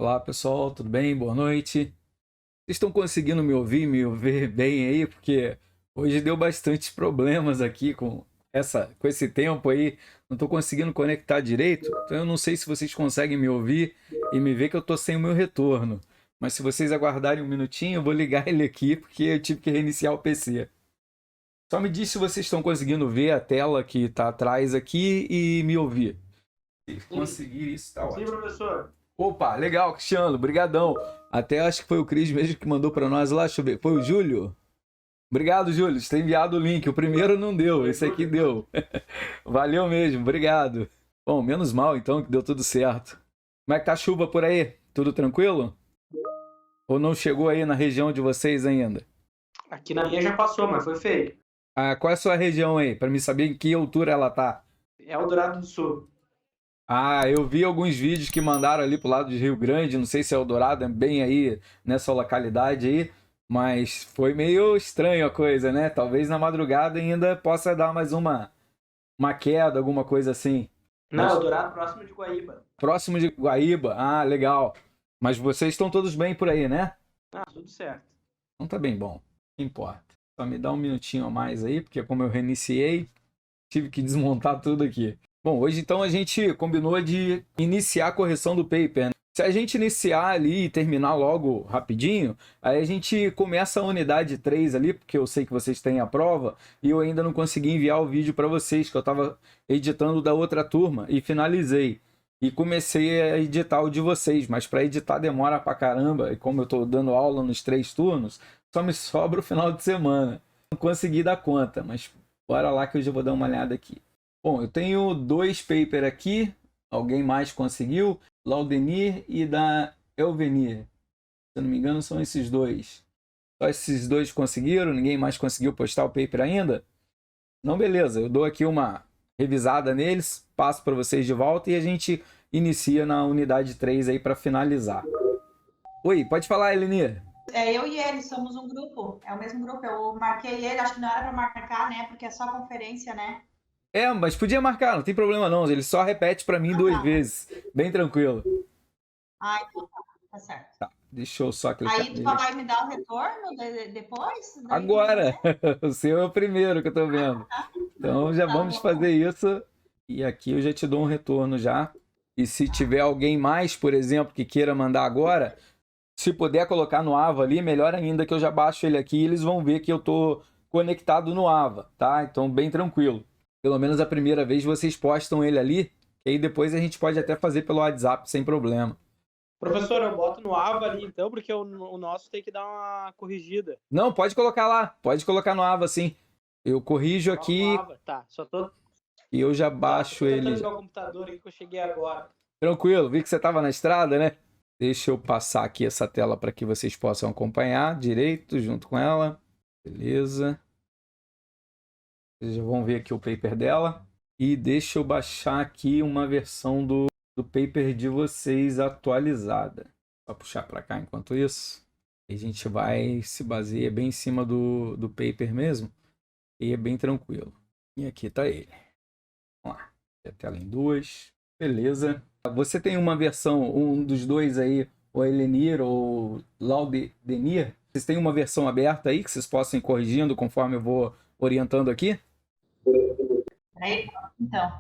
Olá pessoal, tudo bem? Boa noite. Vocês estão conseguindo me ouvir bem aí? Porque hoje deu bastante problemas aqui com esse tempo aí. Não estou conseguindo conectar direito. Então eu não sei se vocês conseguem me ouvir e me ver que eu estou sem o meu retorno. Mas se vocês aguardarem um minutinho, eu vou ligar ele aqui porque eu tive que reiniciar o PC. Só me diz se vocês estão conseguindo ver a tela que está atrás aqui e me ouvir. Se conseguir isso, está Sim, ótimo. professor. Opa, legal, Cristiano, brigadão. Até acho que foi o Cris mesmo que mandou para nós lá, deixa eu ver. Foi o Júlio? Obrigado, Júlio, você tem enviado o link. O primeiro não deu, esse aqui deu. Valeu mesmo, obrigado. Bom, menos mal então que deu tudo certo. Como é que tá a chuva por aí? Tudo tranquilo? Ou não chegou aí na região de vocês ainda? Aqui na minha já passou, mas foi feio. Ah, qual é a sua região aí? Para me saber em que altura ela tá. É Eldorado do Sul. Ah, eu vi alguns vídeos que mandaram ali pro lado de Rio Grande, não sei se é Eldorado, é bem aí nessa localidade aí, mas foi meio estranho a coisa, né? Talvez na madrugada ainda possa dar mais uma queda, alguma coisa assim. Não, Mas Eldorado próximo de Guaíba. próximo de Guaíba, ah, legal. Mas vocês estão todos bem por aí, né? Ah, tudo certo. Então tá bem bom, não importa. Só me dá um minutinho a mais aí, porque como eu reiniciei, tive que desmontar tudo aqui. Bom, hoje então a gente combinou de iniciar a correção do paper, né? Se a gente iniciar ali e terminar logo rapidinho, aí a gente começa a unidade 3 ali, porque eu sei que vocês têm a prova, e eu ainda não consegui enviar o vídeo para vocês, que eu estava editando da outra turma, e finalizei. E comecei a editar o de vocês, mas para editar demora pra caramba, e como eu estou dando aula nos 3 turnos, só me sobra o final de semana. Não consegui dar conta, mas bora lá que eu já vou dar uma olhada aqui. Bom, eu tenho 2 papers aqui. Alguém mais conseguiu? Laudenir e da Elvenir. Se eu não me engano, são esses dois. Só esses dois conseguiram? Ninguém mais conseguiu postar o paper ainda? Não, beleza. Eu dou aqui uma revisada neles, passo para vocês de volta e a gente inicia na unidade 3 aí para finalizar. Oi, pode falar, Elenir. Eu e ele somos um grupo, é o mesmo grupo. Eu marquei ele, acho que não era para marcar, né? Porque é só conferência, né? É, mas podia marcar, não tem problema não. Ele só repete para mim 2 vezes. Bem tranquilo. Ah, então tá certo. Tá, deixa eu só clicar Aí tu nele. vai me dar o retorno depois? Daí Agora! O seu é o primeiro que eu tô vendo. Então já tá vamos bom. fazer isso. E aqui eu já te dou um retorno já. E se tiver alguém mais, por exemplo, que queira mandar agora, se puder colocar no Ava ali, melhor ainda que eu já baixo ele aqui e eles vão ver que eu tô conectado no Ava, tá? Então bem tranquilo. Pelo menos a primeira vez vocês postam ele ali, e aí depois a gente pode até fazer pelo WhatsApp sem problema. Professor, eu boto no AVA ali então, porque o nosso tem que dar uma corrigida. Não, pode colocar lá, pode colocar no Ava sim. Eu corrijo Coloco aqui no AVA. Tá, só tô e eu já baixo tentando ele. ligar o computador aqui que eu cheguei agora. Tranquilo, vi que você estava na estrada, né? Deixa eu passar aqui essa tela para que vocês possam acompanhar direito junto com ela. Beleza. Vocês já vão ver aqui o paper dela. E deixa eu baixar aqui uma versão do paper de vocês atualizada. Vou puxar para cá enquanto isso. E a gente vai se basear bem em cima do paper mesmo. E é bem tranquilo. E aqui está ele. Vamos lá. A tela em 2. Beleza. Você tem uma versão, um dos dois aí, o Elenir ou Laudenir? Vocês têm uma versão aberta aí que vocês possam ir corrigindo conforme eu vou orientando aqui? Peraí, então,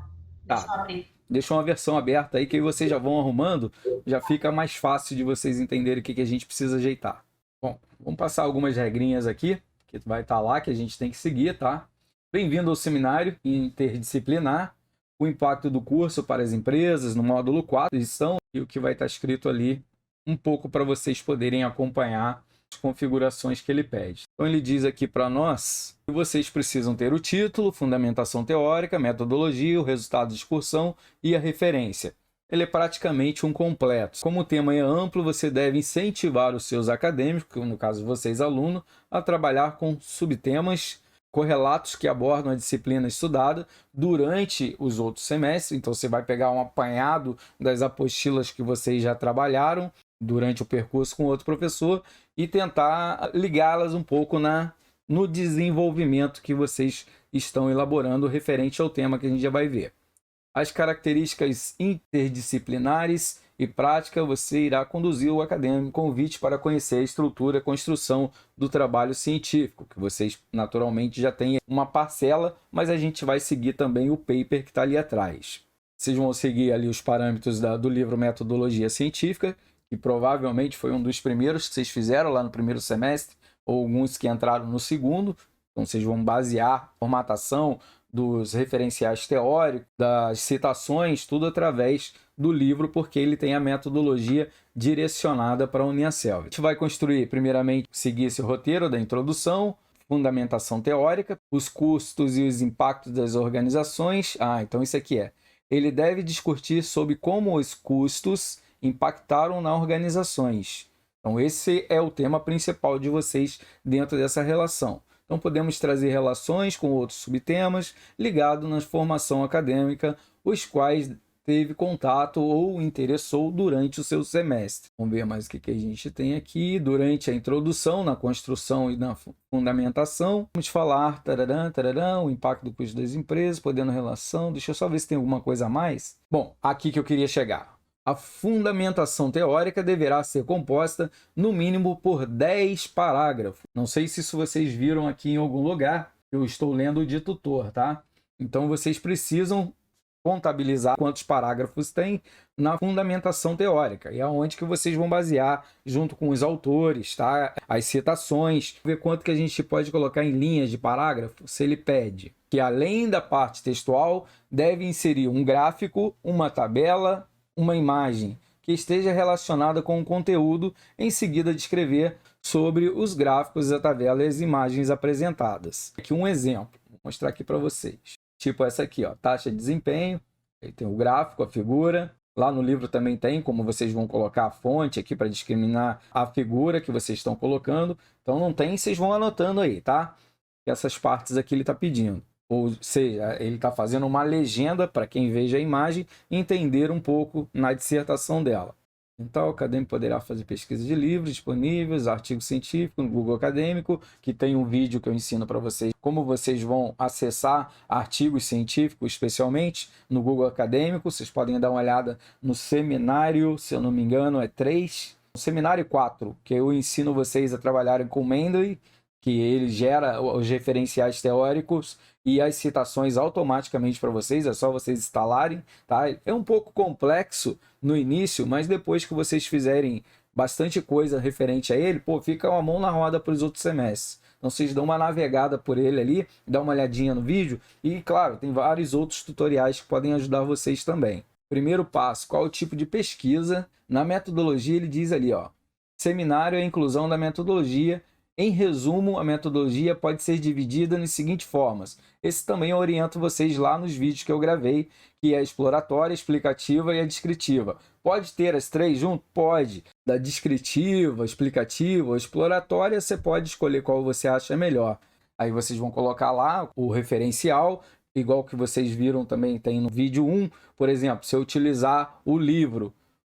deixa eu Tá. abrir. Deixa uma versão aberta aí que aí vocês já vão arrumando, já fica mais fácil de vocês entenderem o que a gente precisa ajeitar. Bom, vamos passar algumas regrinhas aqui, que vai estar lá, que a gente tem que seguir, tá? Bem-vindo ao seminário interdisciplinar. O impacto do curso para as empresas, no módulo 4, edição, e o que vai estar escrito ali, um pouco para vocês poderem acompanhar as configurações que ele pede. Então ele diz aqui para nós que vocês precisam ter o título, fundamentação teórica, metodologia, o resultado de excursão e a referência. Ele é praticamente um completo. Como o tema é amplo, você deve incentivar os seus acadêmicos, no caso vocês alunos, a trabalhar com subtemas correlatos que abordam a disciplina estudada durante os outros semestres. Então você vai pegar um apanhado das apostilas que vocês já trabalharam durante o percurso com outro professor e tentar ligá-las um pouco no desenvolvimento que vocês estão elaborando referente ao tema que a gente já vai ver. As características interdisciplinares e prática, você irá conduzir o acadêmico convite para conhecer a estrutura e a construção do trabalho científico, que vocês naturalmente já têm uma parcela, mas a gente vai seguir também o paper que está ali atrás. Vocês vão seguir ali os parâmetros do livro Metodologia Científica, que provavelmente foi um dos primeiros que vocês fizeram lá no primeiro semestre, ou alguns que entraram no segundo. Então, vocês vão basear a formatação dos referenciais teóricos, das citações, tudo através do livro, porque ele tem a metodologia direcionada para a Uniaselv. A gente vai construir, primeiramente, seguir esse roteiro da introdução, fundamentação teórica, os custos e os impactos das organizações. Então isso aqui é. Ele deve discutir sobre como os custos impactaram nas organizações. Então esse é o tema principal de vocês dentro dessa relação. Então, podemos trazer relações com outros subtemas ligados na formação acadêmica, os quais teve contato ou interessou durante o seu semestre. Vamos ver mais o que a gente tem aqui. Durante a introdução, na construção e na fundamentação, vamos falar o impacto do custo das empresas, podendo relação. Deixa eu só ver se tem alguma coisa a mais. Bom, aqui que eu queria chegar. A fundamentação teórica deverá ser composta, no mínimo, por 10 parágrafos. Não sei se isso vocês viram aqui em algum lugar. Eu estou lendo de tutor, tá? Então, vocês precisam contabilizar quantos parágrafos tem na fundamentação teórica. E é onde que vocês vão basear, junto com os autores, tá? As citações. Ver quanto que a gente pode colocar em linhas de parágrafo, se ele pede. Que, além da parte textual, deve inserir um gráfico, uma tabela, uma imagem que esteja relacionada com o conteúdo, em seguida descrever sobre os gráficos, a tabela e as imagens apresentadas. Aqui um exemplo, vou mostrar aqui para vocês. Tipo essa aqui, ó, taxa de desempenho, aí tem o gráfico, a figura. Lá no livro também tem como vocês vão colocar a fonte aqui para discriminar a figura que vocês estão colocando. Então não tem, vocês vão anotando aí, tá? Essas partes aqui ele está pedindo. Ou seja, ele está fazendo uma legenda para quem veja a imagem entender um pouco na dissertação dela. Então, o acadêmico poderá fazer pesquisa de livros disponíveis, artigos científicos no Google Acadêmico, que tem um vídeo que eu ensino para vocês como vocês vão acessar artigos científicos, especialmente no Google Acadêmico. Vocês podem dar uma olhada no seminário, se eu não me engano, é 3. No seminário 4, que eu ensino vocês a trabalharem com Mendeley, que ele gera os referenciais teóricos e as citações automaticamente para vocês, é só vocês instalarem, tá? É um pouco complexo no início, mas depois que vocês fizerem bastante coisa referente a ele, fica uma mão na roda para os outros semestres. Então vocês dão uma navegada por ele ali, dá uma olhadinha no vídeo e, claro, tem vários outros tutoriais que podem ajudar vocês também. Primeiro passo, qual o tipo de pesquisa? Na metodologia ele diz ali, ó, seminário é a inclusão da metodologia. Em resumo, a metodologia pode ser dividida nas seguintes formas. Esse também eu oriento vocês lá nos vídeos que eu gravei, que é a exploratória, a explicativa e a descritiva. Pode ter as três junto? Pode. Da descritiva, explicativa, exploratória, você pode escolher qual você acha melhor. Aí vocês vão colocar lá o referencial, igual que vocês viram também tem no vídeo 1. Por exemplo, se eu utilizar o livro,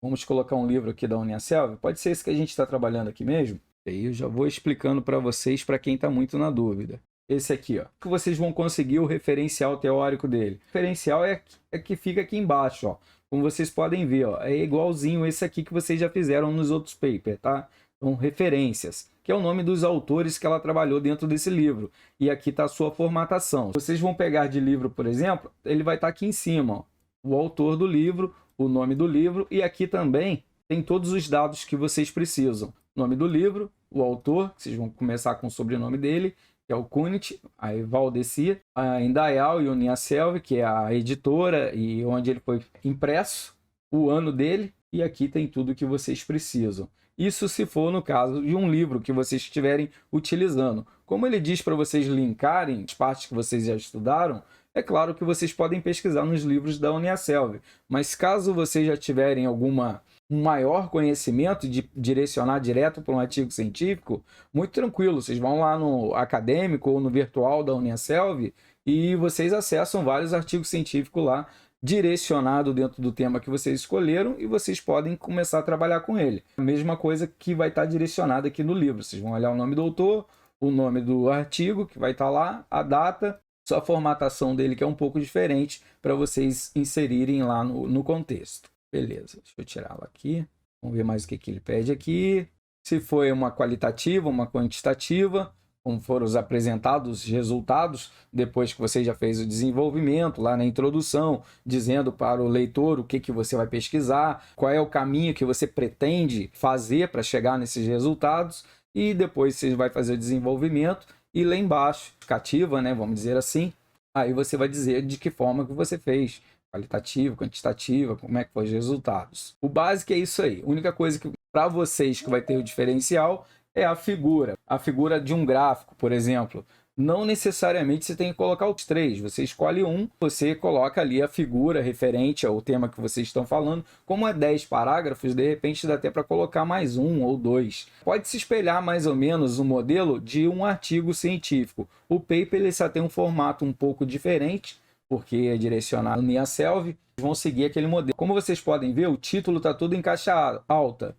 vamos colocar um livro aqui da Uniaselv, pode ser esse que a gente está trabalhando aqui mesmo. Aí eu já vou explicando para vocês, para quem está muito na dúvida. Esse aqui, ó, que vocês vão conseguir o referencial teórico dele. O referencial é que fica aqui embaixo, ó. Como vocês podem ver, ó, é igualzinho esse aqui que vocês já fizeram nos outros papers, tá? Então, referências, que é o nome dos autores que ela trabalhou dentro desse livro. E aqui está a sua formatação. Vocês vão pegar de livro, por exemplo, ele vai estar aqui em cima, ó, o autor do livro, o nome do livro, e aqui também tem todos os dados que vocês precisam. Nome do livro, o autor, vocês vão começar com o sobrenome dele, que é o Kunit, a Valdeci, a Indaial e Uniaselv, que é a editora e onde ele foi impresso, o ano dele, e aqui tem tudo que vocês precisam. Isso se for no caso de um livro que vocês estiverem utilizando. Como ele diz para vocês linkarem as partes que vocês já estudaram, é claro que vocês podem pesquisar nos livros da Uniaselv, mas caso vocês já tiverem um maior conhecimento de direcionar direto para um artigo científico, muito tranquilo, vocês vão lá no acadêmico ou no virtual da Uniaselv e vocês acessam vários artigos científicos lá, direcionado dentro do tema que vocês escolheram e vocês podem começar a trabalhar com ele. A mesma coisa que vai estar direcionada aqui no livro, vocês vão olhar o nome do autor, o nome do artigo que vai estar lá, a data, só a formatação dele que é um pouco diferente para vocês inserirem lá no contexto. Beleza, deixa eu tirá-la aqui. Vamos ver mais o que ele pede aqui. Se foi uma qualitativa, uma quantitativa, como foram os apresentados os resultados, depois que você já fez o desenvolvimento, lá na introdução, dizendo para o leitor o que você vai pesquisar, qual é o caminho que você pretende fazer para chegar nesses resultados, e depois você vai fazer o desenvolvimento, e lá embaixo, cativa, né, vamos dizer assim, aí você vai dizer de que forma que você fez, qualitativa, quantitativa, como é que foi os resultados. O básico é isso aí. A única coisa que para vocês que vai ter o diferencial é a figura. A figura de um gráfico, por exemplo. Não necessariamente você tem que colocar os três. Você escolhe um, você coloca ali a figura referente ao tema que vocês estão falando. Como é 10 parágrafos, de repente dá até para colocar mais um ou dois. Pode se espelhar mais ou menos o modelo de um artigo científico. O paper ele só tem um formato um pouco diferente, porque é direcionado no NIASELV, vão seguir aquele modelo. Como vocês podem ver, o título está tudo em caixa alta,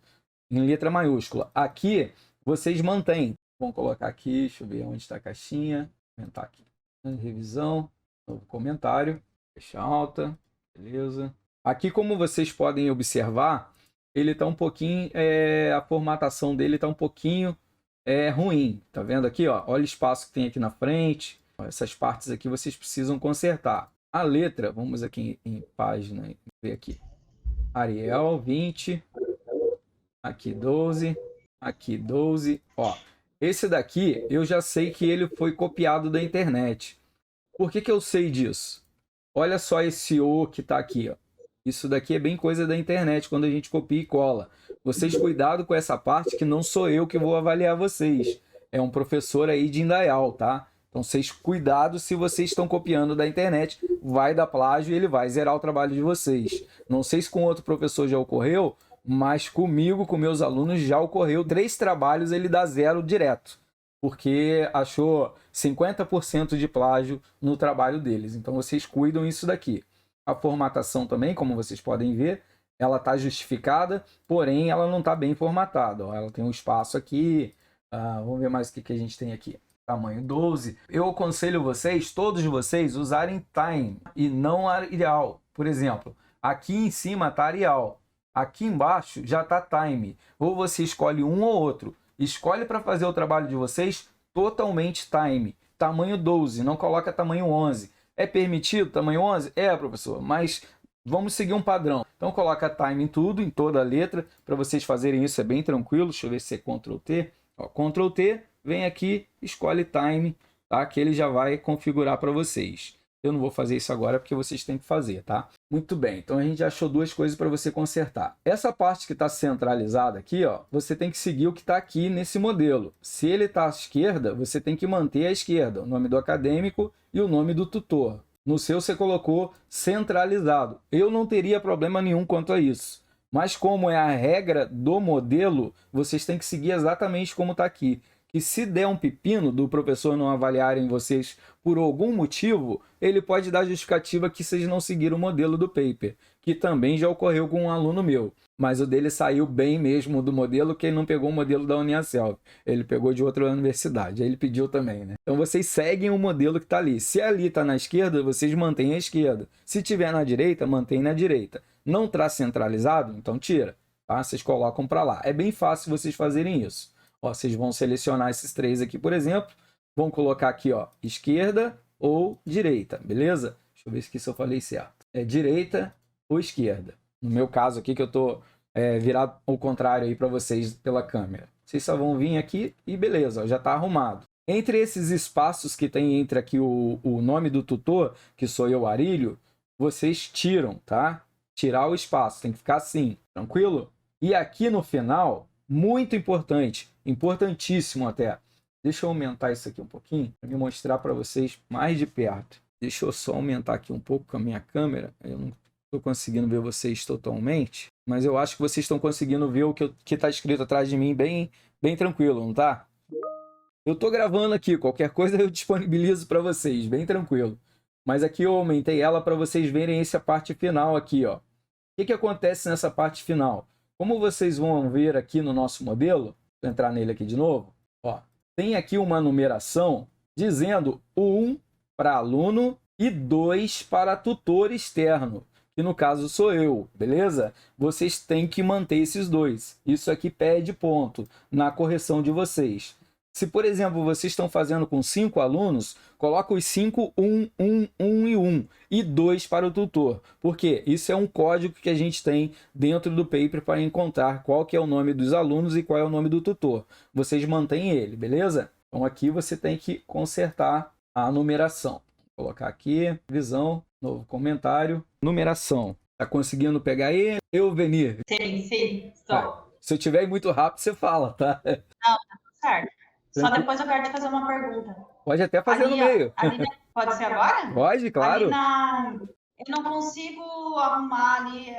em letra maiúscula. Aqui, vocês mantêm. Vamos colocar aqui, deixa eu ver onde está a caixinha. Aumentar aqui. Revisão, novo comentário, caixa alta, beleza. Aqui, como vocês podem observar, ele está um pouquinho, a formatação dele está um pouquinho ruim. Tá vendo aqui, ó? Olha o espaço que tem aqui na frente. Essas partes aqui vocês precisam consertar. A letra, vamos aqui em página, ver aqui. Arial 20, aqui 12, aqui 12. Ó, esse daqui eu já sei que ele foi copiado da internet. Por que eu sei disso? Olha só esse O que está aqui, ó. Isso daqui é bem coisa da internet, quando a gente copia e cola. Vocês cuidado com essa parte, que não sou eu que vou avaliar vocês. É um professor aí de Indaial, tá? Então, vocês cuidado se vocês estão copiando da internet, vai dar plágio e ele vai zerar o trabalho de vocês. Não sei se com outro professor já ocorreu, mas comigo, com meus alunos, já ocorreu. 3 trabalhos ele dá 0 direto, porque achou 50% de plágio no trabalho deles. Então, vocês cuidam isso daqui. A formatação também, como vocês podem ver, ela está justificada, porém ela não está bem formatada. Ela tem um espaço aqui, vamos ver mais o que a gente tem aqui. Tamanho 12. Eu aconselho vocês, todos vocês, usarem time e não Arial. Por exemplo, aqui em cima está Arial, aqui embaixo já está time. Ou você escolhe um ou outro. Escolhe para fazer o trabalho de vocês totalmente time. Tamanho 12, não coloca tamanho 11. É permitido tamanho 11? É, professor, mas vamos seguir um padrão. Então coloca time em tudo, em toda a letra, para vocês fazerem isso, é bem tranquilo. Deixa eu ver se é Ctrl T. Ó, Ctrl T. Vem aqui, escolhe time, tá? Que ele já vai configurar para vocês. Eu não vou fazer isso agora porque vocês têm que fazer, tá? Muito bem, então a gente já achou 2 coisas para você consertar. Essa parte que está centralizada aqui, ó, você tem que seguir o que está aqui nesse modelo. Se ele está à esquerda, você tem que manter à esquerda o nome do acadêmico e o nome do tutor. No seu você colocou centralizado. Eu não teria problema nenhum quanto a isso. Mas como é a regra do modelo, vocês têm que seguir exatamente como está aqui. E se der um pepino do professor não avaliarem vocês por algum motivo, ele pode dar justificativa que vocês não seguiram o modelo do paper, que também já ocorreu com um aluno meu. Mas o dele saiu bem mesmo do modelo, que ele não pegou o modelo da Uniaselv. Ele pegou de outra universidade, aí ele pediu também, né? Então vocês seguem o modelo que está ali. Se ali está na esquerda, vocês mantêm a esquerda. Se tiver na direita, mantém na direita. Não está centralizado, então tira. Tá? Vocês colocam para lá. É bem fácil vocês fazerem isso. Ó, vocês vão selecionar esses 3 aqui, por exemplo. Vão colocar aqui, ó, esquerda ou direita, beleza? Deixa eu ver se eu falei certo. É direita ou esquerda. No meu caso aqui, que eu estou virado ao contrário aí para vocês pela câmera. Vocês só vão vir aqui e beleza, ó, já está arrumado. Entre esses espaços que tem entre aqui o nome do tutor, que sou eu, Arílio, vocês tiram, tá? Tirar o espaço, tem que ficar assim, tranquilo? E aqui no final, muito importante, importantíssimo até. Deixa eu aumentar isso aqui um pouquinho, para me mostrar para vocês mais de perto. Deixa eu só aumentar aqui um pouco com a minha câmera. Eu não estou conseguindo ver vocês totalmente, mas eu acho que vocês estão conseguindo ver o que está escrito atrás de mim bem tranquilo, não tá? Eu estou gravando aqui, qualquer coisa eu disponibilizo para vocês, bem tranquilo. Mas aqui eu aumentei ela para vocês verem essa parte final aqui, ó. O que acontece nessa parte final? Como vocês vão ver aqui no nosso modelo, vou entrar nele aqui de novo, ó, tem aqui uma numeração dizendo 1 para aluno e 2 para tutor externo, que no caso sou eu, beleza? Vocês têm que manter esses dois. Isso aqui perde ponto na correção de vocês. Se, por exemplo, vocês estão fazendo com 5 alunos, coloca os 5, 1, 1, 1 e 1 e 2 para o tutor. Por quê? Isso é um código que a gente tem dentro do paper para encontrar qual que é o nome dos alunos e qual é o nome do tutor. Vocês mantêm ele, beleza? Então aqui você tem que consertar a numeração. Vou colocar aqui, visão, novo comentário, numeração. Tá conseguindo pegar aí? Venir. Sim, estou. Se eu tiver muito rápido, você fala, tá? Não, tá tudo certo. Só depois eu quero te fazer uma pergunta. Pode até fazer no meio. Pode ser agora? Pode, claro. Eu não consigo arrumar ali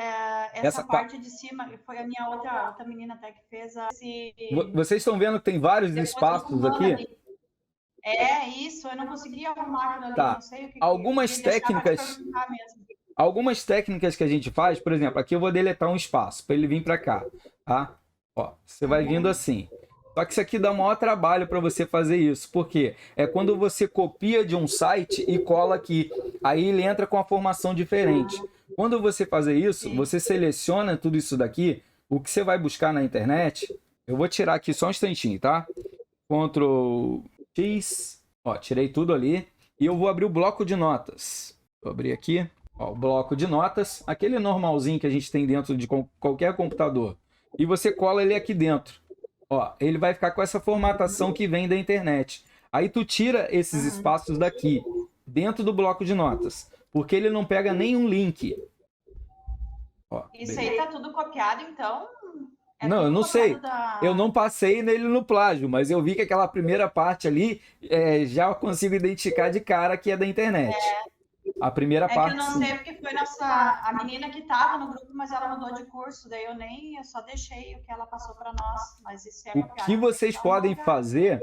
essa parte de cima. Foi a minha outra menina até que fez Vocês estão vendo que tem vários espaços aqui? Ali. Isso. Eu não consegui arrumar aquilo ali. Tá. Não sei o que Algumas técnicas que a gente faz, por exemplo, aqui eu vou deletar um espaço para ele vir para cá, tá? Ó, você vai vindo assim. Só que isso aqui dá maior trabalho para você fazer isso. Por quê? É quando você copia de um site e cola aqui. Aí ele entra com a formação diferente. Quando você fazer isso, você seleciona tudo isso daqui. O que você vai buscar na internet... Eu vou tirar aqui só um instantinho, tá? Ctrl X. Ó, tirei tudo ali. E eu vou abrir o bloco de notas. Vou abrir aqui. Ó, o bloco de notas. Aquele normalzinho que a gente tem dentro de qualquer computador. E você cola ele aqui dentro. Ó, ele vai ficar com essa formatação que vem da internet. Aí tu tira esses espaços daqui, dentro do bloco de notas, porque ele não pega nenhum link. Ó, isso aí tá tudo copiado, então? Não, eu não sei. Eu não passei nele no plágio, mas eu vi que aquela primeira parte ali, já consigo identificar de cara que é da internet. A primeira parte. Que eu não sei porque foi a menina que estava no grupo, mas ela mudou de curso, daí eu só deixei o que ela passou para nós, mas isso o que vocês podem fazer,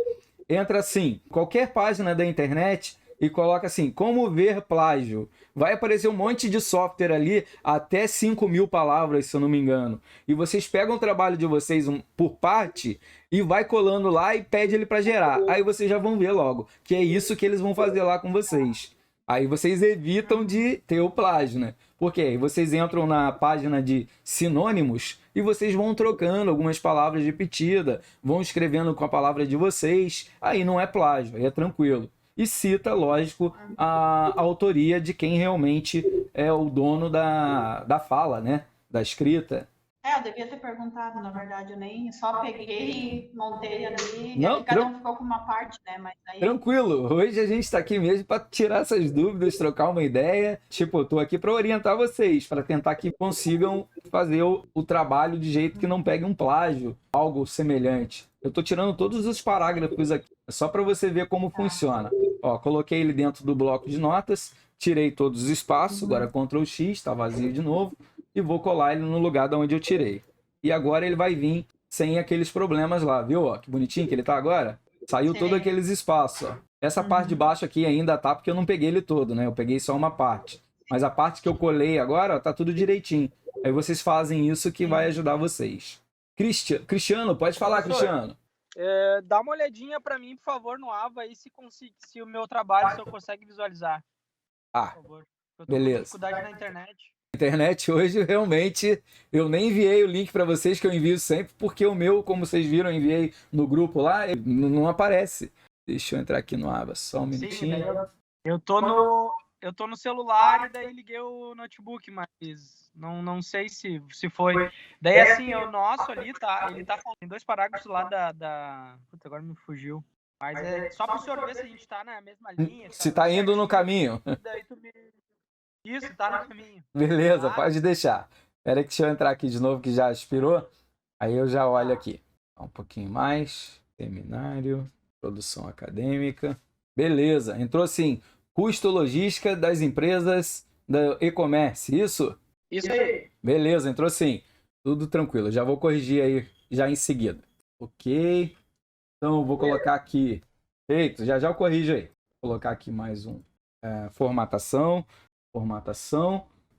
entra assim, qualquer página da internet e coloca assim, como ver plágio. Vai aparecer um monte de software ali, até 5.000 palavras, se eu não me engano. E vocês pegam o trabalho de vocês por parte e vai colando lá e pede ele para gerar. Aí vocês já vão ver logo, que é isso que eles vão fazer lá com vocês. Aí vocês evitam de ter o plágio, né? Porque aí vocês entram na página de sinônimos e vocês vão trocando algumas palavras repetidas, vão escrevendo com a palavra de vocês, aí não é plágio, aí é tranquilo. E cita, lógico, a autoria de quem realmente é o dono da fala, né? Da escrita. Eu devia ter perguntado, na verdade, eu nem só peguei e montei ali, não, e cada um ficou com uma parte, né? Mas aí... Tranquilo, hoje a gente está aqui mesmo para tirar essas dúvidas, trocar uma ideia. Tipo, eu tô aqui para orientar vocês, para tentar que consigam fazer o trabalho de jeito que não pegue um plágio, algo semelhante. Eu tô tirando todos os parágrafos aqui, só para você ver como funciona. Ó, coloquei ele dentro do bloco de notas, tirei todos os espaços, agora Ctrl X, está vazio de novo. E vou colar ele no lugar de onde eu tirei. E agora ele vai vir sem aqueles problemas lá, viu? Ó, que bonitinho que ele tá agora. Saiu todos aqueles espaços, ó. Essa parte de baixo aqui ainda tá, porque eu não peguei ele todo, né? Eu peguei só uma parte. Mas a parte que eu colei agora, ó, tá tudo direitinho. Aí vocês fazem isso que vai ajudar vocês. Cristiano, pode falar, Cristiano. Dá uma olhadinha para mim, por favor, no Ava aí, se o meu trabalho, se eu consegue visualizar. Por favor. Eu tô com dificuldade na internet. Internet hoje, realmente, eu nem enviei o link para vocês, que eu envio sempre, porque o meu, como vocês viram, eu enviei no grupo lá, não aparece. Deixa eu entrar aqui no Ava, só um minutinho. Sim, eu tô no celular e daí liguei o notebook, mas não sei se foi. Daí assim, o nosso ali, tá? Ele tá falando em 2 parágrafos lá da... Puta, agora me fugiu. Mas é só pro senhor ver se a gente tá na mesma linha. Se tá indo no caminho. Daí tu me... Isso, tá no caminho. Beleza, pode deixar. Espera aí que deixa eu entrar aqui de novo, que já expirou. Aí eu já olho aqui. Um pouquinho mais. Seminário, produção acadêmica. Beleza, entrou assim. Custo logística das empresas da e-commerce, isso? Isso aí. Beleza, entrou sim. Tudo tranquilo. Já vou corrigir aí já em seguida. Ok. Então, vou colocar aqui. Feito, já eu corrijo aí. Vou colocar aqui mais um. Formatação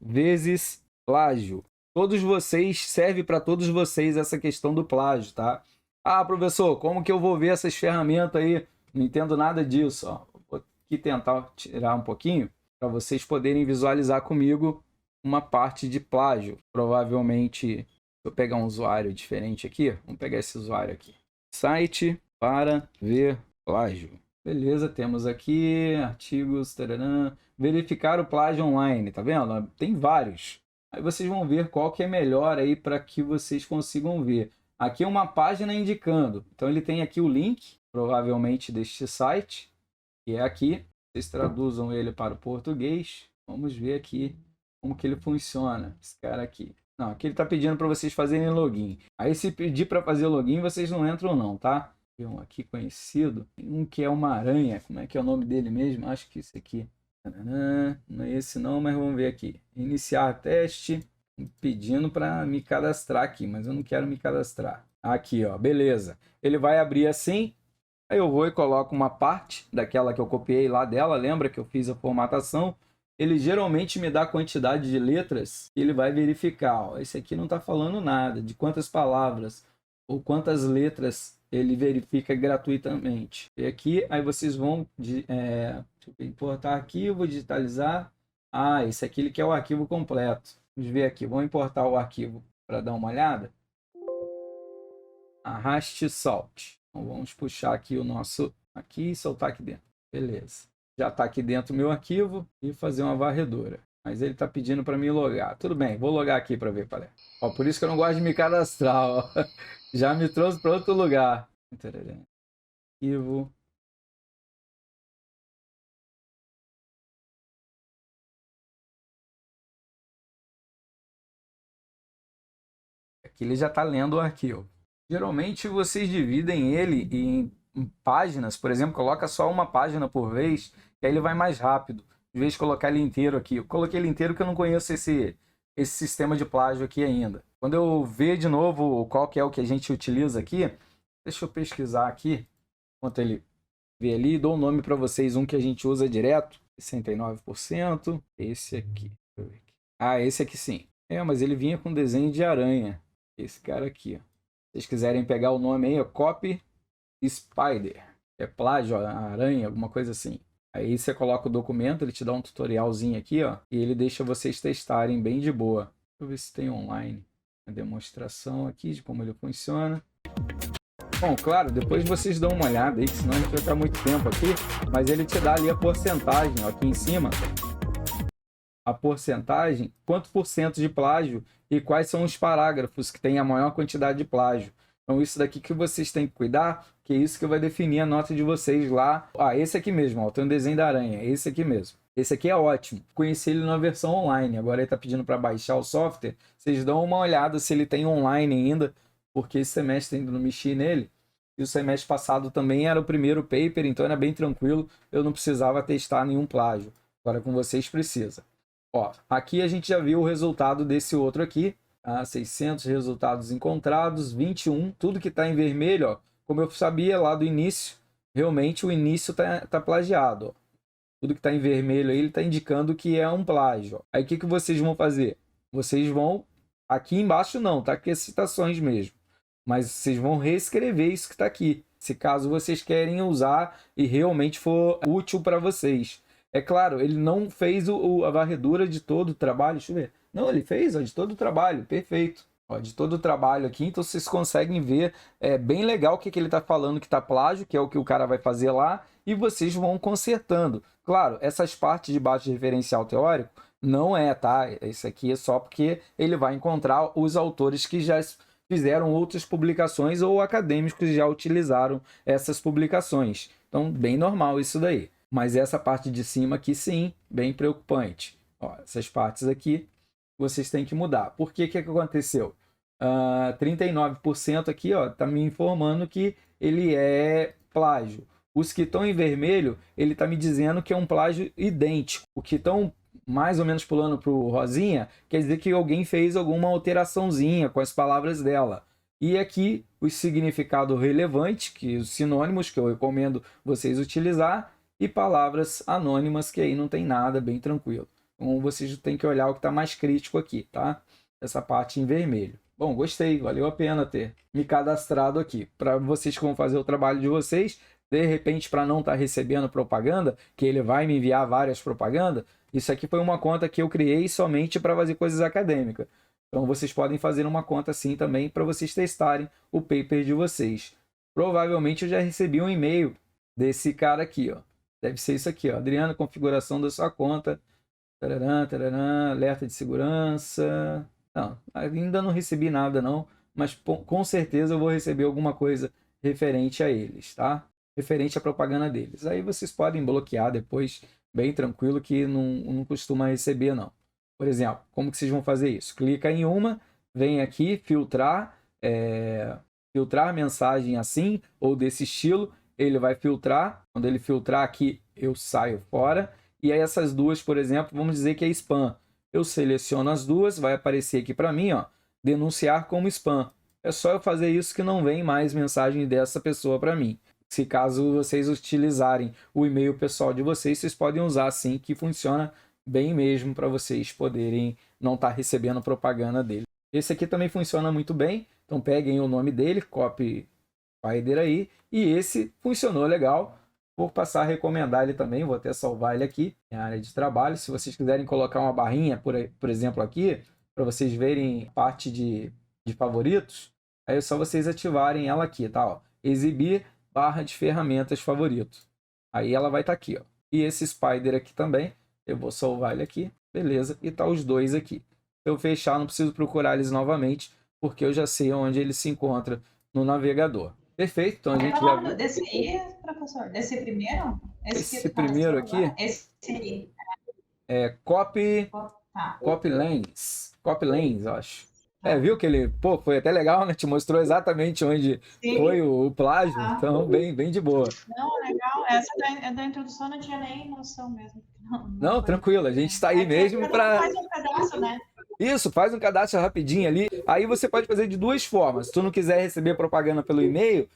vezes plágio. Todos vocês, serve para todos vocês essa questão do plágio, tá? Ah, professor, como que eu vou ver essas ferramentas aí? Não entendo nada disso, ó. Vou aqui tentar tirar um pouquinho para vocês poderem visualizar comigo uma parte de plágio. Provavelmente, se eu pegar um usuário diferente aqui, vamos pegar esse usuário aqui. Site para ver plágio. Beleza, temos aqui artigos, taranã, verificar o plágio online, tá vendo? Tem vários. Aí vocês vão ver qual que é melhor aí para que vocês consigam ver. Aqui é uma página indicando. Então ele tem aqui o link, provavelmente deste site, que é aqui. Vocês traduzam ele para o português. Vamos ver aqui como que ele funciona. Esse cara aqui. Não, aqui ele está pedindo para vocês fazerem login. Aí se pedir para fazer login, vocês não entram não, tá? Tem um aqui conhecido. Tem um que é uma aranha. Como é que é o nome dele mesmo? Acho que esse aqui. Não é esse não, mas vamos ver aqui. Iniciar teste. Pedindo para me cadastrar aqui, mas eu não quero me cadastrar. Aqui, ó, beleza. Ele vai abrir assim. Aí eu vou e coloco uma parte daquela que eu copiei lá dela. Lembra que eu fiz a formatação? Ele geralmente me dá a quantidade de letras e ele vai verificar. Ó, esse aqui não está falando nada de quantas palavras ou quantas letras ele verifica gratuitamente. E aqui, aí vocês vão importar arquivo, digitalizar. Ah, esse aqui ele quer o arquivo completo. Vamos ver aqui, vamos importar o arquivo para dar uma olhada. Arraste salt. Então vamos puxar aqui o nosso aqui e soltar aqui dentro. Beleza. Já está aqui dentro o meu arquivo e fazer uma varredura. Mas ele está pedindo para me logar. Tudo bem, vou logar aqui para ver, palé. Ó, por isso que eu não gosto de me cadastrar. Ó. Já me trouxe para outro lugar. Arquivo. Aqui ele já está lendo o arquivo. Geralmente vocês dividem ele em páginas, por exemplo, coloca só uma página por vez, que aí ele vai mais rápido, de vez de colocar ele inteiro aqui. Eu coloquei ele inteiro porque eu não conheço esse sistema de plágio aqui ainda. Quando eu ver de novo qual que é o que a gente utiliza aqui, deixa eu pesquisar aqui, enquanto ele vê ali, dou um nome para vocês, um que a gente usa direto, 69%, esse aqui. Ah, esse aqui sim. Mas ele vinha com desenho de aranha. Esse cara aqui, ó. Se vocês quiserem pegar o nome aí, ó, Copy Spider. É plágio, aranha, alguma coisa assim. Aí você coloca o documento, ele te dá um tutorialzinho aqui, ó. E ele deixa vocês testarem bem de boa. Deixa eu ver se tem online. Uma demonstração aqui de como ele funciona. Bom, claro, depois vocês dão uma olhada aí, senão a gente vai ficar muito tempo aqui. Mas ele te dá ali a porcentagem, ó, aqui em cima. A porcentagem, quanto por cento de plágio e quais são os parágrafos que têm a maior quantidade de plágio. Então isso daqui que vocês têm que cuidar, que é isso que vai definir a nota de vocês lá. Ah, esse aqui mesmo, ó, tem um desenho da aranha, esse aqui mesmo. Esse aqui é ótimo. Conheci ele na versão online, agora ele está pedindo para baixar o software. Vocês dão uma olhada se ele tem online ainda, porque esse semestre ainda não mexi nele. E o semestre passado também era o primeiro paper, então era bem tranquilo, eu não precisava testar nenhum plágio. Agora com vocês precisa. Ó, aqui a gente já viu o resultado desse outro aqui, tá? 600 resultados encontrados, 21, tudo que está em vermelho, ó, como eu sabia lá do início, realmente o início tá plagiado. Ó. Tudo que está em vermelho aí, ele está indicando que é um plágio. Ó. Aí o que vocês vão fazer? Vocês vão, aqui embaixo não, tá aqui as citações mesmo, mas vocês vão reescrever isso que está aqui, se caso vocês querem usar e realmente for útil para vocês. É claro, ele não fez a varredura de todo o trabalho. Deixa eu ver. Não, ele fez, ó, de todo o trabalho. Perfeito. Ó, de todo o trabalho aqui. Então vocês conseguem ver. É bem legal o que ele está falando que está plágio, que é o que o cara vai fazer lá. E vocês vão consertando. Claro, essas partes de baixo de referencial teórico não é, tá? Isso aqui é só porque ele vai encontrar os autores que já fizeram outras publicações ou acadêmicos que já utilizaram essas publicações. Então, bem normal isso daí. Mas essa parte de cima aqui, sim, bem preocupante. Ó, essas partes aqui, vocês têm que mudar. Por que que aconteceu? 39% aqui, ó, tá me informando que ele é plágio. Os que estão em vermelho, ele tá me dizendo que é um plágio idêntico. O que estão mais ou menos pulando para o rosinha, quer dizer que alguém fez alguma alteraçãozinha com as palavras dela. E aqui, o significado relevante, que os sinônimos que eu recomendo vocês utilizar, e palavras anônimas, que aí não tem nada, bem tranquilo. Então vocês têm que olhar o que está mais crítico aqui, tá? Essa parte em vermelho. Bom, gostei, valeu a pena ter me cadastrado aqui. Para vocês que vão fazer o trabalho de vocês, de repente, para não estar recebendo propaganda, que ele vai me enviar várias propagandas, Isso aqui foi uma conta que eu criei somente para fazer coisas acadêmicas. Então vocês podem fazer uma conta assim também para vocês testarem o paper de vocês. Provavelmente eu já recebi um e-mail desse cara aqui, ó. Deve ser isso aqui, ó. Adriano, configuração da sua conta. Tararã, tararã, alerta de segurança. Não, ainda não recebi nada não, mas com certeza eu vou receber alguma coisa referente a eles, tá? Referente à propaganda deles. Aí vocês podem bloquear depois, bem tranquilo, que não costuma receber não. Por exemplo, como que vocês vão fazer isso? Clica em uma, vem aqui, filtrar, filtrar mensagem assim, ou desse estilo, ele vai filtrar. Quando ele filtrar aqui, eu saio fora. E aí essas duas, por exemplo, vamos dizer que é spam. Eu seleciono as duas, vai aparecer aqui para mim, ó, denunciar como spam. É só eu fazer isso que não vem mais mensagem dessa pessoa para mim. Se caso vocês utilizarem o e-mail pessoal de vocês, vocês podem usar assim, que funciona bem mesmo para vocês poderem não estar recebendo propaganda dele. Esse aqui também funciona muito bem, então peguem o nome dele, copy Spider aí, e esse funcionou legal. Vou passar a recomendar ele também, vou até salvar ele aqui, em área de trabalho. Se vocês quiserem colocar uma barrinha, por exemplo, aqui, para vocês verem parte de favoritos, aí é só vocês ativarem ela aqui, tá? Ó, exibir barra de ferramentas favorito. Aí ela vai estar aqui, ó. E esse Spider aqui também, eu vou salvar ele aqui, beleza? E tá os dois aqui. Se eu fechar, não preciso procurar eles novamente, porque eu já sei onde ele se encontra no navegador. Perfeito, então a gente já viu. Desse aí, professor? Desse primeiro? Esse primeiro aqui Esse aí. é Copy Lanes, eu acho. Viu que ele, pô, foi até legal, né? Te mostrou exatamente onde foi o plágio, então bem de boa. Não, legal. Essa da introdução eu não tinha nem noção mesmo. Não, tranquilo, a gente está aí mesmo para... Faz um pedaço, né? Isso, faz um cadastro rapidinho ali. Aí você pode fazer de duas formas. Se tu não quiser receber propaganda pelo e-mail,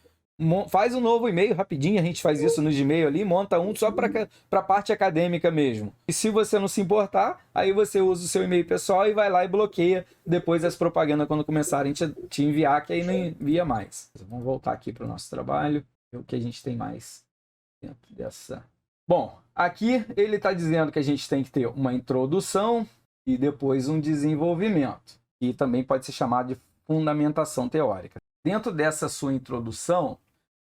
faz um novo e-mail rapidinho. A gente faz isso no Gmail ali, monta um só para a parte acadêmica mesmo. E se você não se importar, aí você usa o seu e-mail pessoal e vai lá e bloqueia depois as propagandas quando começarem a te enviar, que aí não envia mais. Vamos voltar aqui para o nosso trabalho. O que a gente tem mais dentro dessa... Bom, aqui ele está dizendo que a gente tem que ter uma introdução e depois um desenvolvimento, que também pode ser chamado de fundamentação teórica. Dentro dessa sua introdução,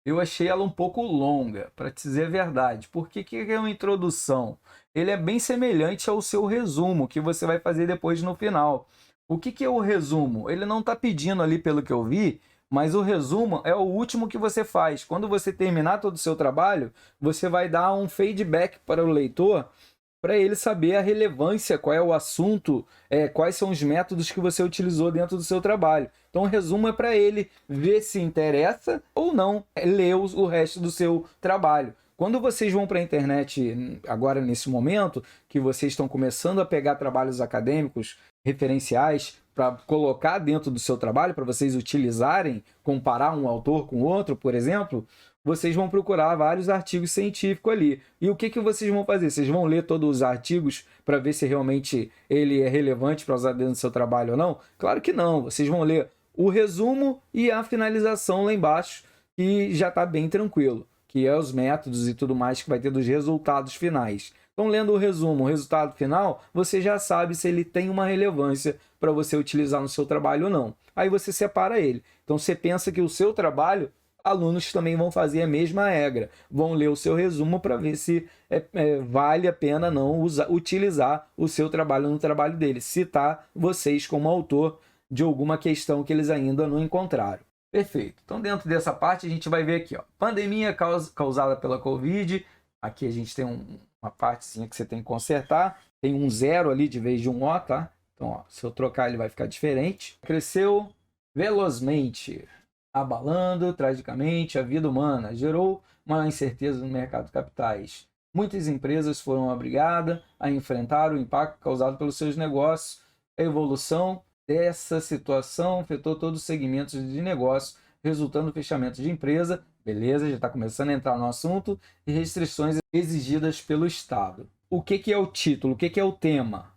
eu achei ela um pouco longa, para te dizer a verdade. Por que é uma introdução? Ele é bem semelhante ao seu resumo, que você vai fazer depois no final. O que é o resumo? Ele não está pedindo ali, pelo que eu vi, mas o resumo é o último que você faz. Quando você terminar todo o seu trabalho, você vai dar um feedback para o leitor, para ele saber a relevância, qual é o assunto, quais são os métodos que você utilizou dentro do seu trabalho. Então o resumo é para ele ver se interessa ou não ler o resto do seu trabalho. Quando vocês vão para a internet, agora nesse momento, que vocês estão começando a pegar trabalhos acadêmicos, referenciais, para colocar dentro do seu trabalho, para vocês utilizarem, comparar um autor com outro, por exemplo, vocês vão procurar vários artigos científicos ali. E o que vocês vão fazer? Vocês vão ler todos os artigos para ver se realmente ele é relevante para usar dentro do seu trabalho ou não? Claro que não. Vocês vão ler o resumo e a finalização lá embaixo, que já está bem tranquilo, que é os métodos e tudo mais que vai ter dos resultados finais. Então, lendo o resumo, o resultado final, você já sabe se ele tem uma relevância para você utilizar no seu trabalho ou não. Aí você separa ele. Então, você pensa que o seu trabalho, alunos também vão fazer a mesma regra. Vão ler o seu resumo para ver se vale a pena não utilizar o seu trabalho no trabalho deles. Citar vocês como autor de alguma questão que eles ainda não encontraram. Perfeito. Então, dentro dessa parte, a gente vai ver aqui, ó, pandemia causada pela Covid. Aqui a gente tem uma partezinha que você tem que consertar. Tem um 0 ali de vez de um O, tá? Então, ó, se eu trocar, ele vai ficar diferente. Cresceu velozmente, abalando tragicamente a vida humana. Gerou uma incerteza no mercado de capitais. Muitas empresas foram obrigadas a enfrentar o impacto causado pelos seus negócios. A evolução dessa situação afetou todos os segmentos de negócio, resultando no fechamento de empresa. Beleza, já está começando a entrar no assunto. E restrições exigidas pelo Estado. O que é o título? O que é o tema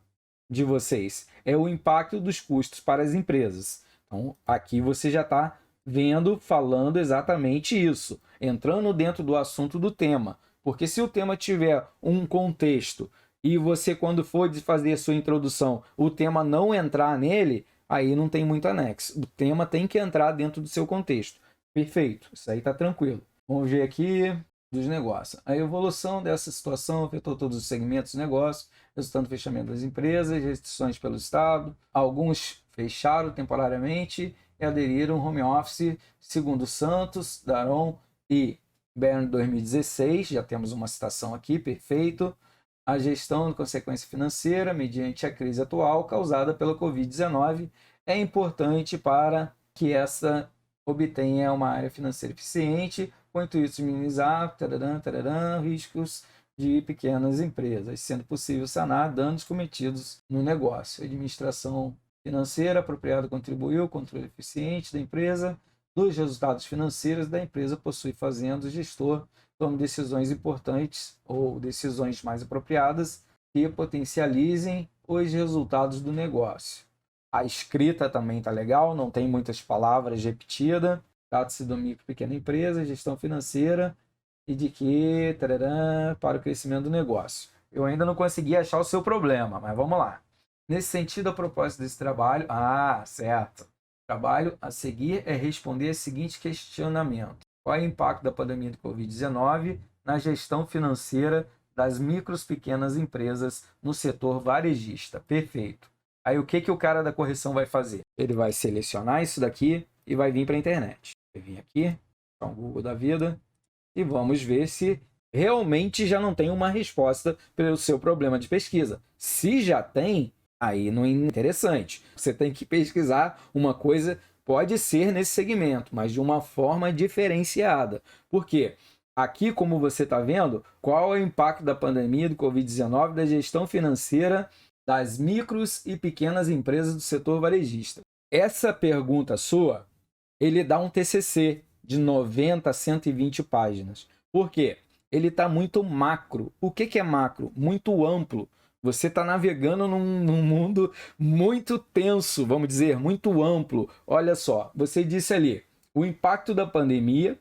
de vocês? É o impacto dos custos para as empresas. Então, aqui você já está vendo, falando exatamente isso, entrando dentro do assunto do tema. Porque se o tema tiver um contexto e você, quando for de fazer a sua introdução, o tema não entrar nele, aí não tem muito anexo. O tema tem que entrar dentro do seu contexto. Perfeito, isso aí tá tranquilo. Vamos ver aqui dos negócios. A evolução dessa situação afetou todos os segmentos de negócio, resultando no fechamento das empresas, restrições pelo Estado. Alguns fecharam temporariamente e aderiram ao home office, segundo Santos, Daron e Bern 2016. Já temos uma citação aqui, perfeito. A gestão de consequência financeira mediante a crise atual causada pela Covid-19 é importante para que essa obtenha uma área financeira eficiente, com o intuito de minimizar riscos de pequenas empresas, sendo possível sanar danos cometidos no negócio. A administração financeira apropriada contribuiu ao controle eficiente da empresa, dos resultados financeiros da empresa, possui fazendo o gestor tome decisões importantes ou decisões mais apropriadas que potencializem os resultados do negócio. A escrita também está legal, não tem muitas palavras repetidas. Trata-se do micro e pequena empresa, gestão financeira e de que para o crescimento do negócio. Eu ainda não consegui achar o seu problema, mas vamos lá. Nesse sentido, a propósito desse trabalho... certo. O trabalho a seguir é responder o seguinte questionamento. Qual é o impacto da pandemia do Covid-19 na gestão financeira das micros e pequenas empresas no setor varejista? Perfeito. Aí o que o cara da correção vai fazer? Ele vai selecionar isso daqui e vai vir para a internet. Vai vir aqui, para o Google da vida, e vamos ver se realmente já não tem uma resposta pelo seu problema de pesquisa. Se já tem, aí não é interessante. Você tem que pesquisar uma coisa, pode ser nesse segmento, mas de uma forma diferenciada. Por quê? Aqui, como você está vendo, qual é o impacto da pandemia do Covid-19 da gestão financeira das micros e pequenas empresas do setor varejista? Essa pergunta sua, ele dá um TCC de 90 a 120 páginas. Por quê? Ele está muito macro. O que é macro? Muito amplo. Você está navegando num mundo muito tenso, vamos dizer, muito amplo. Olha só, você disse ali, o impacto da pandemia,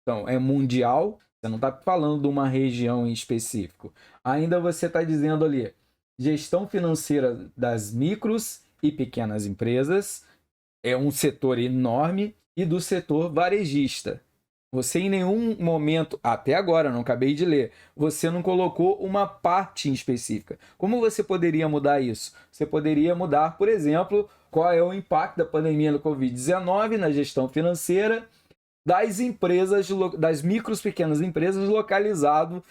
então, é mundial, você não está falando de uma região em específico. Ainda você está dizendo ali, gestão financeira das micros e pequenas empresas, é um setor enorme, e do setor varejista. Você em nenhum momento, até agora, não acabei de ler, você não colocou uma parte em específica. Como você poderia mudar isso? Você poderia mudar, por exemplo, qual é o impacto da pandemia do Covid-19 na gestão financeira das empresas, das micros pequenas empresas localizado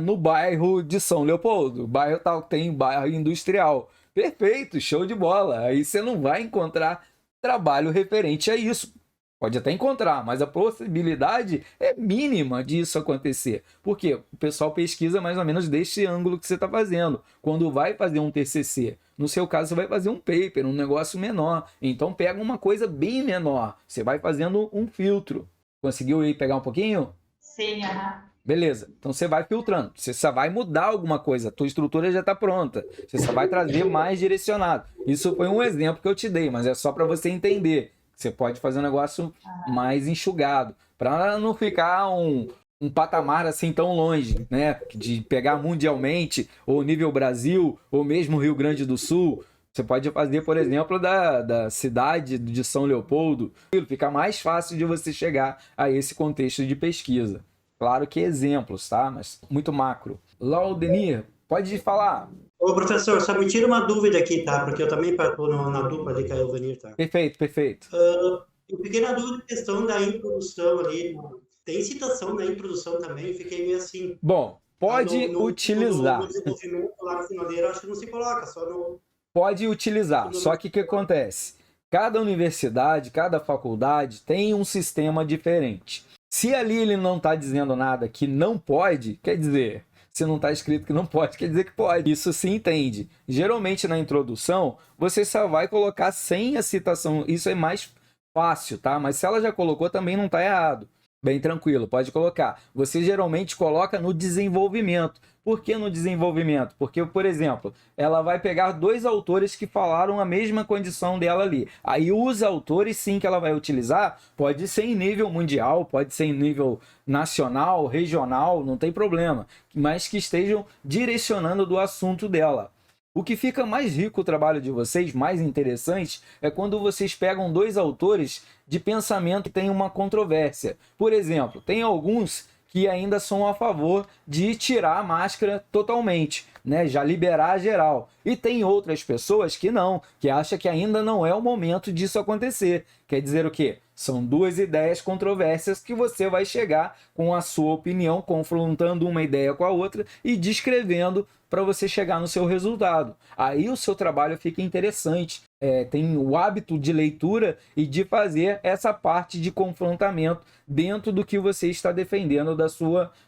no bairro de São Leopoldo. O bairro tal tem bairro industrial. Perfeito, show de bola. Aí você não vai encontrar trabalho referente a isso. Pode até encontrar, mas a possibilidade é mínima disso acontecer. Por quê? O pessoal pesquisa mais ou menos deste ângulo que você está fazendo. Quando vai fazer um TCC, no seu caso você vai fazer um paper, um negócio menor. Então pega uma coisa bem menor. Você vai fazendo um filtro. Conseguiu aí pegar um pouquinho? Sim, aham. Beleza. Então você vai filtrando. Você só vai mudar alguma coisa. A tua estrutura já está pronta. Você só vai trazer mais direcionado. Isso foi um exemplo que eu te dei, mas é só para você entender. Você pode fazer um negócio mais enxugado, para não ficar um patamar assim tão longe, né? De pegar mundialmente, ou nível Brasil, ou mesmo Rio Grande do Sul. Você pode fazer, por exemplo, da cidade de São Leopoldo. Fica mais fácil de você chegar a esse contexto de pesquisa. Claro que exemplos, tá? Mas muito macro. Laudenir, pode falar. Ô, professor, só me tira uma dúvida aqui, tá? Porque eu também estou na dupla ali com a Elvanir, tá? Perfeito, perfeito. Eu fiquei na dúvida questão da introdução ali. Tem citação na introdução também, fiquei meio assim. Bom, pode utilizar. No desenvolvimento lá no finaleiro, acho que não se coloca, só no... Pode utilizar, só que o que acontece? Cada universidade, cada faculdade tem um sistema diferente. Se ali ele não está dizendo nada que não pode, quer dizer... Se não está escrito que não pode, quer dizer que pode. Isso se entende. Geralmente na introdução, você só vai colocar sem a citação. Isso é mais fácil, tá? Mas se ela já colocou, também não está errado. Bem tranquilo, pode colocar. Você geralmente coloca no desenvolvimento. Por que no desenvolvimento? Porque, por exemplo, ela vai pegar 2 autores que falaram a mesma condição dela ali. Aí os autores, sim, que ela vai utilizar, pode ser em nível mundial, pode ser em nível nacional, regional, não tem problema. Mas que estejam direcionando do assunto dela. O que fica mais rico o trabalho de vocês, mais interessante, é quando vocês pegam 2 autores de pensamento que têm uma controvérsia. Por exemplo, tem alguns que ainda são a favor de tirar a máscara totalmente, né? Já liberar geral. E tem outras pessoas que não, que acham que ainda não é o momento disso acontecer. Quer dizer o quê? São 2 ideias controversas que você vai chegar com a sua opinião, confrontando uma ideia com a outra e descrevendo para você chegar no seu resultado. Aí o seu trabalho fica interessante. Tem o hábito de leitura e de fazer essa parte de confrontamento dentro do que você está defendendo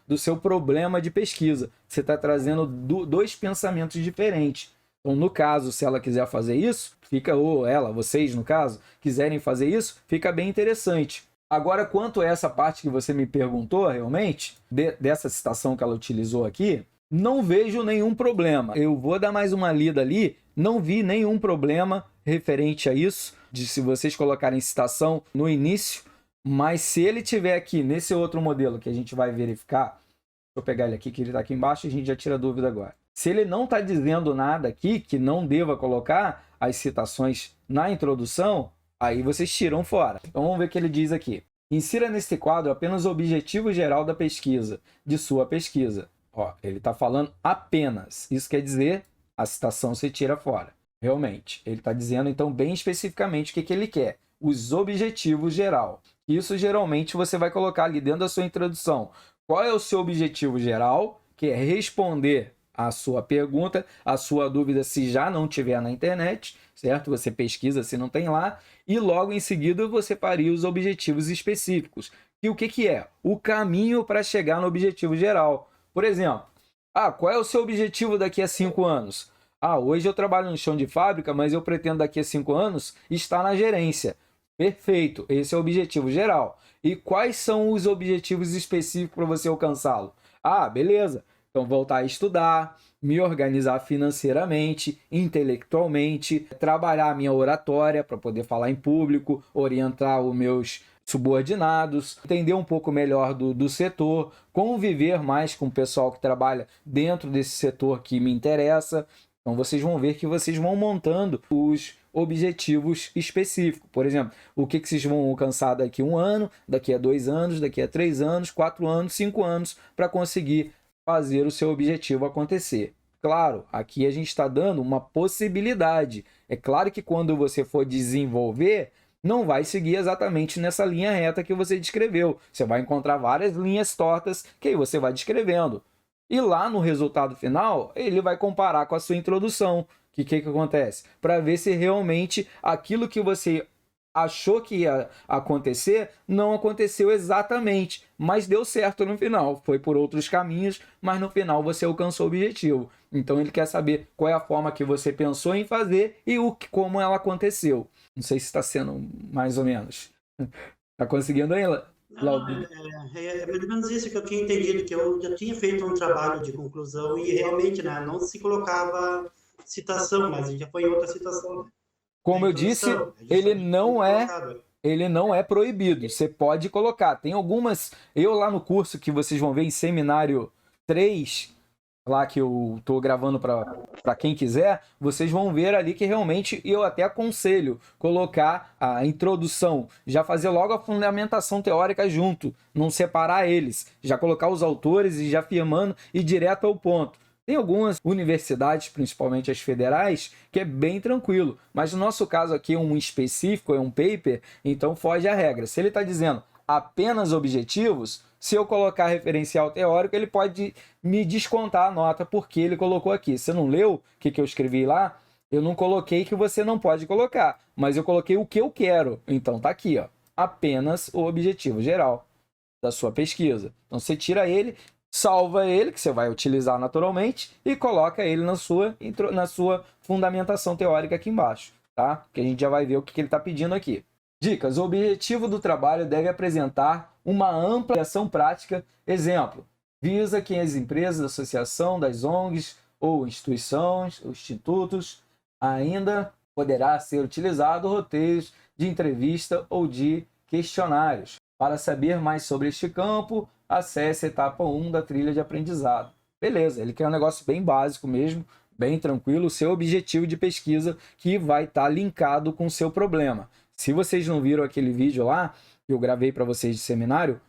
do seu problema de pesquisa. Você está trazendo 2 pensamentos diferentes. Então, no caso, se ela quiser fazer isso, ou ela, vocês, no caso, quiserem fazer isso, fica bem interessante. Agora, quanto a essa parte que você me perguntou, realmente, dessa citação que ela utilizou aqui, não vejo nenhum problema. Eu vou dar mais uma lida ali, não vi nenhum problema referente a isso, de se vocês colocarem citação no início, mas se ele tiver aqui, nesse outro modelo que a gente vai verificar, deixa eu pegar ele aqui, que ele está aqui embaixo, e a gente já tira a dúvida agora. Se ele não está dizendo nada aqui, que não deva colocar as citações na introdução, aí vocês tiram fora. Então vamos ver o que ele diz aqui. Insira neste quadro apenas o objetivo geral da pesquisa, de sua pesquisa. Ó, ele está falando apenas. Isso quer dizer, a citação se tira fora. Realmente. Ele está dizendo, então, bem especificamente o que ele quer. Os objetivos geral. Isso, geralmente, você vai colocar ali dentro da sua introdução. Qual é o seu objetivo geral? Que é responder a sua pergunta, a sua dúvida, se já não tiver na internet, certo? Você pesquisa se não tem lá. E logo em seguida, você faria os objetivos específicos. E o que é? O caminho para chegar no objetivo geral. Por exemplo, qual é o seu objetivo daqui a 5 anos? Hoje eu trabalho no chão de fábrica, mas eu pretendo daqui a 5 anos estar na gerência. Perfeito, esse é o objetivo geral. E quais são os objetivos específicos para você alcançá-lo? Beleza. Então, voltar a estudar, me organizar financeiramente, intelectualmente, trabalhar a minha oratória para poder falar em público, orientar os meus subordinados, entender um pouco melhor do setor, conviver mais com o pessoal que trabalha dentro desse setor que me interessa. Então vocês vão ver que vocês vão montando os objetivos específicos. Por exemplo, o que vocês vão alcançar daqui a 1 ano, daqui a 2 anos, daqui a 3 anos, 4 anos, 5 anos, para conseguir fazer o seu objetivo acontecer. Claro, aqui a gente está dando uma possibilidade. É claro que quando você for desenvolver, não vai seguir exatamente nessa linha reta que você descreveu. Você vai encontrar várias linhas tortas que aí você vai descrevendo. E lá no resultado final, ele vai comparar com a sua introdução. O que acontece? Para ver se realmente aquilo que você achou que ia acontecer, não aconteceu exatamente, mas deu certo no final. Foi por outros caminhos, mas no final você alcançou o objetivo. Então ele quer saber qual é a forma que você pensou em fazer e como ela aconteceu. Não sei se está sendo mais ou menos. Está conseguindo aí, Laudinho? É mais ou menos isso que eu tinha entendido, que eu já tinha feito um trabalho de conclusão e realmente, né, não se colocava citação, mas já foi outra citação. Como eu disse, ele não é proibido. Você pode colocar. Tem algumas... Eu lá no curso que vocês vão ver em seminário 3, lá que eu estou gravando para quem quiser, vocês vão ver ali que realmente eu até aconselho colocar a introdução, já fazer logo a fundamentação teórica junto, não separar eles, já colocar os autores e já firmando e direto ao ponto. Tem algumas universidades, principalmente as federais, que é bem tranquilo. Mas no nosso caso aqui é um específico, é um paper, então foge à regra. Se ele está dizendo apenas objetivos, se eu colocar referencial teórico, ele pode me descontar a nota porque ele colocou aqui. Você não leu o que eu escrevi lá? Eu não coloquei que você não pode colocar, mas eu coloquei o que eu quero. Então tá aqui, ó, apenas o objetivo geral da sua pesquisa. Então você tira ele, salva ele, que você vai utilizar naturalmente, e coloca ele na sua fundamentação teórica aqui embaixo, tá? Que a gente já vai ver o que ele está pedindo aqui. Dicas. O objetivo do trabalho deve apresentar uma ampla ação prática. Exemplo, visa que as empresas, associação das ONGs ou instituições, ou institutos, ainda poderá ser utilizado roteiros de entrevista ou de questionários. Para saber mais sobre este campo, acesse a etapa 1 da trilha de aprendizado. Beleza, ele quer um negócio bem básico mesmo, bem tranquilo, o seu objetivo de pesquisa que vai estar linkado com o seu problema. Se vocês não viram aquele vídeo lá, que eu gravei para vocês de seminário,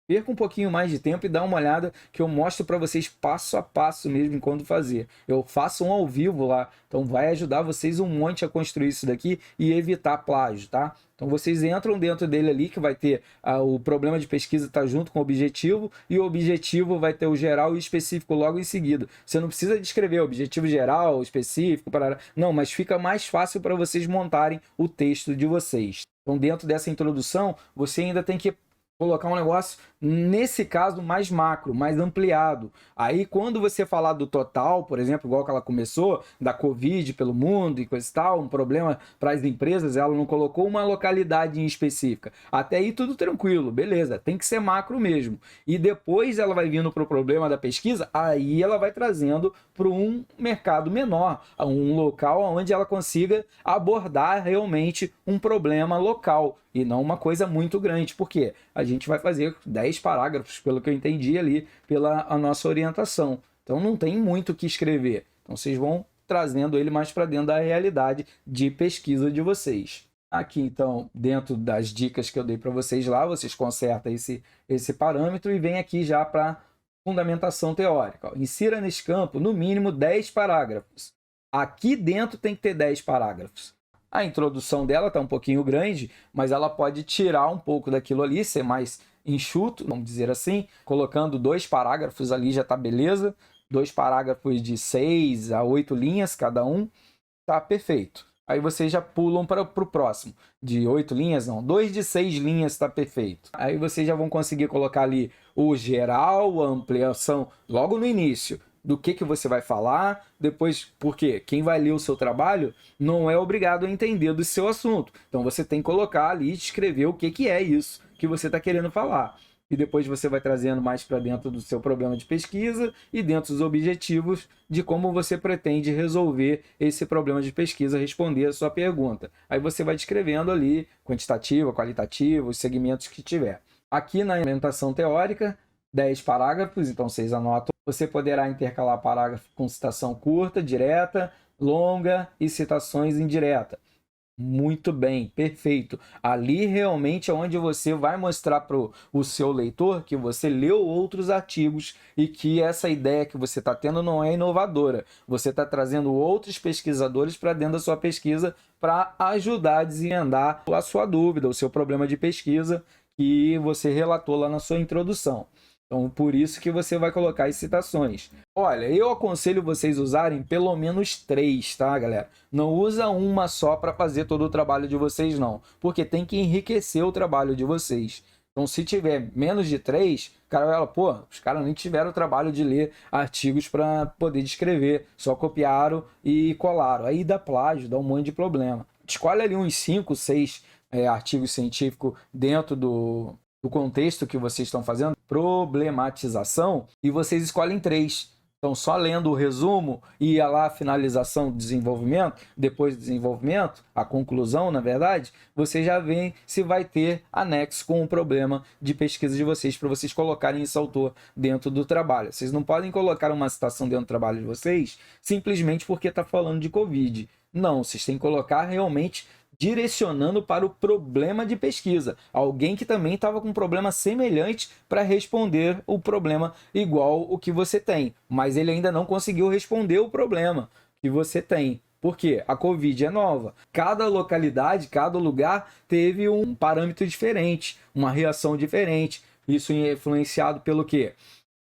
perca um pouquinho mais de tempo e dá uma olhada que eu mostro para vocês passo a passo mesmo enquanto fazer. Eu faço um ao vivo lá, então vai ajudar vocês um monte a construir isso daqui e evitar plágio, tá? Então vocês entram dentro dele ali que vai ter o problema de pesquisa tá junto com o objetivo e o objetivo vai ter o geral e o específico logo em seguida. Você não precisa descrever objetivo geral, específico, não, mas fica mais fácil para vocês montarem o texto de vocês. Então dentro dessa introdução, você ainda tem que colocar um negócio, nesse caso, mais macro, mais ampliado. Aí, quando você falar do total, por exemplo, igual que ela começou, da Covid pelo mundo e coisa e tal, um problema para as empresas, ela não colocou uma localidade em específica. Até aí, tudo tranquilo, beleza, tem que ser macro mesmo. E depois ela vai vindo para o problema da pesquisa, aí ela vai trazendo para um mercado menor, um local onde ela consiga abordar realmente um problema local e não uma coisa muito grande. Por quê? A gente vai fazer 10 parágrafos, pelo que eu entendi ali, pela a nossa orientação. Então não tem muito o que escrever. Então vocês vão trazendo ele mais para dentro da realidade de pesquisa de vocês. Aqui, então, dentro das dicas que eu dei para vocês lá, vocês consertam esse parâmetro e vem aqui já para fundamentação teórica. Insira nesse campo, no mínimo, 10 parágrafos. Aqui dentro tem que ter 10 parágrafos. A introdução dela está um pouquinho grande, mas ela pode tirar um pouco daquilo ali, ser mais enxuto, vamos dizer assim, colocando 2 parágrafos ali já está beleza, 2 parágrafos de 6 a 8 linhas cada um, tá perfeito. Aí vocês já pulam para o próximo, de 8 linhas não, 2 de 6 linhas está perfeito. Aí vocês já vão conseguir colocar ali o geral, a ampliação logo no início, do que você vai falar, depois, porque quem vai ler o seu trabalho não é obrigado a entender do seu assunto. Então você tem que colocar ali e escrever o que é isso que você está querendo falar. E depois você vai trazendo mais para dentro do seu problema de pesquisa e dentro dos objetivos de como você pretende resolver esse problema de pesquisa, responder a sua pergunta. Aí você vai descrevendo ali, quantitativa, qualitativa, os segmentos que tiver. Aqui na orientação teórica, 10 parágrafos, então vocês anotam. Você poderá intercalar parágrafo com citação curta, direta, longa e citações indiretas. Muito bem, perfeito. Ali realmente é onde você vai mostrar para o seu leitor que você leu outros artigos e que essa ideia que você está tendo não é inovadora. Você está trazendo outros pesquisadores para dentro da sua pesquisa para ajudar a desvendar a sua dúvida, o seu problema de pesquisa que você relatou lá na sua introdução. Então, por isso que você vai colocar as citações. Olha, eu aconselho vocês usarem pelo menos 3, tá, galera? Não usa uma só para fazer todo o trabalho de vocês, não. Porque tem que enriquecer o trabalho de vocês. Então, se tiver menos de 3, o cara vai falar, pô, os caras nem tiveram o trabalho de ler artigos para poder descrever. Só copiaram e colaram. Aí dá plágio, dá um monte de problema. Escolhe ali uns 5, 6 artigos científicos dentro do contexto que vocês estão fazendo, problematização, e vocês escolhem 3. Então, só lendo o resumo e lá a finalização do desenvolvimento, depois do desenvolvimento, a conclusão, na verdade, você já vê se vai ter anexo com o problema de pesquisa de vocês, para vocês colocarem esse autor dentro do trabalho. Vocês não podem colocar uma citação dentro do trabalho de vocês simplesmente porque está falando de Covid. Não, vocês têm que colocar realmente direcionando para o problema de pesquisa. Alguém que também estava com um problema semelhante para responder o problema igual o que você tem. Mas ele ainda não conseguiu responder o problema que você tem. Por quê? A Covid é nova. Cada localidade, cada lugar teve um parâmetro diferente, uma reação diferente. Isso é influenciado pelo quê?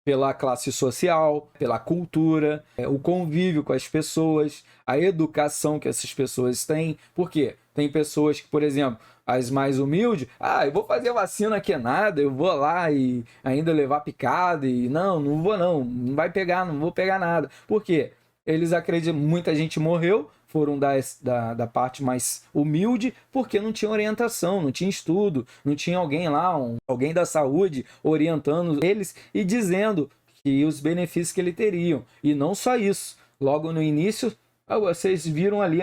Pela classe social, pela cultura, o convívio com as pessoas, a educação que essas pessoas têm. Por quê? Tem pessoas que, por exemplo, as mais humildes, eu vou fazer vacina que é nada, eu vou lá e ainda levar picada e não vou não vai pegar, não vou pegar nada. Por quê? Eles acreditam, muita gente morreu, foram da parte mais humilde, porque não tinha orientação, não tinha estudo, não tinha alguém lá, alguém da saúde orientando eles e dizendo que os benefícios que ele teriam. E não só isso, logo no início, vocês viram ali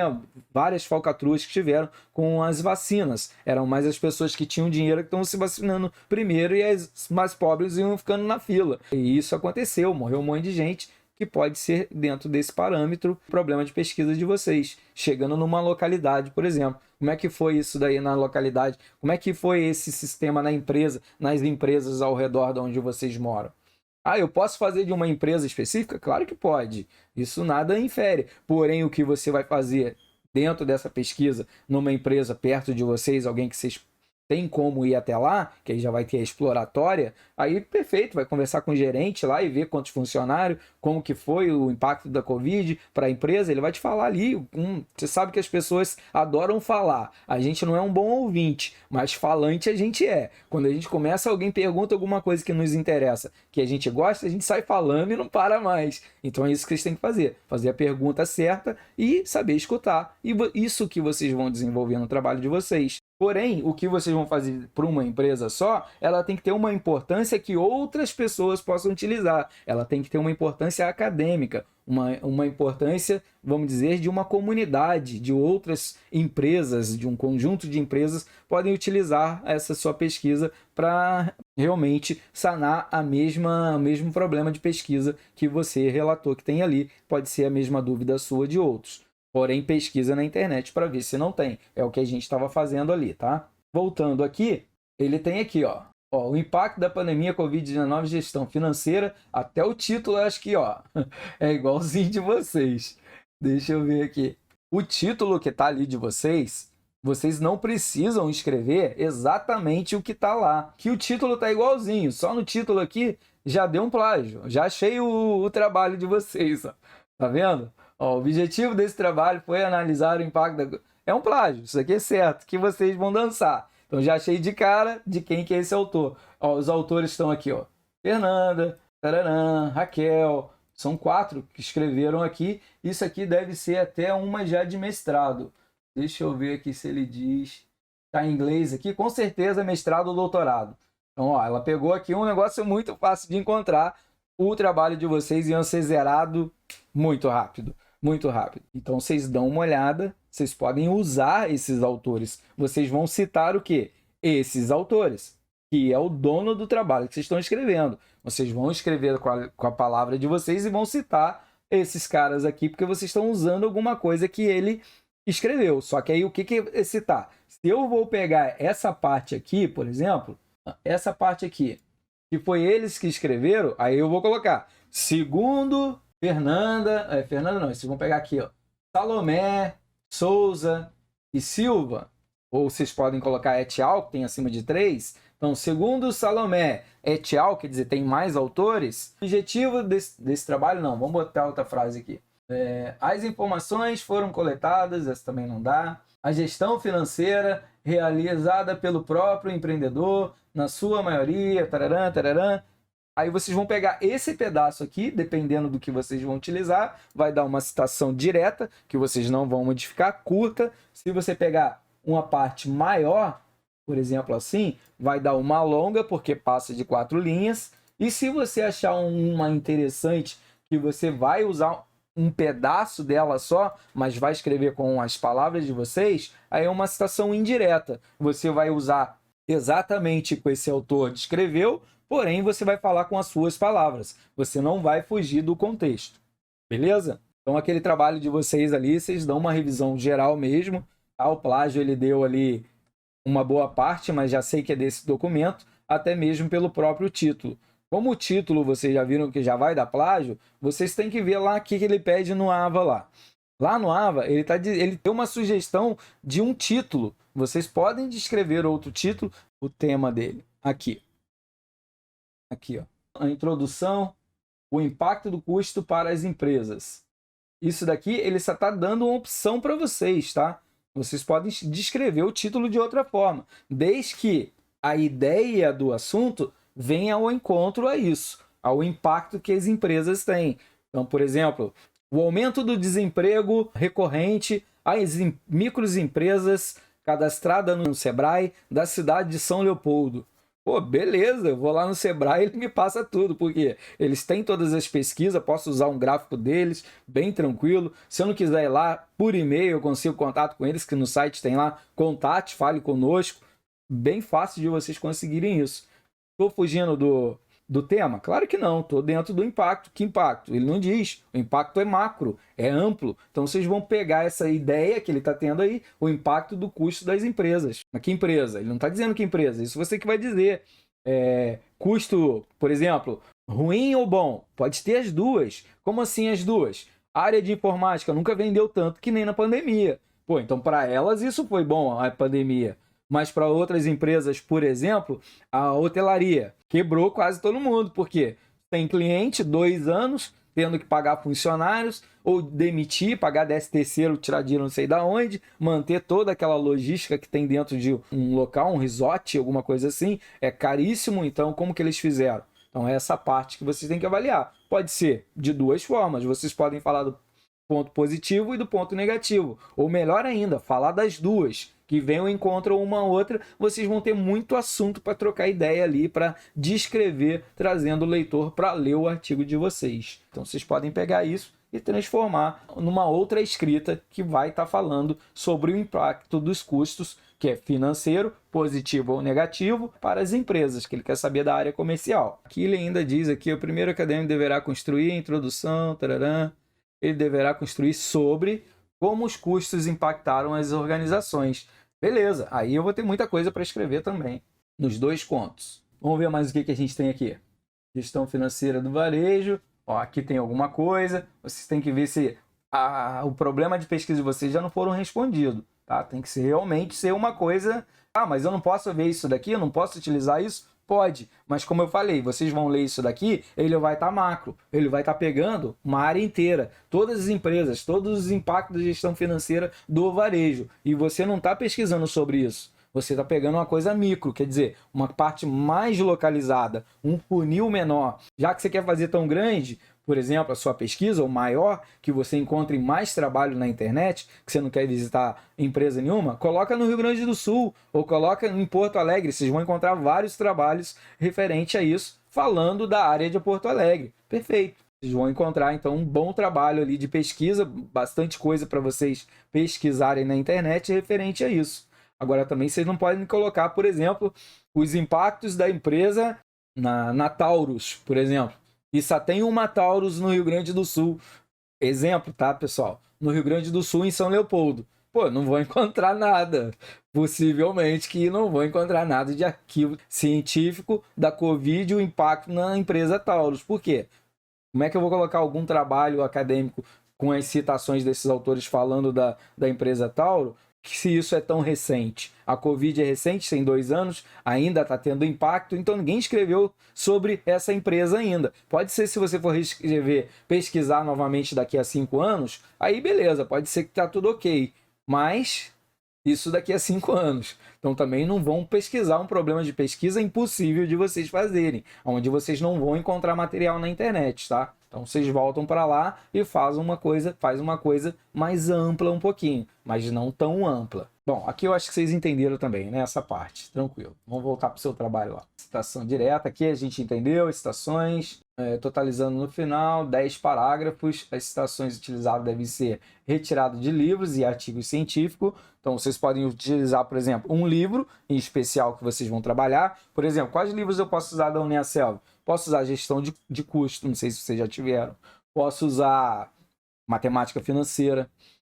várias falcatruas que tiveram com as vacinas. Eram mais as pessoas que tinham dinheiro que estão se vacinando primeiro e as mais pobres iam ficando na fila. E isso aconteceu, morreu um monte de gente que pode ser dentro desse parâmetro problema de pesquisa de vocês. Chegando numa localidade, por exemplo. Como é que foi isso daí na localidade? Como é que foi esse sistema na empresa, nas empresas ao redor de onde vocês moram? Eu posso fazer de uma empresa específica? Claro que pode. Isso nada infere. Porém, o que você vai fazer dentro dessa pesquisa, numa empresa perto de vocês, alguém que vocês têm como ir até lá, que aí já vai ter a exploratória, aí perfeito, vai conversar com o gerente lá e ver quantos funcionários, como que foi o impacto da Covid para a empresa, ele vai te falar ali. Você sabe que as pessoas adoram falar. A gente não é um bom ouvinte, mas falante a gente é. Quando a gente começa, alguém pergunta alguma coisa que nos interessa, que a gente gosta, a gente sai falando e não para mais. Então é isso que vocês têm que fazer. Fazer a pergunta certa e saber escutar. E isso que vocês vão desenvolver no trabalho de vocês. Porém, o que vocês vão fazer para uma empresa só, ela tem que ter uma importância que outras pessoas possam utilizar. Ela tem que ter uma importância acadêmica, uma importância, vamos dizer, de uma comunidade, de outras empresas, de um conjunto de empresas podem utilizar essa sua pesquisa para realmente sanar o mesmo problema de pesquisa que você relatou que tem ali. Pode ser a mesma dúvida sua de outros. Porém, pesquisa na internet para ver se não tem. É o que a gente estava fazendo ali, tá? Voltando aqui, ele tem aqui, ó, o impacto da pandemia Covid-19, gestão financeira, até o título, acho que, ó, é igualzinho de vocês. Deixa eu ver aqui. O título que tá ali de vocês não precisam escrever exatamente o que tá lá. Que o título tá igualzinho, só no título aqui já deu um plágio. Já achei o trabalho de vocês, ó. Tá vendo? O objetivo desse trabalho foi analisar o impacto É um plágio, isso aqui é certo, que vocês vão dançar. Então já achei de cara de quem que é esse autor. Os autores estão aqui, ó. Fernanda, Tararã, Raquel, são 4 que escreveram aqui. Isso aqui deve ser até uma já de mestrado. Deixa eu ver aqui se ele diz... Tá em inglês aqui, com certeza mestrado ou doutorado. Então, ó, ela pegou aqui um negócio muito fácil de encontrar. O trabalho de vocês ia ser zerado muito rápido. Muito rápido. Então, vocês dão uma olhada, vocês podem usar esses autores. Vocês vão citar o quê? Esses autores, que é o dono do trabalho que vocês estão escrevendo. Vocês vão escrever com a palavra de vocês e vão citar esses caras aqui, porque vocês estão usando alguma coisa que ele escreveu. Só que aí, o que é citar? Se eu vou pegar essa parte aqui, por exemplo, essa parte aqui, que foi eles que escreveram, aí eu vou colocar, segundo... Fernanda não, vocês vão pegar aqui, ó, Salomé, Souza e Silva, ou vocês podem colocar et al, que tem acima de 3. Então, segundo Salomé, et al, quer dizer, tem mais autores. O objetivo desse trabalho, não, vamos botar outra frase aqui. As informações foram coletadas, essa também não dá. A gestão financeira realizada pelo próprio empreendedor, na sua maioria, tararã, tararã. Aí vocês vão pegar esse pedaço aqui, dependendo do que vocês vão utilizar, vai dar uma citação direta, que vocês não vão modificar, curta. Se você pegar uma parte maior, por exemplo assim, vai dar uma longa, porque passa de 4 linhas. E se você achar uma interessante, que você vai usar um pedaço dela só, mas vai escrever com as palavras de vocês, aí é uma citação indireta. Você vai usar exatamente o que esse autor descreveu, porém, você vai falar com as suas palavras. Você não vai fugir do contexto. Beleza? Então, aquele trabalho de vocês ali, vocês dão uma revisão geral mesmo. Tá? O plágio, ele deu ali uma boa parte, mas já sei que é desse documento, até mesmo pelo próprio título. Como o título, vocês já viram que já vai dar plágio, vocês têm que ver lá o que ele pede no AVA lá. Lá no AVA, ele tem uma sugestão de um título. Vocês podem descrever outro título, o tema dele. Aqui. Aqui, ó. A introdução, o impacto do custo para as empresas. Isso daqui, ele só está dando uma opção para vocês, tá? Vocês podem descrever o título de outra forma, desde que a ideia do assunto venha ao encontro a isso, ao impacto que as empresas têm. Então, por exemplo, O aumento do desemprego recorrente às microempresas cadastradas no Sebrae da cidade de São Leopoldo. Pô, beleza, eu vou lá no Sebrae e ele me passa tudo, porque eles têm todas as pesquisas, posso usar um gráfico deles, bem tranquilo. Se eu não quiser ir lá, por e-mail eu consigo contato com eles, que no site tem lá, contate, fale conosco. Bem fácil de vocês conseguirem isso. Estou fugindo do tema? Claro que não, estou dentro do impacto. Que impacto? Ele não diz. O impacto é macro, é amplo. Então vocês vão pegar essa ideia que ele está tendo aí, o impacto do custo das empresas. Mas que empresa? Ele não está dizendo que empresa, isso você que vai dizer. Custo, por exemplo, ruim ou bom? Pode ter as duas. Como assim as duas? A área de informática nunca vendeu tanto que nem na pandemia. Pô, então para elas isso foi bom, a pandemia. Mas para outras empresas, por exemplo, a hotelaria quebrou quase todo mundo, porque tem cliente 2 anos tendo que pagar funcionários ou demitir, pagar 13º, tirar dinheiro não sei da onde, manter toda aquela logística que tem dentro de um local, um resort, alguma coisa assim, é caríssimo. Então como que eles fizeram? Então é essa parte que vocês têm que avaliar. Pode ser de duas formas, vocês podem falar do ponto positivo e do ponto negativo, ou melhor ainda, falar das duas, que venham e encontram uma outra, vocês vão ter muito assunto para trocar ideia ali, para descrever, trazendo o leitor para ler o artigo de vocês. Então vocês podem pegar isso e transformar numa outra escrita que vai estar falando sobre o impacto dos custos, que é financeiro, positivo ou negativo, para as empresas, que ele quer saber da área comercial. Aqui ele ainda diz aqui, o primeiro acadêmico deverá construir a introdução, tararã, ele deverá construir sobre como os custos impactaram as organizações. Beleza, aí eu vou ter muita coisa para escrever também, nos dois contos. Vamos ver mais o que a gente tem aqui. Gestão financeira do varejo. Ó, aqui tem alguma coisa. Vocês têm que ver se o problema de pesquisa de vocês já não foram respondidos. Tá? Tem que realmente ser uma coisa... Ah, mas eu não posso ver isso daqui? Eu não posso utilizar isso? Pode, mas como eu falei, vocês vão ler isso daqui, ele vai estar macro, ele vai estar pegando uma área inteira, todas as empresas, todos os impactos da gestão financeira do varejo, e você não está pesquisando sobre isso, você está pegando uma coisa micro, quer dizer, uma parte mais localizada, um funil menor. Já que você quer fazer tão grande, por exemplo, a sua pesquisa, ou maior, que você encontre mais trabalho na internet, que você não quer visitar empresa nenhuma, coloca no Rio Grande do Sul, ou coloca em Porto Alegre, vocês vão encontrar vários trabalhos referentes a isso, falando da área de Porto Alegre. Perfeito. Vocês vão encontrar, então, um bom trabalho ali de pesquisa, bastante coisa para vocês pesquisarem na internet referente a isso. Agora, também vocês não podem colocar, por exemplo, os impactos da empresa na Taurus, por exemplo. E só tem uma Taurus no Rio Grande do Sul. Exemplo, tá, pessoal? No Rio Grande do Sul, em São Leopoldo. Pô, não vou encontrar nada. Possivelmente que não vou encontrar nada de arquivo científico da Covid e o impacto na empresa Taurus. Por quê? Como é que eu vou colocar algum trabalho acadêmico com as citações desses autores falando da empresa Tauro, se isso é tão recente? A Covid é recente, tem 2 anos, ainda está tendo impacto, então ninguém escreveu sobre essa empresa ainda. Pode ser, se você for escrever, pesquisar novamente daqui a 5 anos, aí beleza, pode ser que está tudo ok, mas isso daqui a 5 anos. Então também não vão pesquisar um problema de pesquisa impossível de vocês fazerem, onde vocês não vão encontrar material na internet, tá? Então vocês voltam para lá e faz uma coisa mais ampla um pouquinho, mas não tão ampla. Bom, aqui eu acho que vocês entenderam também, né? Essa parte, tranquilo. Vamos voltar para o seu trabalho lá. Citação direta, aqui a gente entendeu, as citações, totalizando no final, 10 parágrafos. As citações utilizadas devem ser retiradas de livros e artigos científicos. Então vocês podem utilizar, por exemplo, um livro em especial que vocês vão trabalhar. Por exemplo, quais livros eu posso usar da Uniaselv? Posso usar gestão de custo, não sei se vocês já tiveram. Posso usar matemática financeira.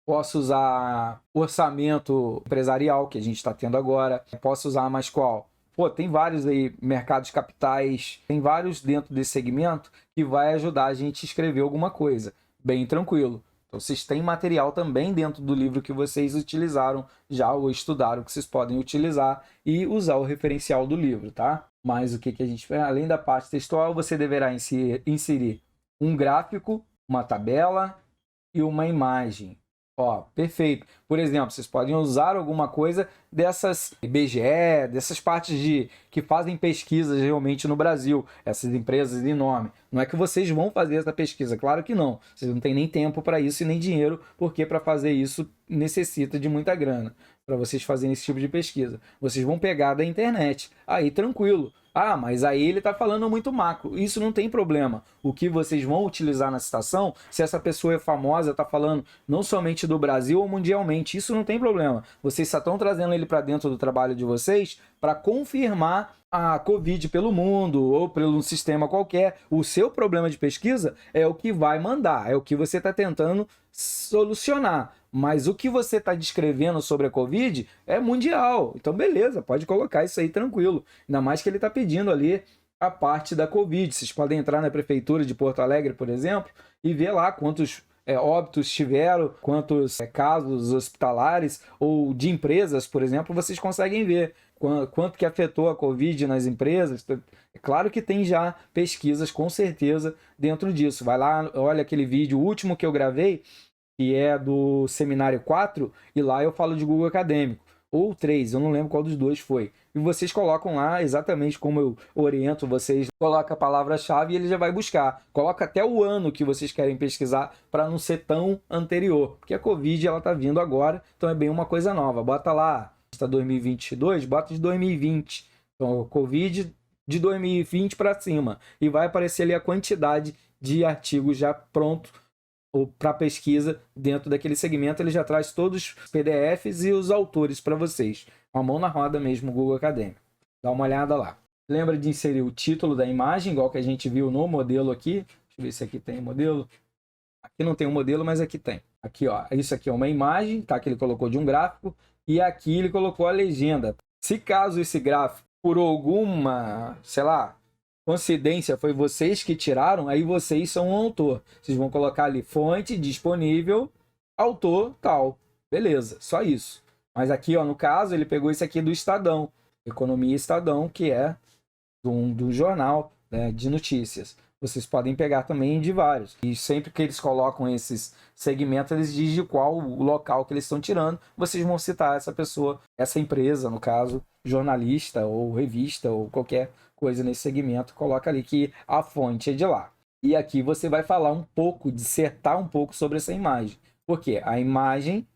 Posso usar orçamento empresarial, que a gente está tendo agora. Posso usar mais qual? Pô, tem vários aí, mercados capitais. Tem vários dentro desse segmento que vai ajudar a gente a escrever alguma coisa. Bem tranquilo. Então, vocês têm material também dentro do livro que vocês utilizaram já ou estudaram, que vocês podem utilizar e usar o referencial do livro, tá? Mas o que a gente faz? Além da parte textual, você deverá inserir um gráfico, uma tabela e uma imagem. Ó, perfeito. Por exemplo, vocês podem usar alguma coisa dessas IBGE, dessas partes que fazem pesquisas realmente no Brasil, essas empresas enormes. Não é que vocês vão fazer essa pesquisa, claro que não. Vocês não têm nem tempo para isso e nem dinheiro, porque para fazer isso necessita de muita grana para vocês fazerem esse tipo de pesquisa. Vocês vão pegar da internet. Aí tranquilo. Ah, mas aí ele está falando muito macro. Isso não tem problema. O que vocês vão utilizar na citação, se essa pessoa é famosa, está falando não somente do Brasil ou mundialmente, isso não tem problema. Vocês só estão trazendo ele para dentro do trabalho de vocês para confirmar a Covid pelo mundo ou pelo sistema qualquer. O seu problema de pesquisa é o que vai mandar, é o que você está tentando solucionar. Mas o que você está descrevendo sobre a Covid é mundial. Então, beleza, pode colocar isso aí tranquilo. Ainda mais que ele está pedindo ali a parte da Covid. Vocês podem entrar na Prefeitura de Porto Alegre, por exemplo, e ver lá quantos óbitos tiveram, quantos casos hospitalares ou de empresas, por exemplo, vocês conseguem ver quanto que afetou a Covid nas empresas. É claro que tem já pesquisas, com certeza, dentro disso. Vai lá, olha aquele vídeo último que eu gravei, que é do Seminário 4, e lá eu falo de Google Acadêmico. Ou 3, eu não lembro qual dos dois foi. E vocês colocam lá exatamente como eu oriento vocês. Coloca a palavra-chave e ele já vai buscar. Coloca até o ano que vocês querem pesquisar para não ser tão anterior. Porque a Covid ela tá vindo agora, então é bem uma coisa nova. Bota lá, está 2022, bota de 2020. Então, Covid de 2020 para cima. E vai aparecer ali a quantidade de artigos já pronto ou para pesquisa dentro daquele segmento. Ele já traz todos os PDFs e os autores para vocês. Uma mão na roda mesmo, o Google Acadêmico. Dá uma olhada lá. Lembra de inserir o título da imagem, igual que a gente viu no modelo aqui. Deixa eu ver se aqui tem modelo. Aqui não tem um modelo, mas aqui tem. Aqui, ó, isso aqui é uma imagem, tá? Que ele colocou de um gráfico. E aqui ele colocou a legenda. Se caso esse gráfico, por alguma, sei lá, coincidência, foi vocês que tiraram, aí vocês são um autor. Vocês vão colocar ali fonte, disponível, autor, tal. Beleza, só isso. Mas aqui, ó, no caso, ele pegou isso aqui do Estadão. Economia Estadão, que é do jornal, né, de notícias. Vocês podem pegar também de vários. E sempre que eles colocam esses segmentos, eles dizem qual o local que eles estão tirando. Vocês vão citar essa pessoa, essa empresa, no caso, jornalista ou revista ou qualquer coisa nesse segmento. Coloca ali que a fonte é de lá. E aqui você vai falar um pouco, dissertar um pouco sobre essa imagem. Porque a imagem,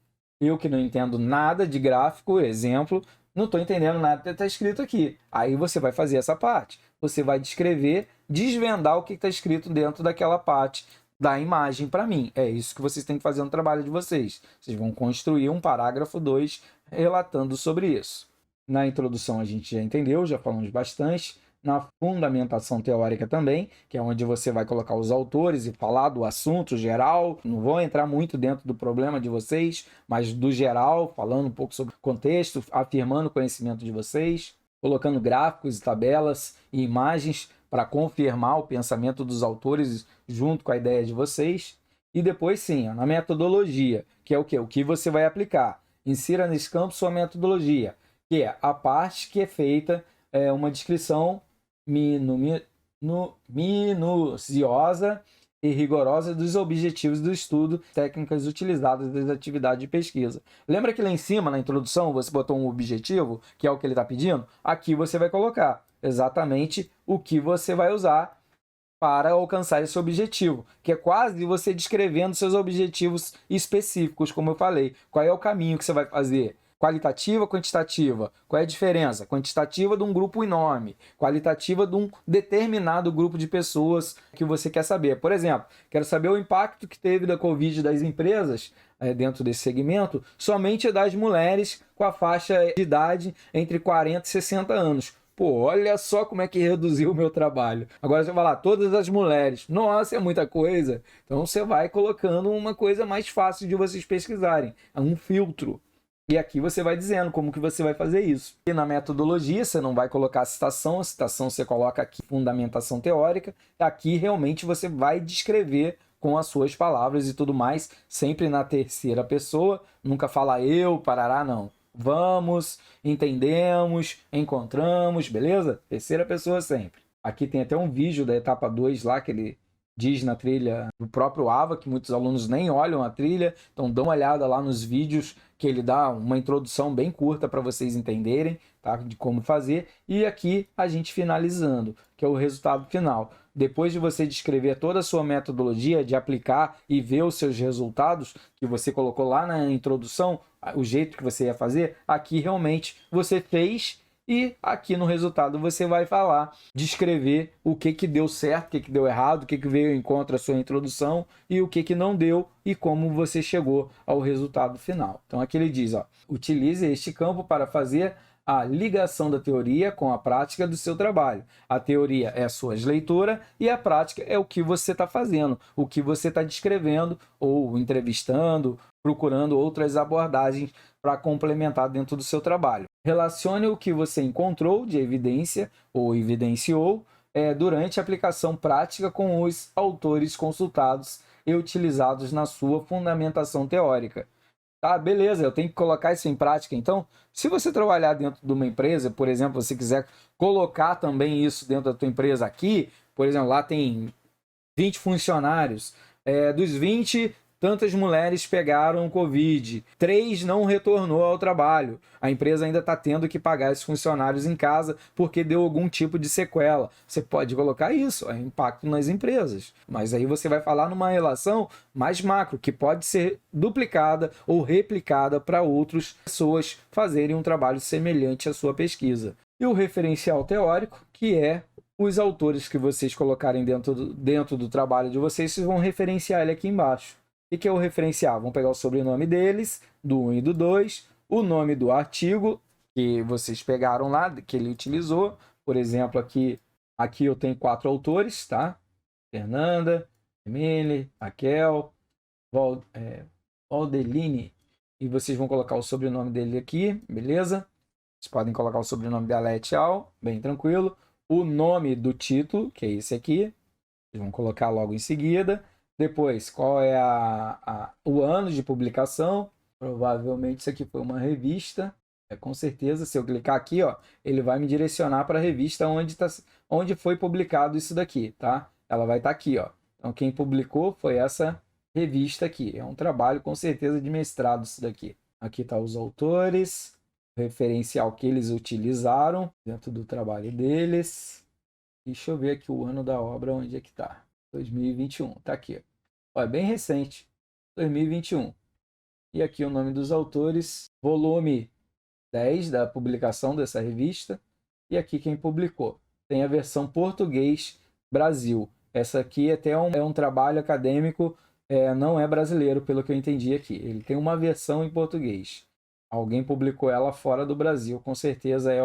eu que não entendo nada de gráfico, exemplo, não estou entendendo nada que está escrito aqui. Aí você vai fazer essa parte. Você vai descrever, desvendar o que está escrito dentro daquela parte da imagem para mim. É isso que vocês têm que fazer no trabalho de vocês. Vocês vão construir um parágrafo 2 relatando sobre isso. Na introdução a gente já entendeu, já falamos bastante. Na fundamentação teórica também, que é onde você vai colocar os autores e falar do assunto geral. Não vou entrar muito dentro do problema de vocês, mas do geral, falando um pouco sobre o contexto, afirmando o conhecimento de vocês, colocando gráficos e tabelas e imagens para confirmar o pensamento dos autores junto com a ideia de vocês. E depois sim, na metodologia, que é o quê? O que você vai aplicar. Insira nesse campo sua metodologia, que é a parte que é feita uma descrição minuciosa e rigorosa dos objetivos do estudo, técnicas utilizadas das atividades de pesquisa. Lembra que lá em cima, na introdução, você botou um objetivo, que é o que ele está pedindo? Aqui você vai colocar exatamente o que você vai usar para alcançar esse objetivo, que é quase você descrevendo seus objetivos específicos, como eu falei. Qual é o caminho que você vai fazer? Qualitativa, quantitativa. Qual é a diferença? Quantitativa de um grupo enorme, qualitativa de um determinado grupo de pessoas que você quer saber. Por exemplo, quero saber o impacto que teve da Covid das empresas dentro desse segmento, somente das mulheres com a faixa de idade entre 40 e 60 anos. Pô, olha só como é que reduziu o meu trabalho. Agora você vai lá, todas as mulheres. Nossa, é muita coisa. Então você vai colocando uma coisa mais fácil de vocês pesquisarem. É um filtro. E aqui você vai dizendo como que você vai fazer isso. E na metodologia você não vai colocar a citação você coloca aqui fundamentação teórica. Aqui realmente você vai descrever com as suas palavras e tudo mais, sempre na terceira pessoa, nunca fala eu, parará, não. Vamos, entendemos, encontramos, beleza? Terceira pessoa sempre. Aqui tem até um vídeo da etapa 2 lá que ele diz na trilha do próprio AVA, que muitos alunos nem olham a trilha, então dão uma olhada lá nos vídeos que ele dá uma introdução bem curta para vocês entenderem, tá? De como fazer. E aqui a gente finalizando, que é o resultado final. Depois de você descrever toda a sua metodologia, de aplicar e ver os seus resultados que você colocou lá na introdução, o jeito que você ia fazer, aqui realmente você fez. E aqui no resultado você vai falar, descrever o que deu certo, o que deu errado, o que veio em contra a sua introdução e o que não deu e como você chegou ao resultado final. Então aqui ele diz, ó, utilize este campo para fazer a ligação da teoria com a prática do seu trabalho. A teoria é a sua leitura e a prática é o que você está fazendo, o que você está descrevendo ou entrevistando, procurando outras abordagens para complementar dentro do seu trabalho. Relacione o que você encontrou de evidência ou evidenciou durante a aplicação prática com os autores consultados e utilizados na sua fundamentação teórica. Tá, beleza, eu tenho que colocar isso em prática. Então, se você trabalhar dentro de uma empresa, por exemplo, você quiser colocar também isso dentro da tua empresa aqui, por exemplo, lá tem 20 funcionários, dos 20, tantas mulheres pegaram Covid, 3 não retornou ao trabalho. A empresa ainda está tendo que pagar esses funcionários em casa porque deu algum tipo de sequela. Você pode colocar isso, impacto nas empresas. Mas aí você vai falar numa relação mais macro, que pode ser duplicada ou replicada para outras pessoas fazerem um trabalho semelhante à sua pesquisa. E o referencial teórico, que é os autores que vocês colocarem dentro do trabalho de vocês, vocês vão referenciar ele aqui embaixo. O que é o referencial? Vão pegar o sobrenome deles, do 1 e do 2, o nome do artigo que vocês pegaram lá, que ele utilizou. Por exemplo, aqui eu tenho 4 autores, tá? Fernanda, Emily, Raquel, Valdeline. E vocês vão colocar o sobrenome dele aqui, beleza? Vocês podem colocar o sobrenome dela et al, bem tranquilo. O nome do título, que é esse aqui. Vocês vão colocar logo em seguida. Depois, qual é o ano de publicação? Provavelmente isso aqui foi uma revista. Com certeza, se eu clicar aqui, ó, ele vai me direcionar para a revista onde foi publicado isso daqui, tá? Ela vai estar aqui, ó. Então, quem publicou foi essa revista aqui. É um trabalho, com certeza, de mestrado isso daqui. Aqui tá os autores, o referencial que eles utilizaram dentro do trabalho deles. Deixa eu ver aqui o ano da obra, onde é que tá. 2021, tá aqui. Ó, é bem recente, 2021. E aqui o nome dos autores, volume 10 da publicação dessa revista. E aqui quem publicou. Tem a versão português Brasil. Essa aqui até é um trabalho acadêmico, não é brasileiro, pelo que eu entendi aqui. Ele tem uma versão em português. Alguém publicou ela fora do Brasil, com certeza é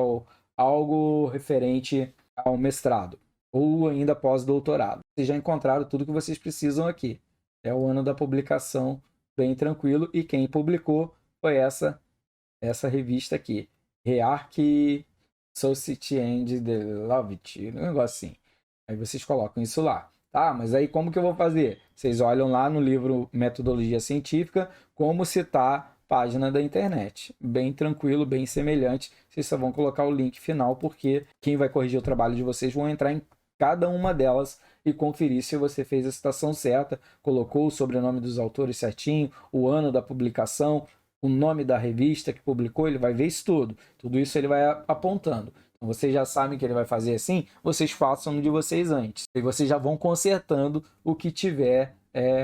algo referente ao mestrado ou ainda pós-doutorado. Vocês já encontraram tudo que vocês precisam aqui. É o ano da publicação, bem tranquilo. E quem publicou foi essa revista aqui. Rearch Society and the Lovett, um negócio assim. Aí vocês colocam isso lá. Tá, mas aí como que eu vou fazer? Vocês olham lá no livro Metodologia Científica, como citar página da internet. Bem tranquilo, bem semelhante. Vocês só vão colocar o link final, porque quem vai corrigir o trabalho de vocês vão entrar em cada uma delas e conferir se você fez a citação certa, colocou o sobrenome dos autores certinho, o ano da publicação, o nome da revista que publicou, ele vai ver isso tudo. Tudo isso ele vai apontando. Então, vocês já sabem que ele vai fazer assim, vocês façam o de vocês antes. E vocês já vão consertando o que tiver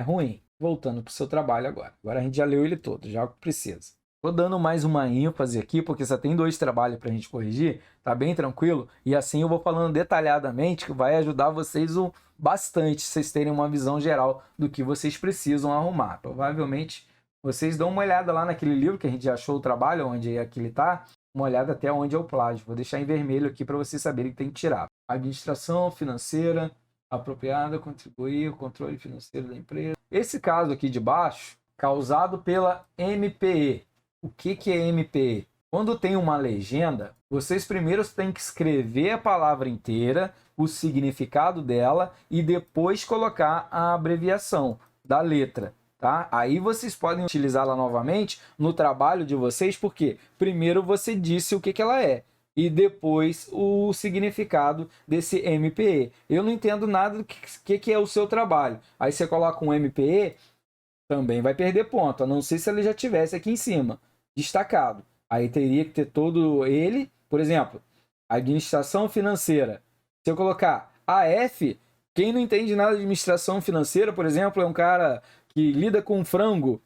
ruim. Voltando para o seu trabalho agora. Agora a gente já leu ele todo, já precisa. Estou dando mais uma ênfase aqui, porque só tem 2 trabalhos para a gente corrigir, tá bem tranquilo? E assim eu vou falando detalhadamente, que vai ajudar vocês bastante, vocês terem uma visão geral do que vocês precisam arrumar. Provavelmente vocês dão uma olhada lá naquele livro que a gente já achou o trabalho, onde ele está, uma olhada até onde é o plágio. Vou deixar em vermelho aqui para vocês saberem que tem que tirar. Administração financeira apropriada, contribuir, o controle financeiro da empresa. Esse caso aqui de baixo, causado pela MPE. O que é MPE? Quando tem uma legenda, vocês primeiro têm que escrever a palavra inteira, o significado dela e depois colocar a abreviação da letra. Tá? Aí vocês podem utilizá-la novamente no trabalho de vocês, porque primeiro você disse o que ela é. e depois o significado desse MPE. Eu não entendo nada do que é o seu trabalho. Aí você coloca um MPE, também vai perder ponto, a não ser se ele já tivesse aqui em cima, destacado. Aí teria que ter todo ele, por exemplo, administração financeira. Se eu colocar AF, quem não entende nada de administração financeira, por exemplo, é um cara que lida com frango,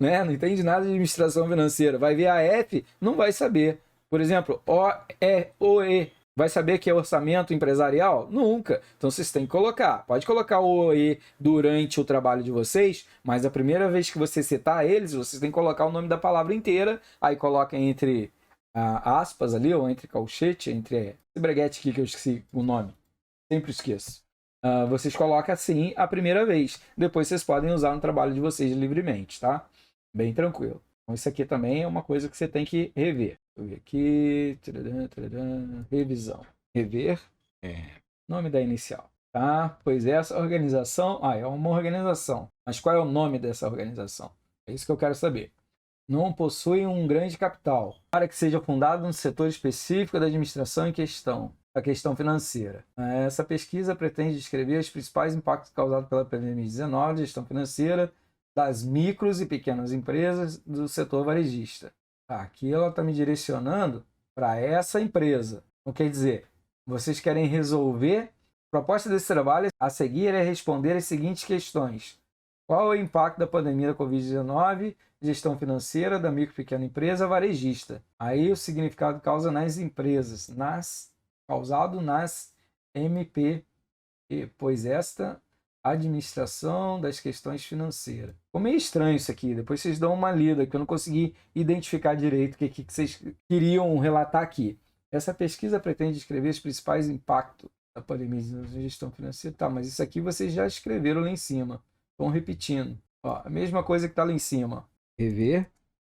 né? Não entende nada de administração financeira. Vai ver AF, não vai saber. Por exemplo, OE, vai saber que é orçamento empresarial? Nunca. Então vocês têm que colocar. Pode colocar o OE durante o trabalho de vocês, mas a primeira vez que você citar eles, vocês têm que colocar o nome da palavra inteira, aí coloca entre aspas ali, ou entre colchete, entre esse breguete aqui que eu esqueci o nome. Sempre esqueço. Vocês colocam assim a primeira vez. Depois vocês podem usar no trabalho de vocês livremente, tá? Bem tranquilo. Então isso aqui também é uma coisa que você tem que rever. Deixa eu ver aqui. Revisão. Rever. Nome da inicial. Tá? Pois essa organização... é uma organização. Mas qual é o nome dessa organização? É isso que eu quero saber. Não possui um grande capital. Para que seja fundado no setor específico da administração em questão. A questão financeira. Essa pesquisa pretende descrever os principais impactos causados pela pandemia-19, gestão financeira, das micros e pequenas empresas do setor varejista. Aqui ela está me direcionando para essa empresa. Então, quer dizer, vocês querem resolver. A proposta desse trabalho a seguir é responder as seguintes questões. Qual é o impacto da pandemia da Covid-19, gestão financeira da micro e pequena empresa varejista? Aí o significado causa nas empresas, causado nas MP, pois esta administração das questões financeiras. Ficou meio estranho isso aqui, depois vocês dão uma lida, que eu não consegui identificar direito o que vocês queriam relatar aqui. Essa pesquisa pretende descrever os principais impactos da pandemia na gestão financeira. Tá, mas isso aqui vocês já escreveram lá em cima. Estão repetindo. A mesma coisa que está lá em cima. Rever,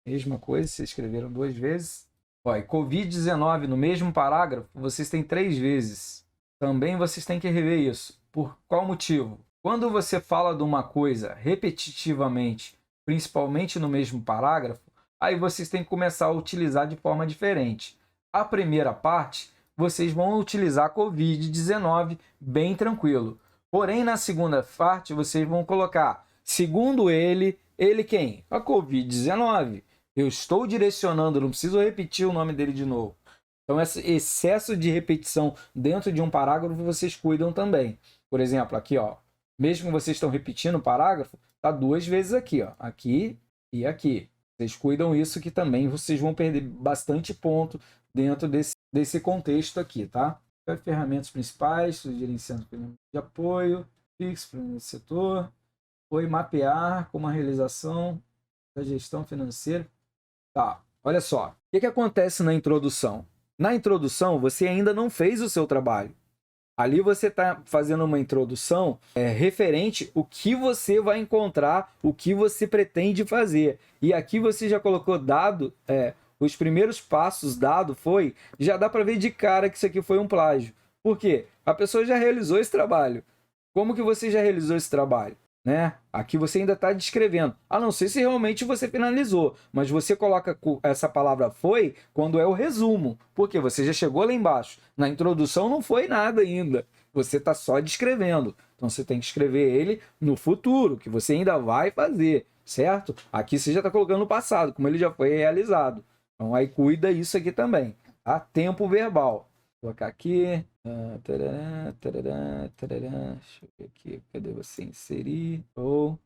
mesma coisa, vocês escreveram 2 vezes. E Covid-19, no mesmo parágrafo, vocês têm 3 vezes. Também vocês têm que rever isso. Por qual motivo? Quando você fala de uma coisa repetitivamente, principalmente no mesmo parágrafo, aí vocês têm que começar a utilizar de forma diferente. A primeira parte, vocês vão utilizar Covid-19 bem tranquilo. Porém, na segunda parte, vocês vão colocar, segundo ele quem? A Covid-19. Eu estou direcionando, não preciso repetir o nome dele de novo. Então, esse excesso de repetição dentro de um parágrafo, vocês cuidam também. Por exemplo, aqui, mesmo que vocês estão repetindo o parágrafo, tá 2 vezes aqui, aqui e aqui. Vocês cuidam isso que também vocês vão perder bastante ponto dentro desse contexto aqui, tá? Ferramentas principais, gerenciando de apoio, fixo para o setor, foi mapear como a realização da gestão financeira. Tá, olha só. O que acontece na introdução? Na introdução, você ainda não fez o seu trabalho. Ali você está fazendo uma introdução referente ao que você vai encontrar, o que você pretende fazer. E aqui você já colocou dado, os primeiros passos dado já dá para ver de cara que isso aqui foi um plágio. Por quê? A pessoa já realizou esse trabalho. Como que você já realizou esse trabalho? Né? Aqui você ainda está descrevendo. A não ser se realmente você finalizou. Mas você coloca essa palavra foi quando é o resumo. Porque você já chegou lá embaixo. Na introdução não foi nada ainda. Você está só descrevendo. Então você tem que escrever ele no futuro, que você ainda vai fazer. Certo? Aqui você já está colocando no passado, como ele já foi realizado. Então aí cuida isso aqui também. Tá? Tempo verbal. Vou colocar aqui. Deixa eu ver aqui. Cadê você inserir?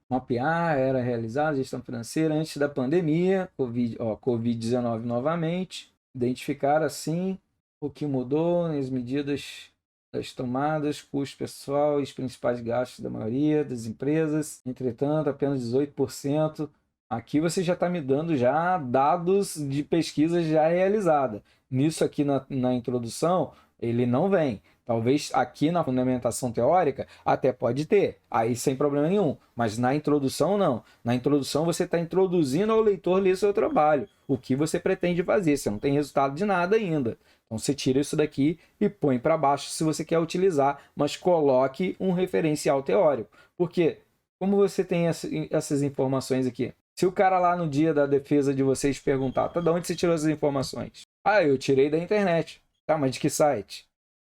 Mapear era realizada gestão financeira antes da pandemia. Covid-19 novamente. Identificar assim o que mudou nas medidas das tomadas, custo pessoal e os principais gastos da maioria das empresas. Entretanto, apenas 18%. Aqui você já está me dando já dados de pesquisa já realizada. Nisso aqui na introdução, ele não vem. Talvez aqui na fundamentação teórica até pode ter, aí sem problema nenhum. Mas na introdução não. Na introdução você está introduzindo ao leitor ler seu trabalho. O que você pretende fazer. Você não tem resultado de nada ainda. Então você tira isso daqui e põe para baixo se você quer utilizar, mas coloque um referencial teórico. Porque como você tem essas informações aqui? Se o cara lá no dia da defesa de vocês perguntar, de onde você tirou essas informações? Eu tirei da internet. Tá, mas de que site?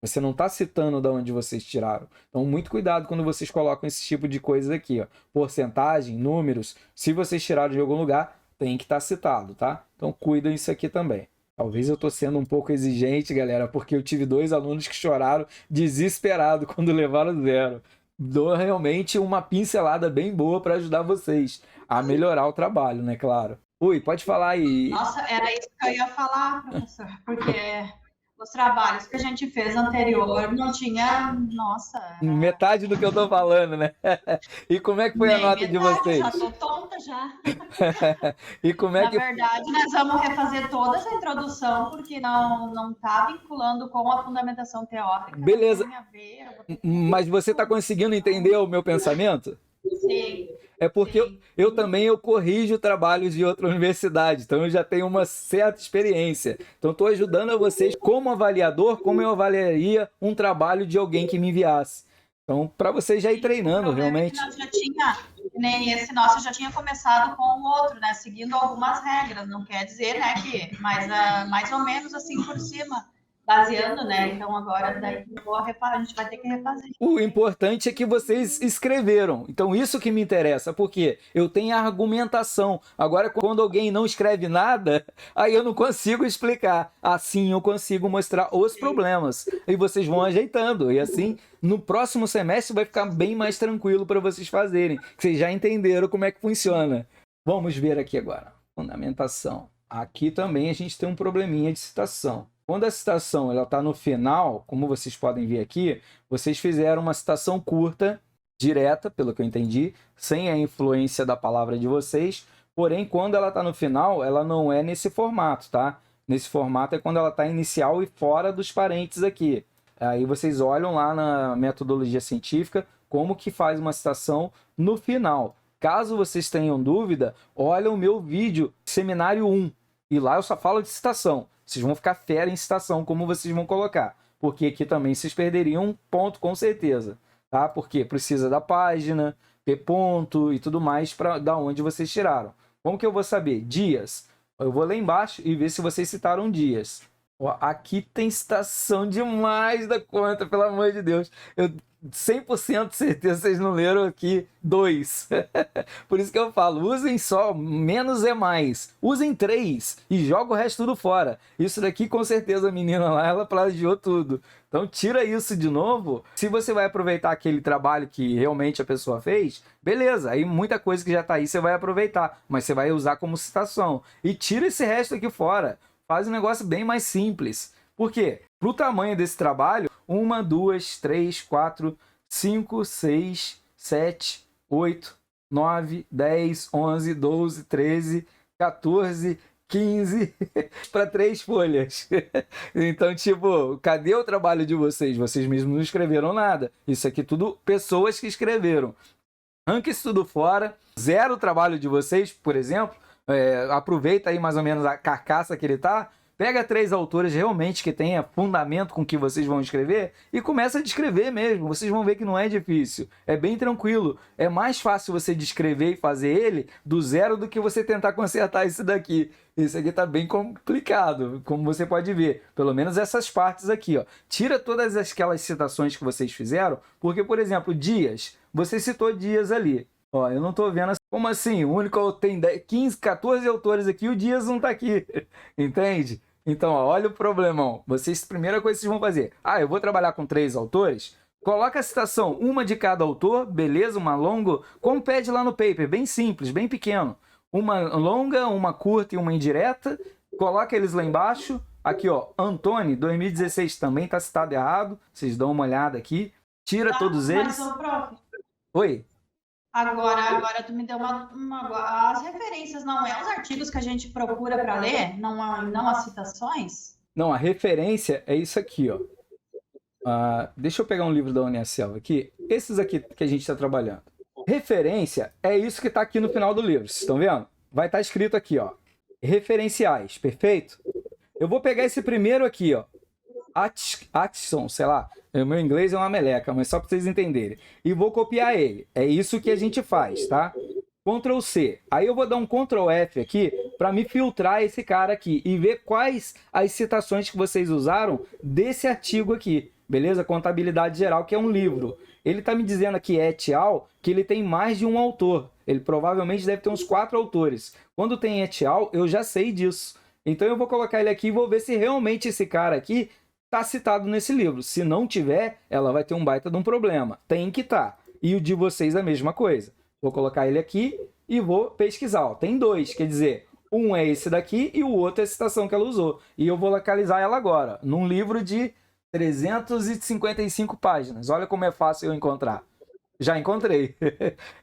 Você não está citando de onde vocês tiraram. Então, muito cuidado quando vocês colocam esse tipo de coisas aqui, ó. Porcentagem, números. Se vocês tiraram de algum lugar, tem que estar citado, tá? Então, cuidem isso aqui também. Talvez eu estou sendo um pouco exigente, galera, porque eu tive 2 alunos que choraram desesperado quando levaram 0. Dou realmente uma pincelada bem boa para ajudar vocês a melhorar o trabalho, né? Claro. Ui, pode falar aí. Nossa, era isso que eu ia falar, professor, porque os trabalhos que a gente fez anterior não tinha, nossa, Metade do que eu tô falando, né? E como é que foi a nota de vocês? Já tô tonta já. E como é Na que... verdade, nós vamos refazer toda essa introdução, porque não tá vinculando com a fundamentação teórica. Beleza. Não tem a ver, Mas você tá conseguindo entender o meu pensamento? Sim. É porque eu também corrijo trabalhos de outra universidade, então eu já tenho uma certa experiência. Então estou ajudando a vocês como avaliador, como eu avaliaria um trabalho de alguém que me enviasse. Então, para vocês já ir treinando, realmente. Nós já tinha, nem esse nosso já tinha começado com o outro, né? Seguindo algumas regras, não quer dizer, né, que mais ou menos assim por cima. Baseando, né? Então agora daí a gente vai ter que refazer. O importante é que vocês escreveram. Então isso que me interessa, porque eu tenho a argumentação. Agora, quando alguém não escreve nada, aí eu não consigo explicar. Assim eu consigo mostrar os problemas. E vocês vão ajeitando. E assim, no próximo semestre vai ficar bem mais tranquilo para vocês fazerem. Vocês já entenderam como é que funciona. Vamos ver aqui agora. Fundamentação. Aqui também a gente tem um probleminha de citação. Quando a citação está no final, como vocês podem ver aqui, vocês fizeram uma citação curta, direta, pelo que eu entendi, sem a influência da palavra de vocês, porém, quando ela está no final, ela não é nesse formato, tá? Nesse formato é quando ela está inicial e fora dos parênteses aqui. Aí vocês olham lá na metodologia científica como que faz uma citação no final. Caso vocês tenham dúvida, olha o meu vídeo, Seminário 1, e lá eu só falo de citação. Vocês vão ficar fera em citação, como vocês vão colocar. Porque aqui também vocês perderiam um ponto com certeza. Tá? Porque precisa da página, P ponto e tudo mais para da onde vocês tiraram. Como que eu vou saber? Dias. Eu vou lá embaixo e ver se vocês citaram dias. Ó, aqui tem citação demais da conta, pelo amor de Deus. Eu 100% de certeza vocês não leram aqui 2. Por isso que eu falo, usem só, menos é mais. Usem 3 e joga o resto tudo fora. Isso daqui com certeza a menina lá, ela plagiou tudo. Então tira isso de novo. Se você vai aproveitar aquele trabalho que realmente a pessoa fez, beleza. Aí muita coisa que já tá aí você vai aproveitar, mas você vai usar como citação. E tira esse resto aqui fora. Faz um negócio bem mais simples. Por quê? Para o tamanho desse trabalho, 1, 2, 3, 4, 5, 6, 7, 8, 9, 10, 11, 12, 13, 14, 15 para 3 folhas. Então, tipo, cadê o trabalho de vocês? Vocês mesmos não escreveram nada. Isso aqui tudo pessoas que escreveram. Arranca isso tudo fora. 0 trabalho de vocês, por exemplo. Aproveita aí mais ou menos a carcaça que ele tá. Pega 3 autores realmente que tenha fundamento com o que vocês vão escrever e começa a descrever mesmo. Vocês vão ver que não é difícil. É bem tranquilo. É mais fácil você descrever e fazer ele do 0 do que você tentar consertar isso daqui. Isso aqui tá bem complicado, como você pode ver. Pelo menos essas partes aqui, ó. Tira todas aquelas citações que vocês fizeram, porque, por exemplo, dias. Você citou dias ali. Ó, eu não tô vendo assim. Como assim? O único tem 15, 14 autores aqui, o Dias não tá aqui. Entende? Então, ó, olha o problemão. Vocês, primeira coisa que vocês vão fazer. Eu vou trabalhar com 3 autores. Coloca a citação, uma de cada autor, beleza? Uma longa, como pede lá no paper, bem simples, bem pequeno. Uma longa, uma curta e uma indireta. Coloca eles lá embaixo. Aqui, ó, Antônio, 2016 também tá citado errado. Vocês dão uma olhada aqui. Tira todos eles. Mas, prof, Oi? Agora tu me deu as referências, não é os artigos que a gente procura para ler? Não as citações? Não, a referência é isso aqui, ó. Deixa eu pegar um livro da Uniacel aqui. Esses aqui que a gente está trabalhando. Referência é isso que está aqui no final do livro. Vocês estão vendo? Vai estar escrito aqui, ó. Referenciais, perfeito? Eu vou pegar esse primeiro aqui, ó. Atkinson, sei lá. O meu inglês é uma meleca, mas só para vocês entenderem. E vou copiar ele. É isso que a gente faz, tá? Ctrl C. Aí eu vou dar um Ctrl F aqui para me filtrar esse cara aqui e ver quais as citações que vocês usaram desse artigo aqui. Beleza? Contabilidade Geral, que é um livro. Ele está me dizendo aqui, et al., que ele tem mais de um autor. Ele provavelmente deve ter uns 4 autores. Quando tem et al., eu já sei disso. Então eu vou colocar ele aqui e vou ver se realmente esse cara aqui está citado nesse livro. Se não tiver, ela vai ter um baita de um problema. Tem que estar. E o de vocês a mesma coisa. Vou colocar ele aqui e vou pesquisar. Ó, tem 2, quer dizer, um é esse daqui e o outro é a citação que ela usou. E eu vou localizar ela agora, num livro de 355 páginas. Olha como é fácil eu encontrar. Já encontrei.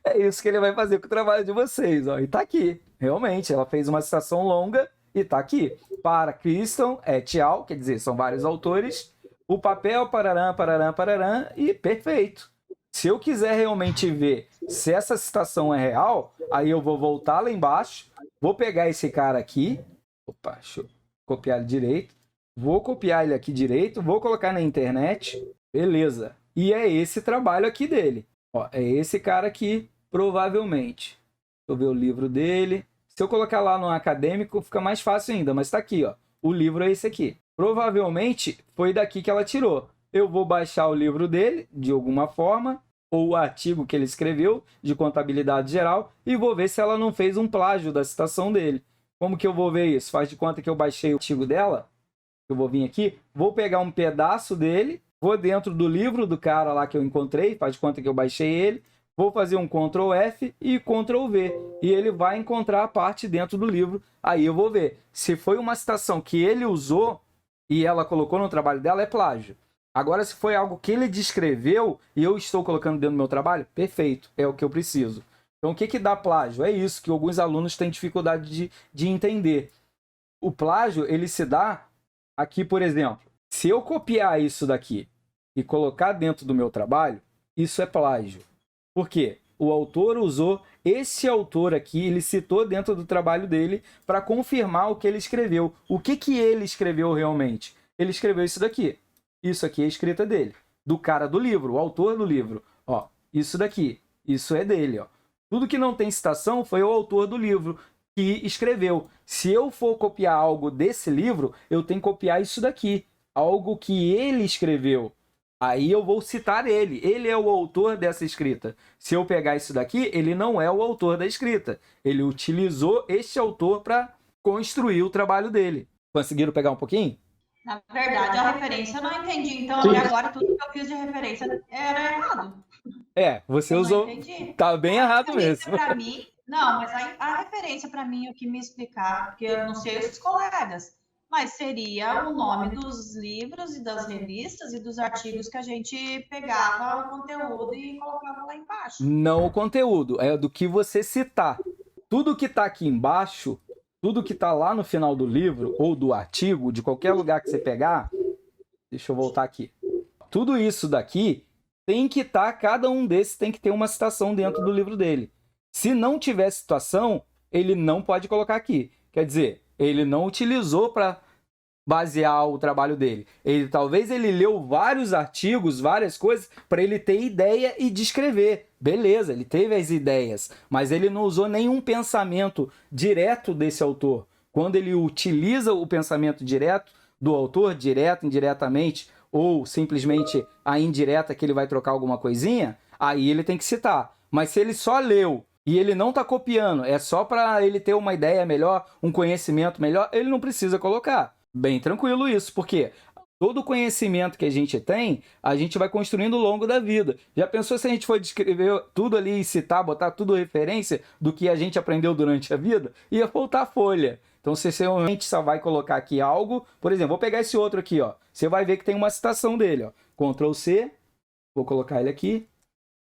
É isso que ele vai fazer com o trabalho de vocês. Ó. E tá aqui. Realmente, ela fez uma citação longa e tá aqui. Para Christian et al., quer dizer, são vários autores. O papel, pararã, pararã, pararã, e perfeito. Se eu quiser realmente ver se essa citação é real, aí eu vou voltar lá embaixo, vou pegar esse cara aqui, opa, deixa eu copiar ele direito, vou copiar ele aqui direito, vou colocar na internet, beleza. E é esse trabalho aqui dele. Ó, é esse cara aqui, provavelmente. Deixa eu ver o livro dele. Se eu colocar lá no acadêmico, fica mais fácil ainda, mas tá aqui, ó. O livro é esse aqui. Provavelmente foi daqui que ela tirou. Eu vou baixar o livro dele, de alguma forma, ou o artigo que ele escreveu, de contabilidade geral, e vou ver se ela não fez um plágio da citação dele. Como que eu vou ver isso? Faz de conta que eu baixei o artigo dela. Eu vou vir aqui, vou pegar um pedaço dele, vou dentro do livro do cara lá que eu encontrei, faz de conta que eu baixei ele, vou fazer um Ctrl F e Ctrl V. E ele vai encontrar a parte dentro do livro. Aí eu vou ver. Se foi uma citação que ele usou e ela colocou no trabalho dela, é plágio. Agora, se foi algo que ele descreveu e eu estou colocando dentro do meu trabalho, perfeito, é o que eu preciso. Então, o que dá plágio? É isso que alguns alunos têm dificuldade de entender. O plágio, ele se dá aqui, por exemplo. Se eu copiar isso daqui e colocar dentro do meu trabalho, isso é plágio. Por quê? O autor usou esse autor aqui, ele citou dentro do trabalho dele para confirmar o que ele escreveu. O que ele escreveu realmente? Ele escreveu isso daqui. Isso aqui é a escrita dele, do cara do livro, o autor do livro. Ó, isso daqui, isso é dele. Ó. Tudo que não tem citação foi o autor do livro que escreveu. Se eu for copiar algo desse livro, eu tenho que copiar isso daqui, algo que ele escreveu. Aí eu vou citar ele. Ele é o autor dessa escrita. Se eu pegar isso daqui, ele não é o autor da escrita. Ele utilizou este autor para construir o trabalho dele. Conseguiram pegar um pouquinho? Na verdade, a referência eu não entendi. Então, até agora, tudo que eu fiz de referência era errado. É, você Eu usou. não entendi. Tá bem errado mesmo. Para mim, não, mas a referência para mim, o que me explicar, porque eu não sei os colegas, mas seria o nome dos livros e das revistas e dos artigos que a gente pegava o conteúdo e colocava lá embaixo. Não o conteúdo, é do que você citar. Tudo que está aqui embaixo, tudo que está lá no final do livro ou do artigo, de qualquer lugar que você pegar, deixa eu voltar aqui. Tudo isso daqui tem que estar, cada um desses tem que ter uma citação dentro do livro dele. Se não tiver citação, ele não pode colocar aqui. Quer dizer, ele não utilizou para basear o trabalho dele. Talvez ele leu vários artigos, várias coisas, para ele ter ideia e descrever. Beleza, ele teve as ideias, mas ele não usou nenhum pensamento direto desse autor. Quando ele utiliza o pensamento direto do autor, direto, indiretamente, ou simplesmente a indireta que ele vai trocar alguma coisinha, aí ele tem que citar. Mas se ele só leu e ele não está copiando, é só para ele ter uma ideia melhor, um conhecimento melhor, ele não precisa colocar. Bem tranquilo isso, porque todo o conhecimento que a gente tem, a gente vai construindo ao longo da vida. Já pensou se a gente for descrever tudo ali e citar, botar tudo referência do que a gente aprendeu durante a vida? Ia faltar folha. Então, se você realmente só vai colocar aqui algo, por exemplo, vou pegar esse outro aqui, ó. Você vai ver que tem uma citação dele, ó. Ctrl C, vou colocar ele aqui,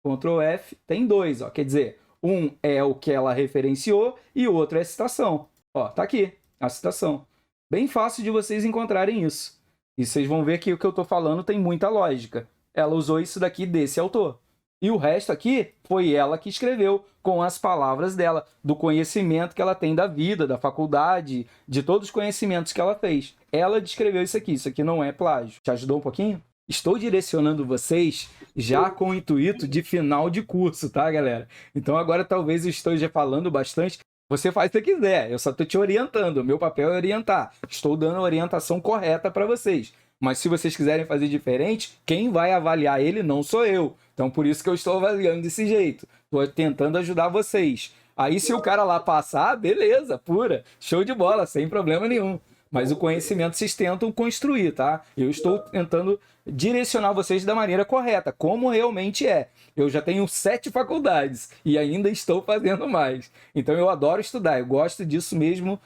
Ctrl F, tem 2, ó. Quer dizer, um é o que ela referenciou e o outro é a citação. Ó, tá aqui, a citação. Bem fácil de vocês encontrarem isso. E vocês vão ver que o que eu estou falando tem muita lógica. Ela usou isso daqui desse autor. E o resto aqui foi ela que escreveu com as palavras dela, do conhecimento que ela tem da vida, da faculdade, de todos os conhecimentos que ela fez. Ela descreveu isso aqui não é plágio. Te ajudou um pouquinho? estou direcionando vocês já com o intuito de final de curso, tá, galera? Então agora talvez eu esteja falando bastante. Você faz o que você quiser, eu só estou te orientando. O meu papel é orientar. Estou dando a orientação correta para vocês. Mas se vocês quiserem fazer diferente, quem vai avaliar ele não sou eu. Então por isso que eu estou avaliando desse jeito. Estou tentando ajudar vocês. Aí se o cara lá passar, beleza, pura, show de bola, sem problema nenhum. Mas o conhecimento vocês tentam construir, tá? Eu estou tentando direcionar vocês da maneira correta, como realmente é. Eu já tenho 7 faculdades e ainda estou fazendo mais. Então eu adoro estudar, eu gosto disso mesmo,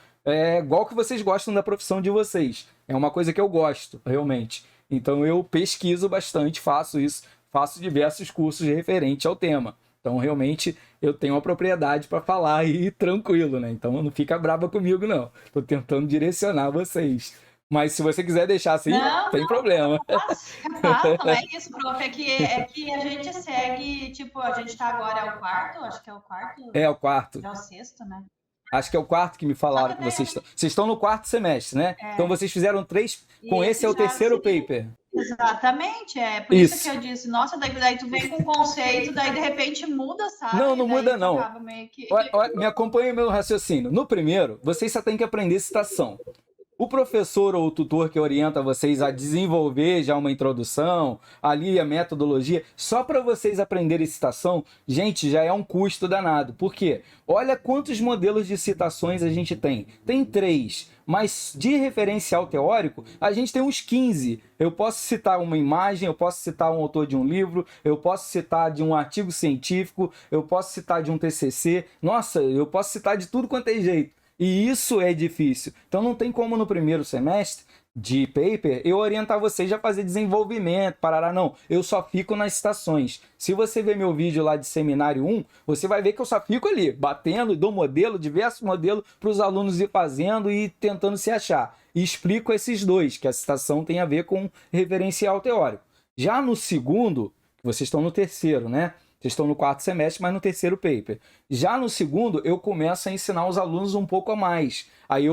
igual que vocês gostam da profissão de vocês. É uma coisa que eu gosto, realmente. Então eu pesquiso bastante, faço isso, faço diversos cursos referentes ao tema. Então, realmente, eu tenho a propriedade para falar aí tranquilo, né? Então, não fica brava comigo, não. Estou tentando direcionar vocês. Mas, se você quiser deixar assim, não tem problema. Não é isso, prof. É que a gente segue, tipo, a gente está agora, é o quarto? Acho que é o quarto. É o quarto. É o sexto, né? Acho que é o quarto que me falaram que vocês estão. Vocês estão no 4º semestre, né? Então, vocês fizeram 3. Com esse é o 3º paper. Exatamente, por isso que eu disse, nossa, daí tu vem com um conceito, daí de repente muda, sabe? Não muda não. Me acompanha o meu raciocínio. No primeiro, vocês só têm que aprender citação. O professor ou o tutor que orienta vocês a desenvolver já uma introdução, ali a metodologia, só para vocês aprenderem citação, gente, já é um custo danado. Por quê? Olha quantos modelos de citações a gente tem. Tem 3, mas de referencial teórico, a gente tem uns 15. Eu posso citar uma imagem, eu posso citar um autor de um livro, eu posso citar de um artigo científico, eu posso citar de um TCC. Nossa, eu posso citar de tudo quanto é jeito. E isso é difícil. Então não tem como no primeiro semestre de paper eu orientar vocês a fazer desenvolvimento, parará, não. Eu só fico nas citações. Se você ver meu vídeo lá de seminário 1, você vai ver que eu só fico ali, batendo, dou modelo, diversos modelos para os alunos ir fazendo e tentando se achar. E explico esses dois, que a citação tem a ver com referencial teórico. Já no segundo, vocês estão no terceiro, né? Vocês estão no 4º semestre, mas no 3º paper. Já no segundo, eu começo a ensinar os alunos um pouco a mais. Aí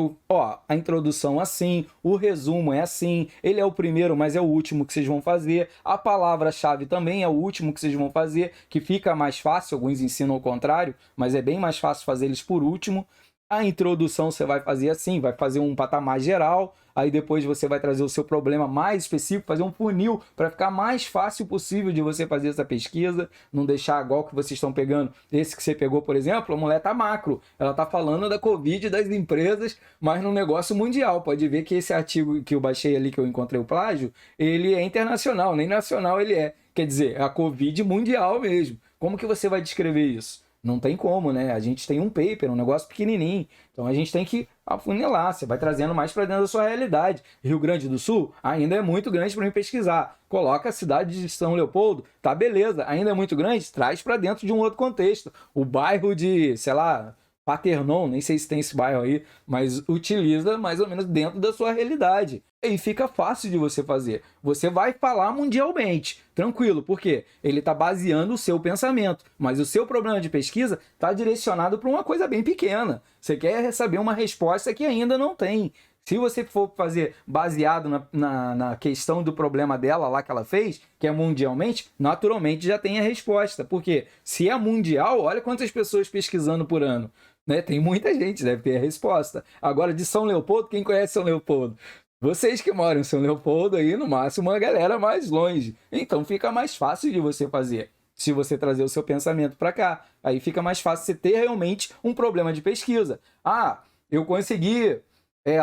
a introdução é assim, o resumo é assim, ele é o primeiro, mas é o último que vocês vão fazer. A palavra-chave também é o último que vocês vão fazer, que fica mais fácil, alguns ensinam ao contrário, mas é bem mais fácil fazer eles por último. A introdução você vai fazer assim, vai fazer um patamar geral, aí depois você vai trazer o seu problema mais específico, fazer um funil para ficar mais fácil possível de você fazer essa pesquisa, não deixar igual que vocês estão pegando. Esse que você pegou, por exemplo, a mulher tá macro, ela tá falando da Covid das empresas, mas no negócio mundial. Pode ver que esse artigo que eu baixei ali, que eu encontrei o plágio, ele é internacional, nem nacional ele é. Quer dizer, é a Covid mundial mesmo. Como que você vai descrever isso? Não tem como, né? A gente tem um paper, um negócio pequenininho. Então a gente tem que afunilar. Você vai trazendo mais para dentro da sua realidade. Rio Grande do Sul ainda é muito grande para mim pesquisar. Coloca a cidade de São Leopoldo, tá beleza. Ainda é muito grande, traz para dentro de um outro contexto. O bairro de, sei lá, Paternão, nem sei se tem esse bairro aí, mas utiliza mais ou menos dentro da sua realidade. E fica fácil de você fazer. Você vai falar mundialmente, tranquilo, porque ele está baseando o seu pensamento, mas o seu problema de pesquisa está direcionado para uma coisa bem pequena. Você quer saber uma resposta que ainda não tem. Se você for fazer baseado na questão do problema dela lá que ela fez, que é mundialmente, naturalmente já tem a resposta. Porque se é mundial, olha quantas pessoas pesquisando por ano. Né? Tem muita gente, deve ter a resposta. Agora, de São Leopoldo, quem conhece São Leopoldo? Vocês que moram em São Leopoldo, aí no máximo uma galera mais longe. Então fica mais fácil de você fazer. Se você trazer o seu pensamento para cá, aí fica mais fácil você ter realmente um problema de pesquisa. Ah, eu consegui,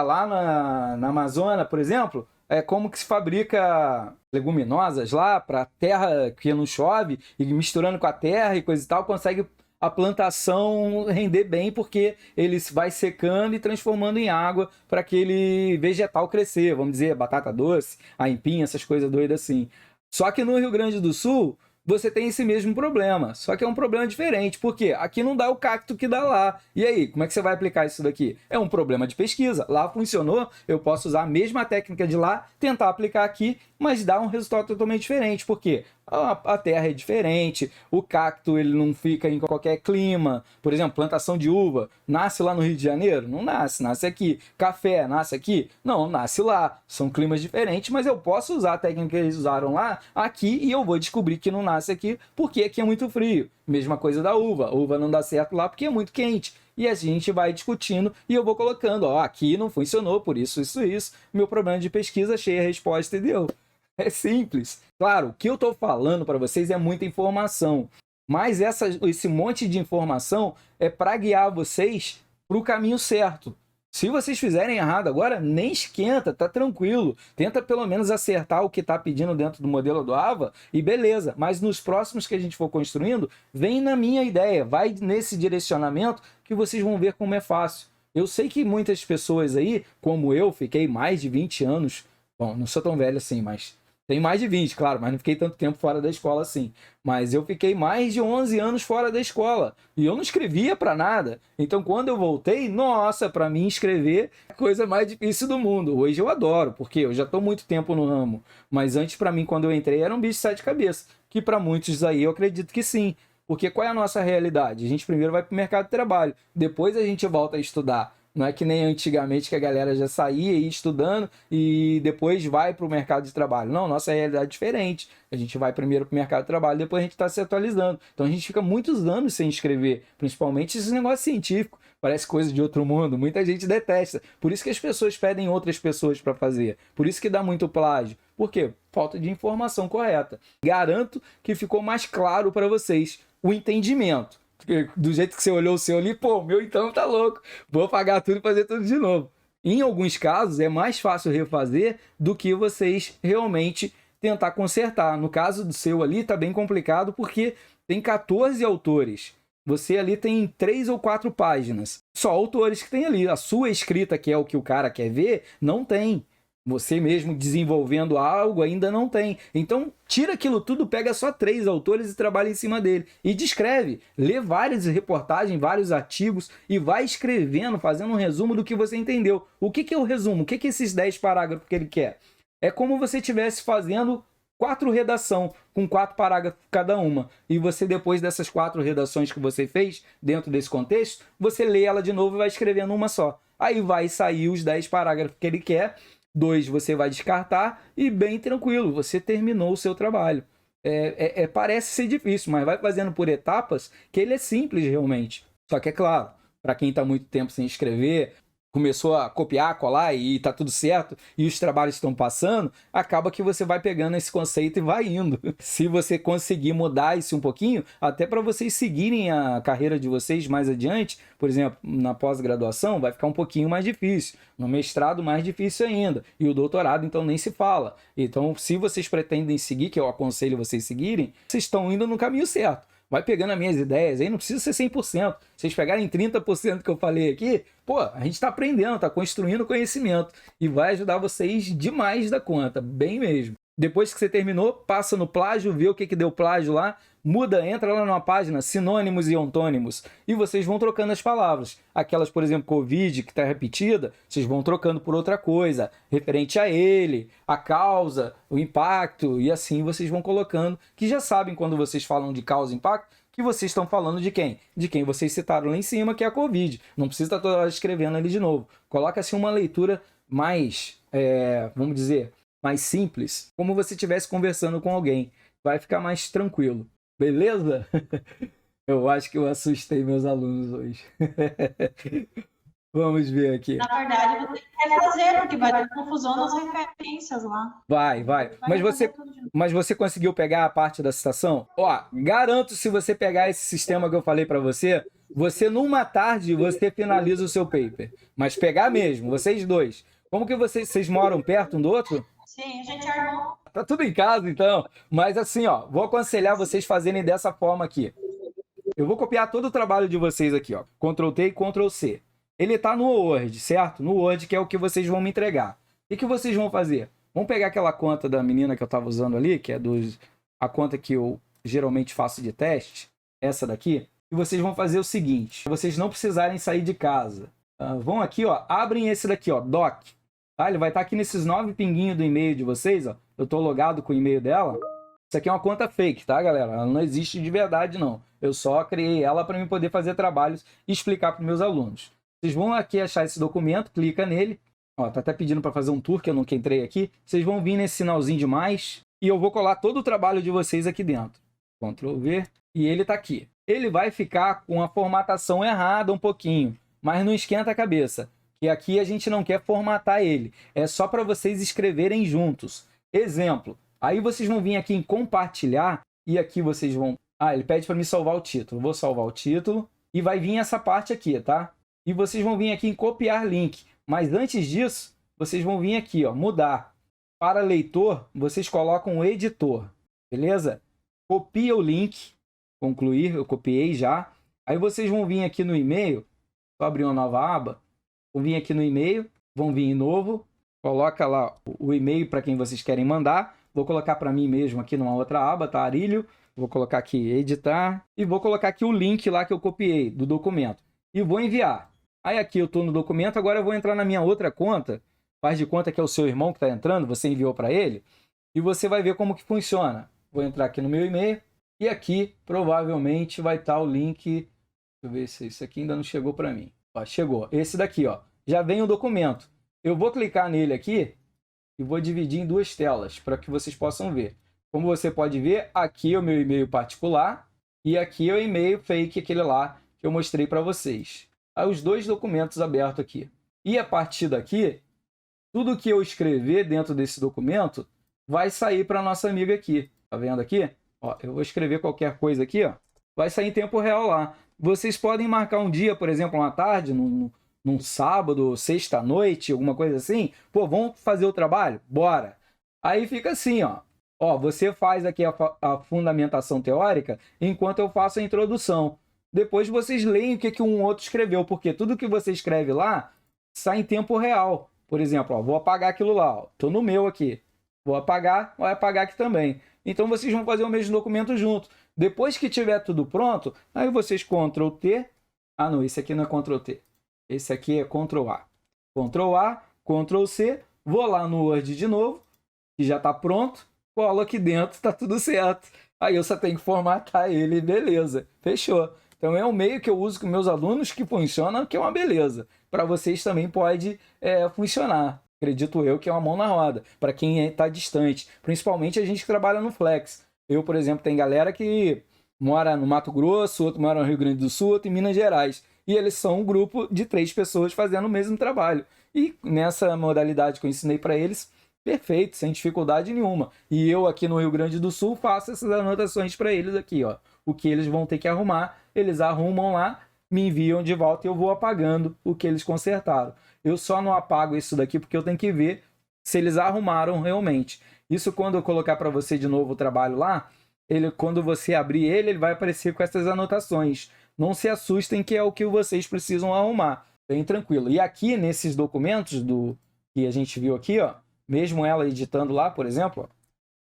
lá na Amazônia, por exemplo, como que se fabrica leguminosas lá para terra que não chove, e misturando com a terra e coisa e tal, consegue a plantação render bem, porque ele vai secando e transformando em água para aquele vegetal crescer, vamos dizer, batata doce, aipim, essas coisas doidas assim. Só que no Rio Grande do Sul, você tem esse mesmo problema, só que é um problema diferente, porque aqui não dá o cacto que dá lá. E aí, como é que você vai aplicar isso daqui? É um problema de pesquisa. Lá funcionou, eu posso usar a mesma técnica de lá, tentar aplicar aqui, mas dá um resultado totalmente diferente. Por quê? a terra é diferente, o cacto ele não fica em qualquer clima. Por exemplo, plantação de uva, nasce lá no Rio de Janeiro? Não nasce, nasce aqui. Café, nasce aqui? Não, nasce lá. São climas diferentes, mas eu posso usar a técnica que eles usaram lá, aqui, e eu vou descobrir que não nasce aqui, porque aqui é muito frio. Mesma coisa da uva. A uva não dá certo lá porque é muito quente. E a gente vai discutindo e eu vou colocando, ó, aqui não funcionou, por isso, isso. Meu problema de pesquisa, achei a resposta e deu. É simples. Claro, o que eu estou falando para vocês é muita informação, mas esse monte de informação é para guiar vocês para o caminho certo. Se vocês fizerem errado agora, nem esquenta, tá tranquilo. Tenta pelo menos acertar o que está pedindo dentro do modelo do AVA e beleza. Mas nos próximos que a gente for construindo, vem na minha ideia, vai nesse direcionamento que vocês vão ver como é fácil. Eu sei que muitas pessoas aí, como eu, fiquei mais de 20 anos, bom, não sou tão velho assim, mas tem mais de 20, claro, mas não fiquei tanto tempo fora da escola assim. Mas eu fiquei mais de 11 anos fora da escola. E eu não escrevia para nada. Então, quando eu voltei, nossa, para mim escrever é a coisa mais difícil do mundo. Hoje eu adoro, porque eu já estou muito tempo no ramo. Mas antes, para mim, quando eu entrei, era um bicho de sete cabeças. Que para muitos aí eu acredito que sim. Porque qual é a nossa realidade? A gente primeiro vai para o mercado de trabalho. Depois a gente volta a estudar. Não é que nem antigamente que a galera já saía e ia estudando e depois vai para o mercado de trabalho. Não, nossa realidade é diferente. A gente vai primeiro para o mercado de trabalho, depois a gente está se atualizando. Então a gente fica muitos anos sem escrever, principalmente esse negócio científico. Parece coisa de outro mundo, muita gente detesta. Por isso que as pessoas pedem outras pessoas para fazer. Por isso que dá muito plágio. Por quê? Falta de informação correta. Garanto que ficou mais claro para vocês o entendimento. Do jeito que você olhou o seu ali, pô, o meu então tá louco. Vou apagar tudo e fazer tudo de novo. Em alguns casos, é mais fácil refazer do que vocês realmente tentar consertar. No caso do seu ali, tá bem complicado porque tem 14 autores. Você ali tem 3 ou 4 páginas. Só autores que tem ali. A sua escrita, que é o que o cara quer ver, não tem. Você mesmo desenvolvendo algo ainda não tem. Então, tira aquilo tudo, pega só 3 autores e trabalha em cima dele. E descreve. Lê várias reportagens, vários artigos e vai escrevendo, fazendo um resumo do que você entendeu. O que é o resumo? O que é esses 10 parágrafos que ele quer? É como você estivesse fazendo 4 redações, com 4 parágrafos cada uma. E você, depois dessas 4 redações que você fez, dentro desse contexto, você lê ela de novo e vai escrevendo uma só. Aí vai sair os 10 parágrafos que ele quer. 2 você vai descartar e bem tranquilo, você terminou o seu trabalho. Parece ser difícil, mas vai fazendo por etapas que ele é simples realmente. Só que é claro, para quem está muito tempo sem escrever, começou a copiar, colar e tá tudo certo, e os trabalhos estão passando, acaba que você vai pegando esse conceito e vai indo. Se você conseguir mudar isso um pouquinho, até para vocês seguirem a carreira de vocês mais adiante, por exemplo, na pós-graduação, vai ficar um pouquinho mais difícil. No mestrado, mais difícil ainda. E o doutorado, então, nem se fala. Então, se vocês pretendem seguir, que eu aconselho vocês seguirem, vocês estão indo no caminho certo. Vai pegando as minhas ideias aí, não precisa ser 100%. Se vocês pegarem 30% que eu falei aqui, pô, a gente está aprendendo, está construindo conhecimento e vai ajudar vocês demais da conta, bem mesmo. Depois que você terminou, passa no plágio, vê o que deu plágio lá, muda, entra lá numa página, sinônimos e ontônimos, e vocês vão trocando as palavras. Aquelas, por exemplo, Covid, que está repetida, vocês vão trocando por outra coisa, referente a ele, a causa, o impacto, e assim vocês vão colocando, que já sabem quando vocês falam de causa e impacto, que vocês estão falando de quem? De quem vocês citaram lá em cima, que é a Covid. Não precisa estar toda hora escrevendo ali de novo. Coloca assim uma leitura mais, vamos dizer, mais simples, como você estivesse conversando com alguém. Vai ficar mais tranquilo. Beleza? Eu acho que eu assustei meus alunos hoje. Vamos ver aqui. Na verdade, você quer fazer, porque vai ter confusão nas referências lá. Vai. Mas você conseguiu pegar a parte da citação? Ó, garanto, se você pegar esse sistema que eu falei para você, numa tarde, você finaliza o seu paper. Mas pegar mesmo, vocês dois. Como que vocês moram perto um do outro? Sim, a gente armou. Tá tudo em casa, então. Mas assim, ó, vou aconselhar vocês fazerem dessa forma aqui. Eu vou copiar todo o trabalho de vocês aqui, ó. Ctrl+T e Ctrl+C. Ele tá no Word, certo? No Word, que é o que vocês vão me entregar. O que vocês vão fazer? Vamos pegar aquela conta da menina que eu tava usando ali, que é a conta que eu geralmente faço de teste, essa daqui, e vocês vão fazer o seguinte, vocês não precisarem sair de casa. Vão aqui, ó, abrem esse daqui, ó, doc. Tá? Ele vai estar aqui nesses 9 pinguinhos do e-mail de vocês, ó. Eu tô logado com o e-mail dela. Isso aqui é uma conta fake, tá, galera? Ela não existe de verdade, não. Eu só criei ela para mim poder fazer trabalhos e explicar para meus alunos. Vocês vão aqui achar esse documento, clica nele. Ó, tá até pedindo para fazer um tour, que eu nunca entrei aqui. Vocês vão vir nesse sinalzinho de mais e eu vou colar todo o trabalho de vocês aqui dentro. Ctrl V e ele tá aqui. Ele vai ficar com a formatação errada um pouquinho, mas não esquenta a cabeça, que aqui a gente não quer formatar ele. É só para vocês escreverem juntos. Exemplo. Aí vocês vão vir aqui em compartilhar e aqui vocês vão... Ah, ele pede para me salvar o título. Vou salvar o título e vai vir essa parte aqui, tá? E vocês vão vir aqui em copiar link. Mas antes disso, vocês vão vir aqui, ó, mudar. Para leitor, vocês colocam o editor, beleza? Copia o link, concluir, eu copiei já. Aí vocês vão vir aqui no e-mail, só abrir uma nova aba, vão vir aqui no e-mail, vão vir em novo, coloca lá o e-mail para quem vocês querem mandar. Vou colocar para mim mesmo aqui numa outra aba, tá? Arilho. Vou colocar aqui editar e vou colocar aqui o link lá que eu copiei do documento. E vou enviar. Aí aqui eu estou no documento, agora eu vou entrar na minha outra conta. Faz de conta que é o seu irmão que está entrando, você enviou para ele. E você vai ver como que funciona. Vou entrar aqui no meu e-mail. E aqui provavelmente vai estar o link. Deixa eu ver se isso aqui ainda não chegou para mim. Ó, chegou. Esse daqui, ó. Já vem o documento. Eu vou clicar nele aqui e vou dividir em duas telas para que vocês possam ver. Como você pode ver, aqui é o meu e-mail particular e aqui é o e-mail fake, aquele lá que eu mostrei para vocês. Aí os dois documentos abertos aqui. E a partir daqui, tudo que eu escrever dentro desse documento vai sair para nossa amiga aqui. Tá vendo aqui? Ó, eu vou escrever qualquer coisa aqui, ó. Vai sair em tempo real lá. Vocês podem marcar um dia, por exemplo, uma tarde, num sábado, sexta-noite, alguma coisa assim. Pô, vamos fazer o trabalho? Bora! Aí fica assim, ó. Ó, você faz aqui a fundamentação teórica enquanto eu faço a introdução. Depois vocês leem o que um outro escreveu, porque tudo que você escreve lá sai em tempo real. Por exemplo, ó, vou apagar aquilo lá. Estou no meu aqui. Vou apagar, vai apagar aqui também. Então vocês vão fazer o mesmo documento junto. Depois que tiver tudo pronto, aí vocês Ctrl T. Ah, não, esse aqui não é Ctrl T. Esse aqui é Ctrl A. Ctrl A, Ctrl C. Vou lá no Word de novo, que já está pronto. Colo aqui dentro, está tudo certo. Aí eu só tenho que formatar ele, beleza. Fechou. Então é um meio que eu uso com meus alunos que funciona, que é uma beleza. Para vocês também pode funcionar. Acredito eu que é uma mão na roda. Para quem está distante. Principalmente a gente que trabalha no Flex. Eu, por exemplo, tem galera que mora no Mato Grosso, outro mora no Rio Grande do Sul, outro em Minas Gerais. E eles são um grupo de 3 pessoas fazendo o mesmo trabalho. E nessa modalidade que eu ensinei para eles, perfeito, sem dificuldade nenhuma. E eu aqui no Rio Grande do Sul faço essas anotações para eles aqui, ó. O que eles vão ter que arrumar, eles arrumam lá, me enviam de volta e eu vou apagando o que eles consertaram. Eu só não apago isso daqui porque eu tenho que ver se eles arrumaram realmente. Isso quando eu colocar para você de novo o trabalho lá, quando você abrir ele vai aparecer com essas anotações. Não se assustem que é o que vocês precisam arrumar. Bem tranquilo. E aqui nesses documentos que a gente viu aqui, ó, mesmo ela editando lá, por exemplo, ó,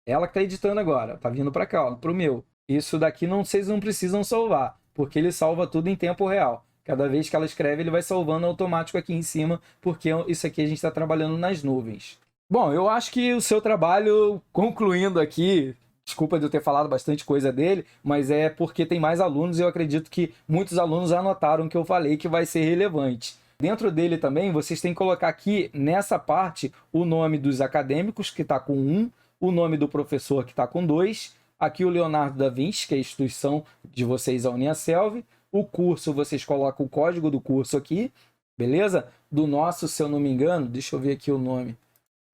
ela que está editando agora, tá vindo para cá, para o meu. Isso daqui vocês não precisam salvar, porque ele salva tudo em tempo real. Cada vez que ela escreve, ele vai salvando automático aqui em cima, porque isso aqui a gente está trabalhando nas nuvens. Bom, eu acho que o seu trabalho, concluindo aqui, desculpa de eu ter falado bastante coisa dele, mas é porque tem mais alunos e eu acredito que muitos alunos anotaram o que eu falei que vai ser relevante. Dentro dele também, vocês têm que colocar aqui, nessa parte, o nome dos acadêmicos, que está com 1, o nome do professor, que está com 2, aqui o Leonardo da Vinci, que é a instituição de vocês, a Uniaselv, o curso, vocês colocam o código do curso aqui, beleza? Do nosso, se eu não me engano, deixa eu ver aqui o nome.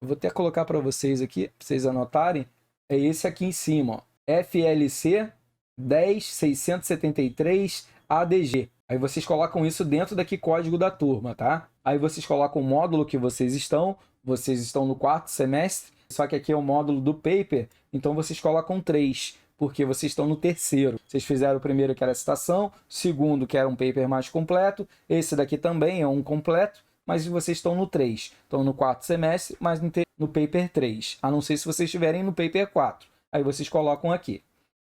Eu vou até colocar para vocês aqui, para vocês anotarem. É esse aqui em cima, ó. FLC 10673 ADG. Aí vocês colocam isso dentro daqui código da turma, tá? Aí vocês colocam o módulo que vocês estão no 4º semestre, só que aqui é o módulo do paper, então vocês colocam 3, porque vocês estão no 3º. Vocês fizeram o primeiro que era a citação, o segundo que era um paper mais completo, esse daqui também é um completo, mas vocês estão no 3. Estão no 4º semestre, mas no paper 3, a não ser se vocês estiverem no paper 4. Aí vocês colocam aqui.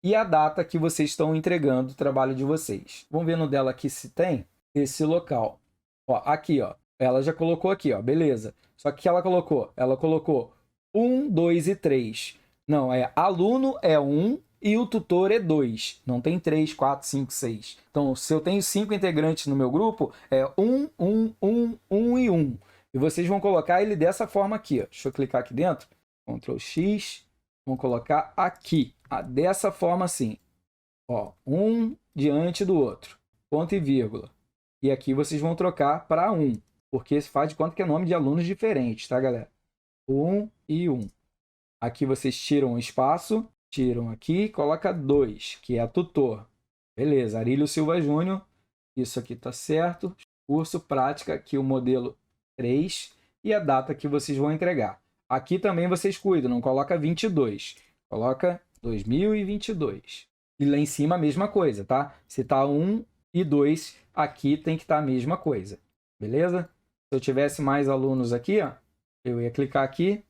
E a data que vocês estão entregando o trabalho de vocês. Vamos ver no dela aqui se tem esse local. Ó, aqui, ó. Ela já colocou aqui, ó. Beleza. Só que ela colocou 1, 2 e 3. Não, aluno é 1 e o tutor é 2. Não tem 3, 4, 5, 6. Então, se eu tenho 5 integrantes no meu grupo, é 1, 1, 1, 1 e 1. E vocês vão colocar ele dessa forma aqui. Ó. Deixa eu clicar aqui dentro. Ctrl X. Vamos colocar aqui. Dessa forma assim. Ó, um diante do outro. Ponto e vírgula. E aqui vocês vão trocar para 1. Porque faz de conta que é nome de alunos diferentes, tá, galera? 1 e 1. Aqui vocês tiram o espaço. Tiram aqui e coloca 2, que é a tutor. Beleza, Arílio Silva Júnior. Isso aqui tá certo. Curso, prática, aqui o modelo 3. E a data que vocês vão entregar. Aqui também vocês cuidam, não coloca 22. Coloca 2022. E lá em cima a mesma coisa, tá? Se tá 1 e 2, aqui tem que estar a mesma coisa. Beleza? Se eu tivesse mais alunos aqui, ó, eu ia clicar aqui.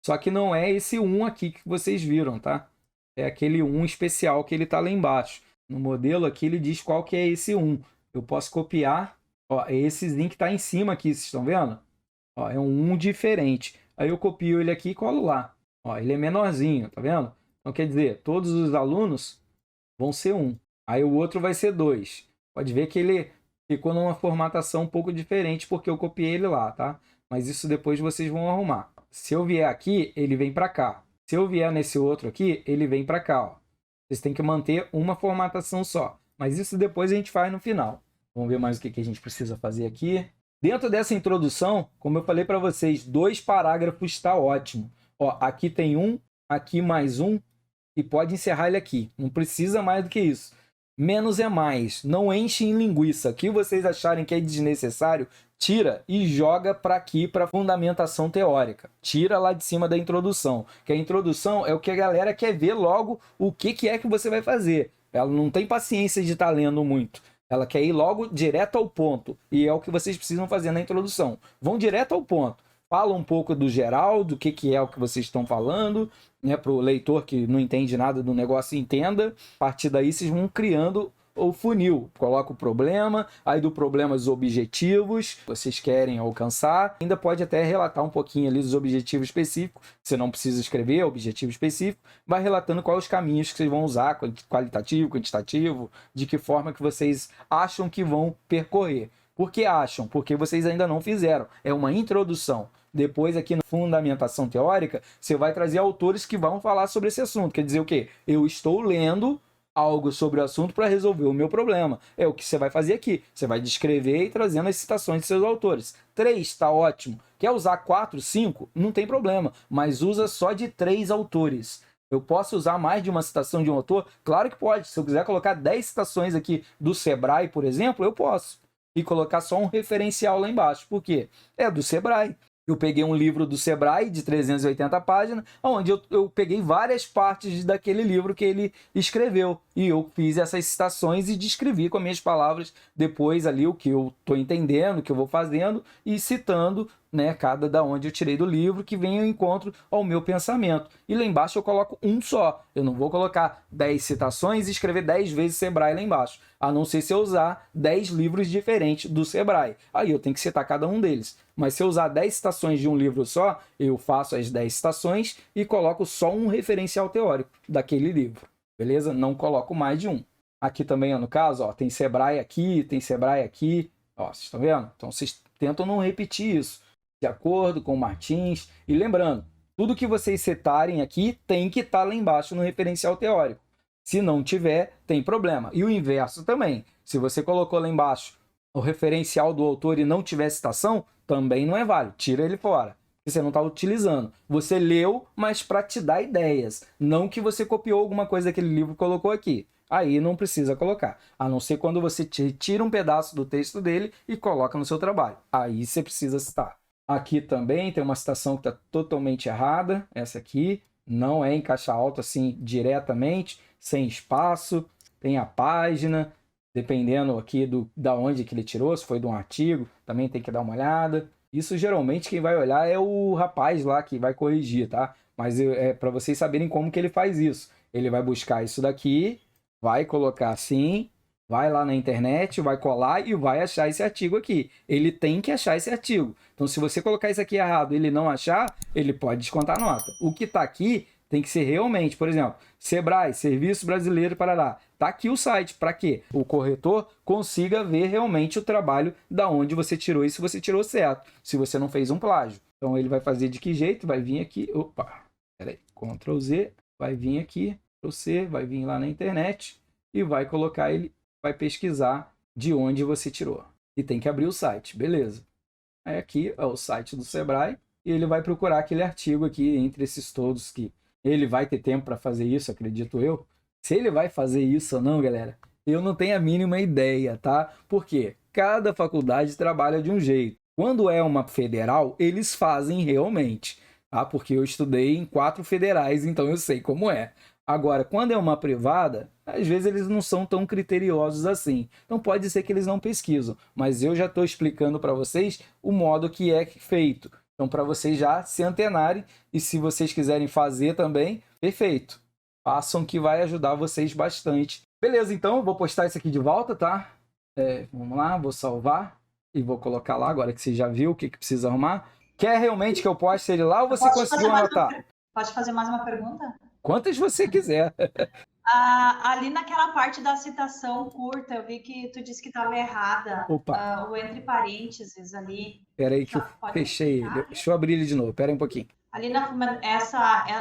Só que não é esse 1 aqui que vocês viram, tá? É aquele 1 especial que ele tá lá embaixo. No modelo aqui ele diz qual que é esse 1. Eu posso copiar. Ó, é essezinho que tá em cima aqui, vocês estão vendo? Ó, é um 1 diferente. Aí eu copio ele aqui e colo lá. Ó, ele é menorzinho, tá vendo? Então quer dizer, todos os alunos vão ser 1. Aí o outro vai ser 2. Pode ver que ele ficou numa formatação um pouco diferente porque eu copiei ele lá, tá? Mas isso depois vocês vão arrumar. Se eu vier aqui, ele vem para cá. Se eu vier nesse outro aqui, ele vem para cá, ó. Vocês têm que manter uma formatação só. Mas isso depois a gente faz no final. Vamos ver mais o que a gente precisa fazer aqui. Dentro dessa introdução, como eu falei para vocês, 2 parágrafos está ótimo. Ó, aqui tem 1, aqui mais 1, e pode encerrar ele aqui. Não precisa mais do que isso. Menos é mais. Não enche em linguiça. O que vocês acharem que é desnecessário, tira e joga para aqui, para fundamentação teórica. Tira lá de cima da introdução. Que a introdução é o que a galera quer ver logo o que é que você vai fazer. Ela não tem paciência de estar lendo muito. Ela quer ir logo direto ao ponto. E é o que vocês precisam fazer na introdução. Vão direto ao ponto. Fala um pouco do geral, do que é o que vocês estão falando, né, para o leitor que não entende nada do negócio entenda. A partir daí vocês vão criando o funil. Coloca o problema, aí do problema os objetivos que vocês querem alcançar. Ainda pode até relatar um pouquinho ali dos objetivos específicos. Você não precisa escrever objetivo específico. Vai relatando quais os caminhos que vocês vão usar, qualitativo, quantitativo, de que forma que vocês acham que vão percorrer. Por que acham? Porque vocês ainda não fizeram. É uma introdução. Depois, aqui na fundamentação teórica, você vai trazer autores que vão falar sobre esse assunto. Quer dizer o quê? Eu estou lendo algo sobre o assunto para resolver o meu problema. É o que você vai fazer aqui. Você vai descrever e trazendo as citações de seus autores. 3 está ótimo. Quer usar 4, 5? Não tem problema. Mas usa só de 3 autores. Eu posso usar mais de uma citação de um autor? Claro que pode. Se eu quiser colocar 10 citações aqui do Sebrae, por exemplo, eu posso. E colocar só um referencial lá embaixo. Por quê? É do Sebrae. Eu peguei um livro do Sebrae de 380 páginas, onde eu peguei várias partes daquele livro que ele escreveu. E eu fiz essas citações e descrevi com as minhas palavras depois ali o que eu estou entendendo, o que eu vou fazendo e citando, né, cada da onde eu tirei do livro que vem ao encontro ao meu pensamento. E lá embaixo eu coloco um só. Eu não vou colocar 10 citações e escrever 10 vezes Sebrae lá embaixo. A não ser se eu usar 10 livros diferentes do Sebrae. Aí eu tenho que citar cada um deles. Mas se eu usar 10 citações de um livro só, eu faço as 10 citações e coloco só um referencial teórico daquele livro. Beleza? Não coloco mais de um. Aqui também, ó, no caso, ó, tem Sebrae aqui, tem Sebrae aqui. Ó, vocês estão vendo? Então vocês tentam não repetir isso. De acordo com o Martins. E lembrando, tudo que vocês citarem aqui tem que estar lá embaixo no referencial teórico. Se não tiver, tem problema. E o inverso também. Se você colocou lá embaixo o referencial do autor e não tiver citação, também não é válido. Tira ele fora. Você não está utilizando. Você leu, mas para te dar ideias. Não que você copiou alguma coisa daquele livro e colocou aqui. Aí não precisa colocar. A não ser quando você tira um pedaço do texto dele e coloca no seu trabalho. Aí você precisa citar. Aqui também tem uma citação que está totalmente errada. Essa aqui não é em caixa alta assim diretamente, sem espaço. Tem a página, dependendo aqui da onde que ele tirou, se foi de um artigo, também tem que dar uma olhada. Isso geralmente quem vai olhar é o rapaz lá que vai corrigir, tá? Mas é para vocês saberem como que ele faz isso. Ele vai buscar isso daqui, vai colocar assim, vai lá na internet, vai colar e vai achar esse artigo aqui. Ele tem que achar esse artigo. Então, se você colocar isso aqui errado e ele não achar, ele pode descontar a nota. O que está aqui Tem que ser realmente, por exemplo, Sebrae, Serviço Brasileiro Parará. Tá aqui o site, para quê? O corretor consiga ver realmente o trabalho da onde você tirou e se você tirou certo, se você não fez um plágio. Então ele vai fazer de que jeito? Vai vir aqui, opa, peraí, Ctrl Z, vai vir aqui, Ctrl C, vai vir lá na internet e vai colocar ele, vai pesquisar de onde você tirou. E tem que abrir o site, beleza. Aí aqui é o site do Sebrae e ele vai procurar aquele artigo aqui entre esses todos que ele vai ter tempo para fazer isso, acredito eu. Se ele vai fazer isso ou não, galera, eu não tenho a mínima ideia, tá? Porque cada faculdade trabalha de um jeito. Quando é uma federal, eles fazem realmente, tá? Porque eu estudei em 4 federais, então eu sei como é. Agora, quando é uma privada, às vezes eles não são tão criteriosos assim. Então pode ser que eles não pesquisam, mas eu já estou explicando para vocês o modo que é feito. Então, para vocês já se antenarem, e se vocês quiserem fazer também, perfeito. Façam que vai ajudar vocês bastante. Beleza, então eu vou postar isso aqui de volta, tá? Vamos lá, vou salvar e vou colocar lá agora que você já viu o que precisa arrumar. Quer realmente que eu poste ele lá ou você conseguiu anotar? Pode fazer mais uma pergunta? Quantas você quiser. Ali naquela parte da citação curta, eu vi que tu disse que estava errada. Opa. O entre parênteses ali. Espera aí que eu fechei ele. Deixa eu abrir ele de novo. Espera aí um pouquinho. Ali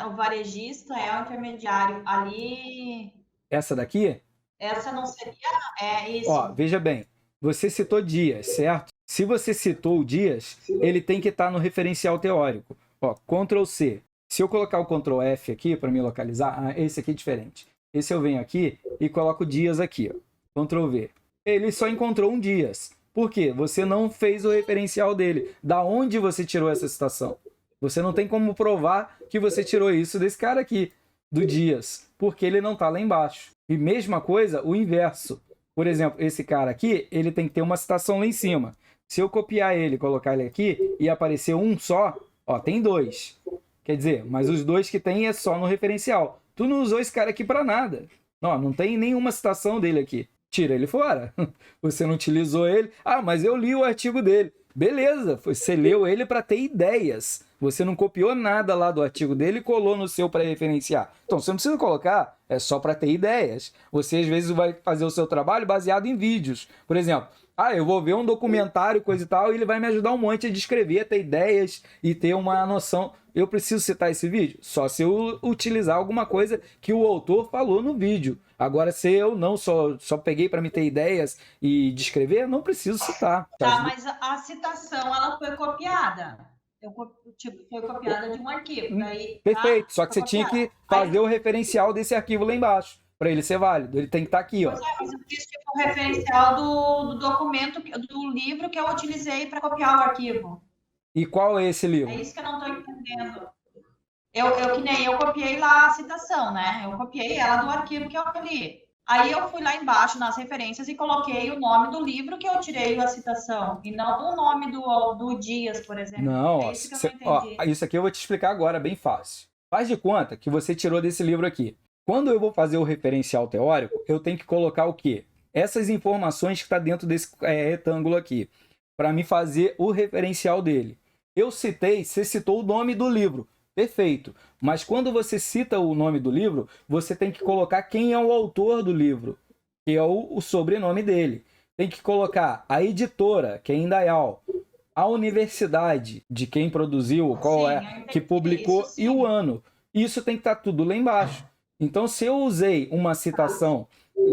o varejista é o intermediário. Ali... Essa daqui? Essa não seria... É isso. Ó, veja bem. Você citou dias, certo? Se você citou dias, ele tem que estar no referencial teórico. Ó, Ctrl C. Se eu colocar o Ctrl F aqui para me localizar, esse aqui é diferente. Esse eu venho aqui e coloco dias aqui, ó. Ctrl V. Ele só encontrou um dias. Por quê? Você não fez o referencial dele. Da onde você tirou essa citação? Você não tem como provar que você tirou isso desse cara aqui, do dias, porque ele não está lá embaixo. E mesma coisa, o inverso. Por exemplo, esse cara aqui, ele tem que ter uma citação lá em cima. Se eu copiar ele e colocar ele aqui e aparecer um só, ó, tem 2. Quer dizer, mas os 2 que tem é só no referencial. Tu não usou esse cara aqui para nada. Não tem nenhuma citação dele aqui. Tira ele fora. Você não utilizou ele. Ah, mas eu li o artigo dele. Beleza, você leu ele para ter ideias. Você não copiou nada lá do artigo dele e colou no seu para referenciar. Então, você não precisa colocar, é só para ter ideias. Você, às vezes, vai fazer o seu trabalho baseado em vídeos. Por exemplo, eu vou ver um documentário, coisa e tal, e ele vai me ajudar um monte a descrever, a ter ideias e ter uma noção. Eu preciso citar esse vídeo? Só se eu utilizar alguma coisa que o autor falou no vídeo. Agora, se eu não só peguei para me ter ideias e descrever, eu não preciso citar. Tá, mas a citação, ela foi copiada. Foi copiada de um arquivo. Daí, perfeito, tá? Só que você tinha que fazer o referencial desse arquivo lá embaixo. Para ele ser válido, ele tem que estar aqui, ó. Mas eu fiz tipo o referencial do documento, do livro que eu utilizei para copiar o arquivo. E qual é esse livro? É isso que eu não estou entendendo. Que nem eu copiei lá a citação, né? Eu copiei ela do arquivo que eu li. Aí eu fui lá embaixo nas referências e coloquei o nome do livro que eu tirei a citação, e não o nome do Dias, por exemplo. Não, isso que eu não entendi. Isso aqui eu vou te explicar agora, bem fácil. Faz de conta que você tirou desse livro aqui. Quando eu vou fazer o referencial teórico, eu tenho que colocar o quê? Essas informações que está dentro desse retângulo aqui, para me fazer o referencial dele. Você citou o nome do livro. Perfeito. Mas quando você cita o nome do livro, você tem que colocar quem é o autor do livro, que é o sobrenome dele. Tem que colocar a editora, que é Indaial, a universidade de quem produziu, que publicou, e o ano. Isso tem que estar tudo lá embaixo. Então, se eu usei uma citação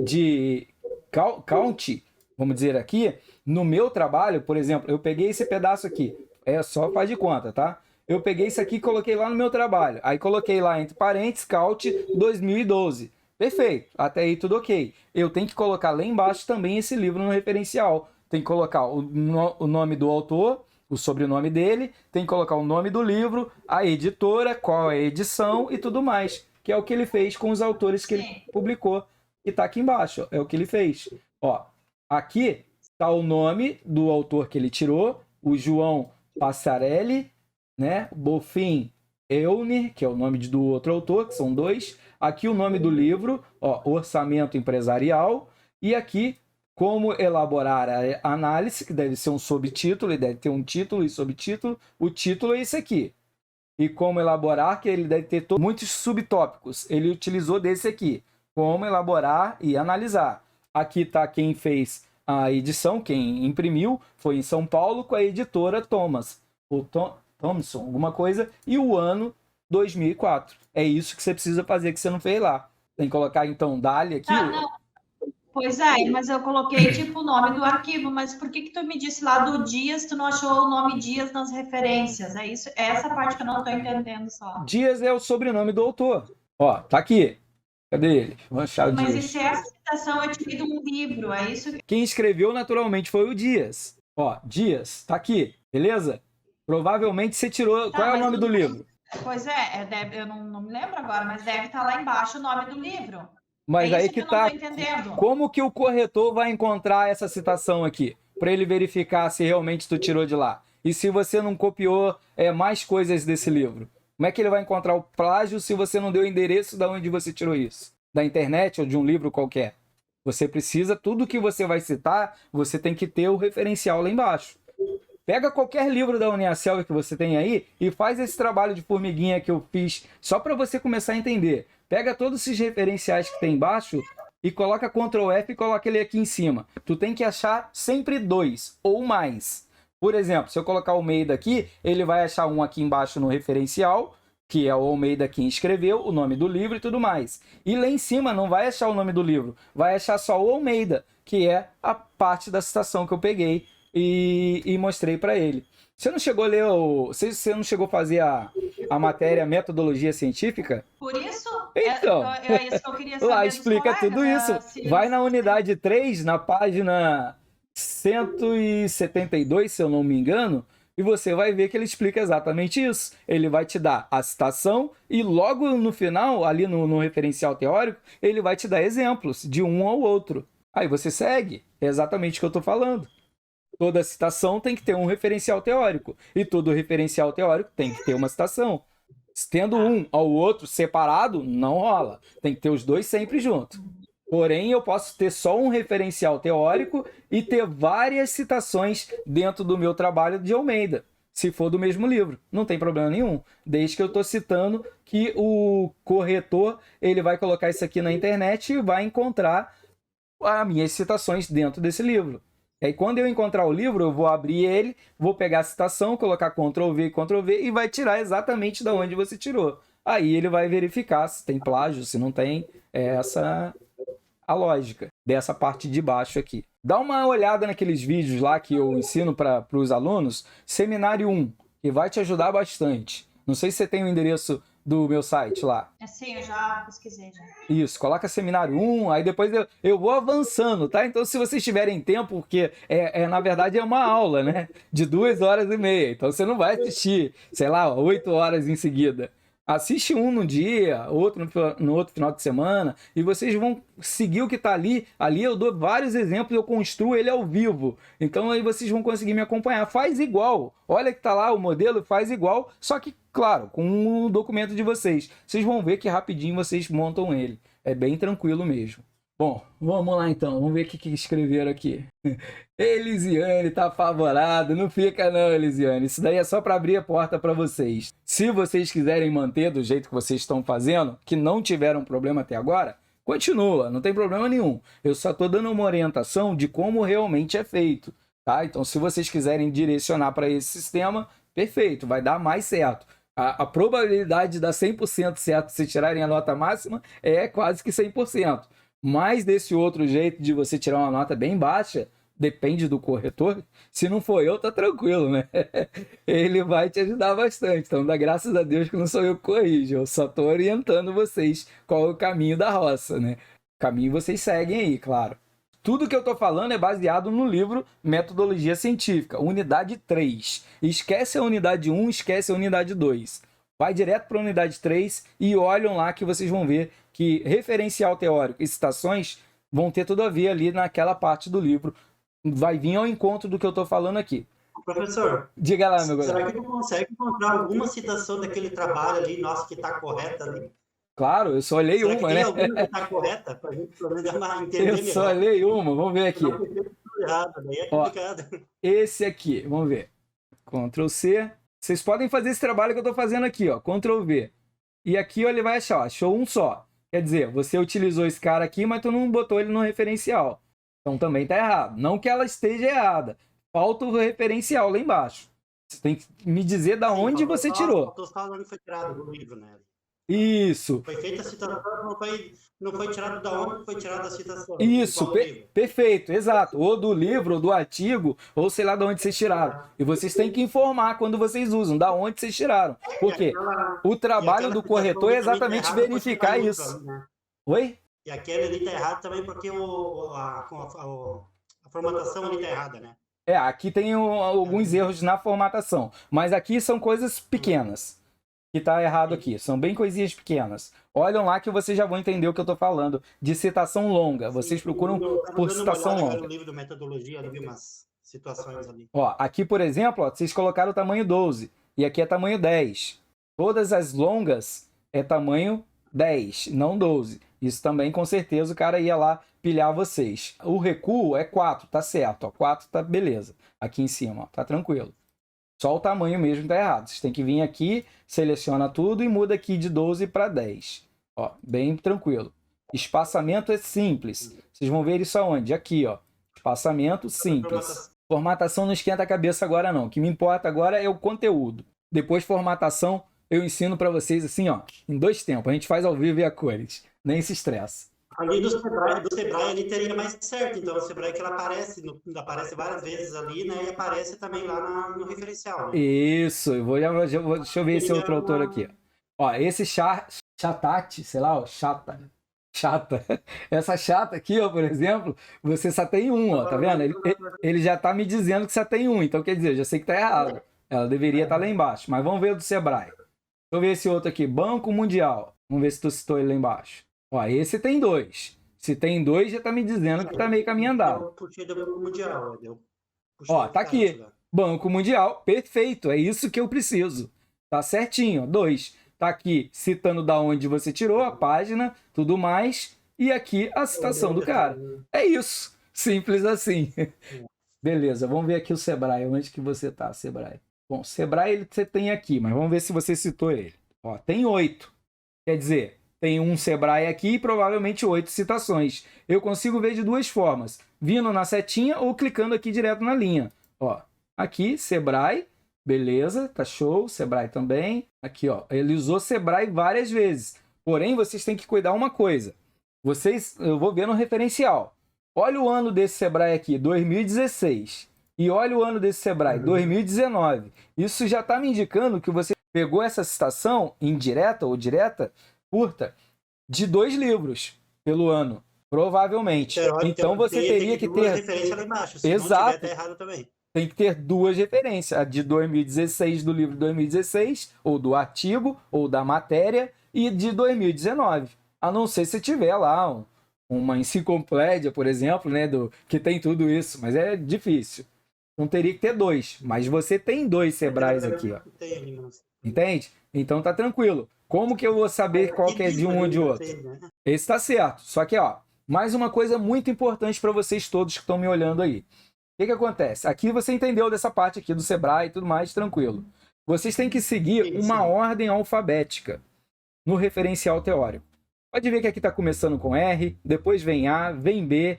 de Count, vamos dizer aqui, no meu trabalho, por exemplo, eu peguei esse pedaço aqui, só faz de conta, tá? Eu peguei isso aqui e coloquei lá no meu trabalho. Aí coloquei lá entre parênteses, Count 2012. Perfeito, até aí tudo ok. Eu tenho que colocar lá embaixo também esse livro no referencial. Tem que colocar o nome do autor, o sobrenome dele, tem que colocar o nome do livro, a editora, qual é a edição e tudo mais. Que é o que ele fez com os autores que ele publicou. E tá aqui embaixo, é o que ele fez. Ó, aqui está o nome do autor que ele tirou, o João Passarelli, né? Bofim Euner, que é o nome do outro autor, que são 2. Aqui o nome do livro, ó, Orçamento Empresarial. E aqui, como elaborar a análise, que deve ser um subtítulo, e deve ter um título e subtítulo. O título é esse aqui. e como elaborar, que ele deve ter muitos subtópicos. Ele utilizou desse aqui, como elaborar e analisar. Aqui está quem fez a edição, quem imprimiu, foi em São Paulo com a editora Thomas, o Thomson, alguma coisa, e o ano 2004. É isso que você precisa fazer, que você não fez lá. Tem que colocar, então, Dali aqui. Não. Pois é, mas eu coloquei tipo o nome do arquivo, mas por que tu me disse lá do Dias, tu não achou o nome Dias nas referências? É isso, é essa parte que eu não estou entendendo só. Dias é o sobrenome do autor. Ó, tá aqui. Cadê ele? Vou achar o Mas Dias. e se essa citação é de um livro, é isso? Quem escreveu naturalmente foi o Dias. Ó, Dias, tá aqui, beleza? Provavelmente você tirou. Tá, qual é o mas nome do livro? Pois é, eu não me lembro agora, mas deve estar lá embaixo o nome do livro. Mas É aí isso que eu tá. não tô entendendo. Como que o corretor vai encontrar essa citação aqui? Para ele verificar se realmente tu tirou de lá. E se você não copiou mais coisas desse livro. Como é que ele vai encontrar o plágio se você não deu o endereço de onde você tirou isso? Da internet ou de um livro qualquer? Você precisa, tudo que você vai citar, você tem que ter o referencial lá embaixo. Pega qualquer livro da Uniaselv que você tem aí e faz esse trabalho de formiguinha que eu fiz só para você começar a entender. Pega todos esses referenciais que tem embaixo e coloca Ctrl F e coloca ele aqui em cima. Tu tem que achar sempre 2 ou mais. Por exemplo, se eu colocar o Almeida aqui, ele vai achar um aqui embaixo no referencial, que é o Almeida quem escreveu, o nome do livro e tudo mais. E lá em cima não vai achar o nome do livro, vai achar só o Almeida, que é a parte da citação que eu peguei e mostrei para ele. Você não chegou a ler você não chegou a fazer a matéria Metodologia Científica? Por isso, Então, é isso que eu queria saber. lá dos explica colegas, tudo isso. Vai na unidade 3, na página 172, se eu não me engano, e você vai ver que ele explica exatamente isso. Ele vai te dar a citação e logo no final, ali no referencial teórico, ele vai te dar exemplos de um ao outro. Aí você segue. É exatamente o que eu estou falando. Toda citação tem que ter um referencial teórico. E todo referencial teórico tem que ter uma citação. Tendo um ao outro separado, não rola. Tem que ter os dois sempre juntos. Porém, eu posso ter só um referencial teórico e ter várias citações dentro do meu trabalho de Almeida, se for do mesmo livro. Não tem problema nenhum. Desde que eu estou citando que o corretor ele vai colocar isso aqui na internet e vai encontrar as minhas citações dentro desse livro. E aí, quando eu encontrar o livro, eu vou abrir ele, vou pegar a citação, colocar Ctrl V e Ctrl V e vai tirar exatamente de onde você tirou. Aí ele vai verificar se tem plágio, se não tem. Essa a lógica dessa parte de baixo aqui. Dá uma olhada naqueles vídeos lá que eu ensino para os alunos, Seminário 1, que vai te ajudar bastante. Não sei se você tem o endereço do meu site lá. Sim, eu já pesquisei já. Isso, coloca Seminário 1, aí depois eu vou avançando, tá? Então, se vocês tiverem tempo, porque na verdade é uma aula, né? De 2h30. Então, você não vai assistir, sei lá, 8 horas em seguida. Assiste um no dia, outro no outro final de semana, e vocês vão seguir o que está ali. Ali eu dou vários exemplos, eu construo ele ao vivo. Então aí vocês vão conseguir me acompanhar. Faz igual. Olha que está lá o modelo, faz igual, só que, claro, com o documento de vocês. Vocês vão ver que rapidinho vocês montam ele. É bem tranquilo mesmo. Bom, vamos lá então, vamos ver o que escreveram aqui. Elisiane tá apavorado, não fica não, Elisiane. Isso daí é só para abrir a porta para vocês. Se vocês quiserem manter do jeito que vocês estão fazendo, que não tiveram problema até agora, continua, não tem problema nenhum. Eu só estou dando uma orientação de como realmente é feito, tá? Então, se vocês quiserem direcionar para esse sistema, perfeito, vai dar mais certo. A probabilidade de dar 100% certo se tirarem a nota máxima é quase que 100%. Mas desse outro jeito de você tirar uma nota bem baixa, depende do corretor. Se não for eu, tá tranquilo, né? Ele vai te ajudar bastante. Então, dá graças a Deus que não sou eu que corrijo. Eu só tô orientando vocês qual é o caminho da roça, né? O caminho vocês seguem aí, claro. Tudo que eu tô falando é baseado no livro Metodologia Científica, unidade 3. Esquece a unidade 1, esquece a unidade 2. Vai direto para a unidade 3 e olham lá que vocês vão ver que referencial teórico e citações vão ter tudo a ver ali naquela parte do livro. Vai vir ao encontro do que eu estou falando aqui. Professor, diga lá, meu será goleiro. que tu consegue encontrar alguma citação daquele trabalho ali, nossa, que está correta ali? Claro, eu só olhei Será uma, que né? tem alguma que está correta? Para a gente pelo menos entender Eu só olhei uma, vamos ver aqui. Não, errado, daí é complicado. Esse aqui, vamos ver. Ctrl C, vocês podem fazer esse trabalho que eu estou fazendo aqui, ó, Ctrl V. E aqui ó, ele vai achar, ó, achou um só. Quer dizer, você utilizou esse cara aqui, mas tu não botou ele no referencial. Então também está errado. Não que ela esteja errada. Falta o referencial lá embaixo. Você tem que me dizer da onde você tirou. Faltou foi tirado do livro, né? Isso. Foi feita a citação, não foi tirado da onde foi tirada a citação. Isso, perfeito, exato. Ou do livro, ou do artigo, ou sei lá de onde vocês tiraram. E vocês têm que informar quando vocês usam, da onde vocês tiraram. Porque o trabalho do corretor é exatamente verificar isso. Né? Oi? E aquele ali tá errado também porque a formatação ali tá errada, né? Aqui tem alguns erros na formatação, mas aqui são coisas pequenas. Que tá errado aqui, são bem coisinhas pequenas. Olham lá que vocês já vão entender o que eu tô falando de citação longa. Vocês procuram por citação longa. No livro de metodologia, ali vi umas situações ali. Ó, aqui, por exemplo, ó, vocês colocaram o tamanho 12 e aqui é tamanho 10. Todas as longas é tamanho 10, não 12. Isso também, com certeza, o cara ia lá pilhar vocês. O recuo é 4, tá certo. Ó, 4 tá beleza. Aqui em cima, ó, tá tranquilo. Só o tamanho mesmo está errado. Vocês têm que vir aqui, seleciona tudo e muda aqui de 12 para 10. Ó, bem tranquilo. Espaçamento é simples. Vocês vão ver isso aonde? Aqui, ó. Espaçamento simples. Formatação não esquenta a cabeça agora não. O que me importa agora é o conteúdo. Depois formatação eu ensino para vocês assim, ó, em 2 tempos. A gente faz ao vivo e a cores. Nem se estressa. Ali do Sebrae ali teria mais certo, então o Sebrae que ela aparece várias vezes ali, né, e aparece também lá no referencial. Né? Isso, deixa eu ver esse outro autor aqui. Ó, esse Chatati, sei lá, ó, chata. Essa chata aqui, ó, por exemplo, você só tem um, ó, tá vendo? Ele já tá me dizendo que só tem um, então quer dizer, eu já sei que tá errado. Ela deveria estar lá embaixo, mas vamos ver o do Sebrae. Deixa eu ver esse outro aqui, Banco Mundial. Vamos ver se tu citou ele lá embaixo. Ó, esse tem 2. Se tem 2, já tá me dizendo que tá meio caminho andado. Eu puxei do Banco Mundial. Ó, tá aqui. Banco Mundial, perfeito. É isso que eu preciso. Tá certinho, ó, 2. Tá aqui citando da onde você tirou a página, tudo mais. E aqui a citação do cara. É isso. Simples assim. Beleza, vamos ver aqui o Sebrae. Onde que você tá, Sebrae? Bom, Sebrae você tem aqui, mas vamos ver se você citou ele. Ó, tem 8. Quer dizer, tem um Sebrae aqui e provavelmente 8 citações. Eu consigo ver de 2 formas. Vindo na setinha ou clicando aqui direto na linha. Ó, aqui, Sebrae. Beleza, tá show. Sebrae também. Aqui, ó. Ele usou Sebrae várias vezes. Porém, vocês têm que cuidar uma coisa. Eu vou ver no referencial. Olha o ano desse Sebrae aqui, 2016. E olha o ano desse Sebrae, 2019. Isso já está me indicando que você pegou essa citação indireta ou direta, curta, de 2 livros pelo ano, provavelmente. Então você teria que ter referência lá embaixo. Se exato. Não tiver, tá errado também. Tem que ter 2 referências, a de 2016 do livro 2016, ou do artigo, ou da matéria, e de 2019. A não ser se tiver lá uma enciclopédia, por exemplo, né, que tem tudo isso, mas é difícil. Então teria que ter 2, mas você tem 2 Sebrais aqui, ó. Entende? Então tá tranquilo. Como que eu vou saber qual que é de um ou de outro? Esse tá certo. Só que, ó, mais uma coisa muito importante para vocês todos que estão me olhando aí. O que acontece? Aqui você entendeu dessa parte aqui do Sebrae e tudo mais, tranquilo. Vocês têm que seguir uma ordem alfabética no referencial teórico. Pode ver que aqui está começando com R, depois vem A, vem B,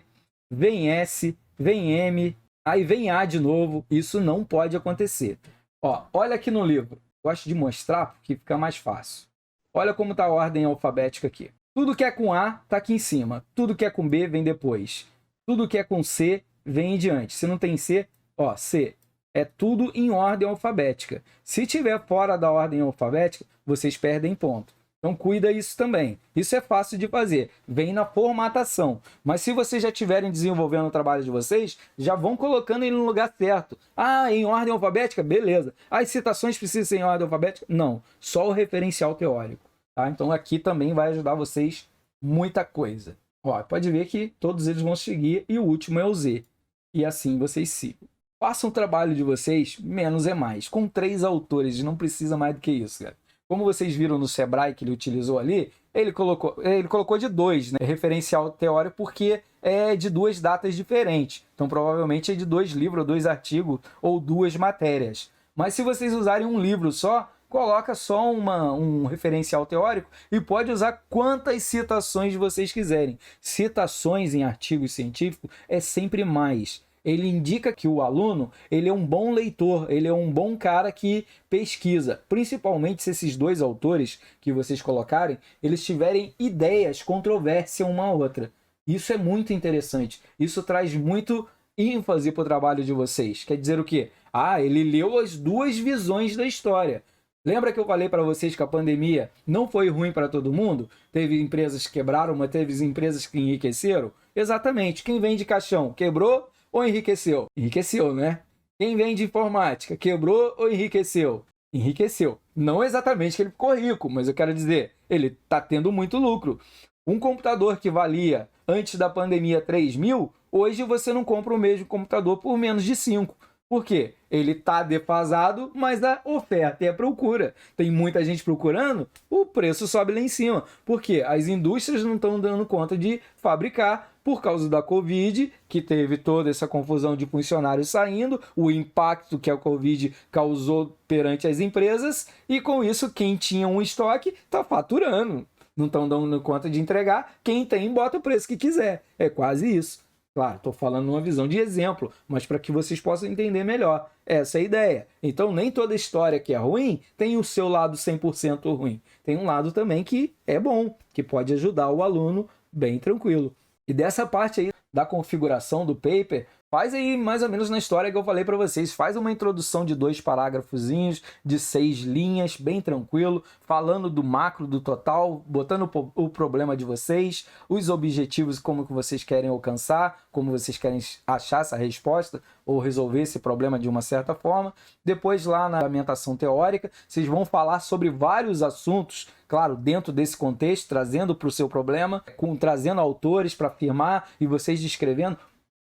vem S, vem M, aí vem A de novo. Isso não pode acontecer. Ó, olha aqui no livro. Gosto de mostrar porque fica mais fácil. Olha como está a ordem alfabética aqui. Tudo que é com A está aqui em cima. Tudo que é com B vem depois. Tudo que é com C vem em diante. Se não tem C, ó, C. É tudo em ordem alfabética. Se tiver fora da ordem alfabética, vocês perdem ponto. Então cuida isso também. Isso é fácil de fazer. Vem na formatação. Mas se vocês já estiverem desenvolvendo o trabalho de vocês, já vão colocando ele no lugar certo. Ah, em ordem alfabética? Beleza. As citações precisam ser em ordem alfabética? Não. Só o referencial teórico. Tá? Então aqui também vai ajudar vocês muita coisa. Ó, pode ver que todos eles vão seguir e o último é o Z. E assim vocês sigam. Façam o trabalho de vocês, menos é mais. Com 3 autores, não precisa mais do que isso, cara. Como vocês viram no Sebrae que ele utilizou ali, ele colocou de 2, né? Referencial teórico, porque é de 2 datas diferentes. Então, provavelmente é de 2 livros, 2 artigos ou 2 matérias. Mas se vocês usarem um livro só, coloca só um referencial teórico e pode usar quantas citações vocês quiserem. Citações em artigos científicos é sempre mais. Ele indica que o aluno ele é um bom leitor, ele é um bom cara que pesquisa. Principalmente se esses dois autores que vocês colocarem, eles tiverem ideias controvérsias uma à outra. Isso é muito interessante. Isso traz muito ênfase para o trabalho de vocês. Quer dizer o quê? Ah, ele leu as duas visões da história. Lembra que eu falei para vocês que a pandemia não foi ruim para todo mundo? Teve empresas que quebraram, mas teve empresas que enriqueceram? Exatamente. Quem vende caixão, quebrou ou enriqueceu? Enriqueceu, né? Quem vende informática, quebrou ou enriqueceu? Enriqueceu. Não exatamente que ele ficou rico, mas eu quero dizer, ele está tendo muito lucro. Um computador que valia, antes da pandemia, 3 mil, hoje você não compra o mesmo computador por menos de 5. Por quê? Ele está defasado, mas a oferta e a procura. Tem muita gente procurando, o preço sobe lá em cima. Por quê? As indústrias não estão dando conta de fabricar por causa da Covid, que teve toda essa confusão de funcionários saindo, o impacto que a Covid causou perante as empresas, e com isso quem tinha um estoque está faturando. Não estão dando conta de entregar, quem tem bota o preço que quiser. É quase isso. Claro, estou falando numa visão de exemplo, mas para que vocês possam entender melhor. Essa é a ideia. Então, nem toda história que é ruim tem o seu lado 100% ruim. Tem um lado também que é bom, que pode ajudar o aluno bem tranquilo. E dessa parte aí da configuração do paper, faz aí mais ou menos na história que eu falei para vocês. Faz uma introdução de 2 parágrafozinhos, de 6 linhas, bem tranquilo, falando do macro, do total, botando o problema de vocês, os objetivos, como que vocês querem alcançar, como vocês querem achar essa resposta ou resolver esse problema de uma certa forma. Depois lá na fundamentação teórica, vocês vão falar sobre vários assuntos, claro, dentro desse contexto, trazendo para o seu problema, trazendo autores para afirmar e vocês descrevendo.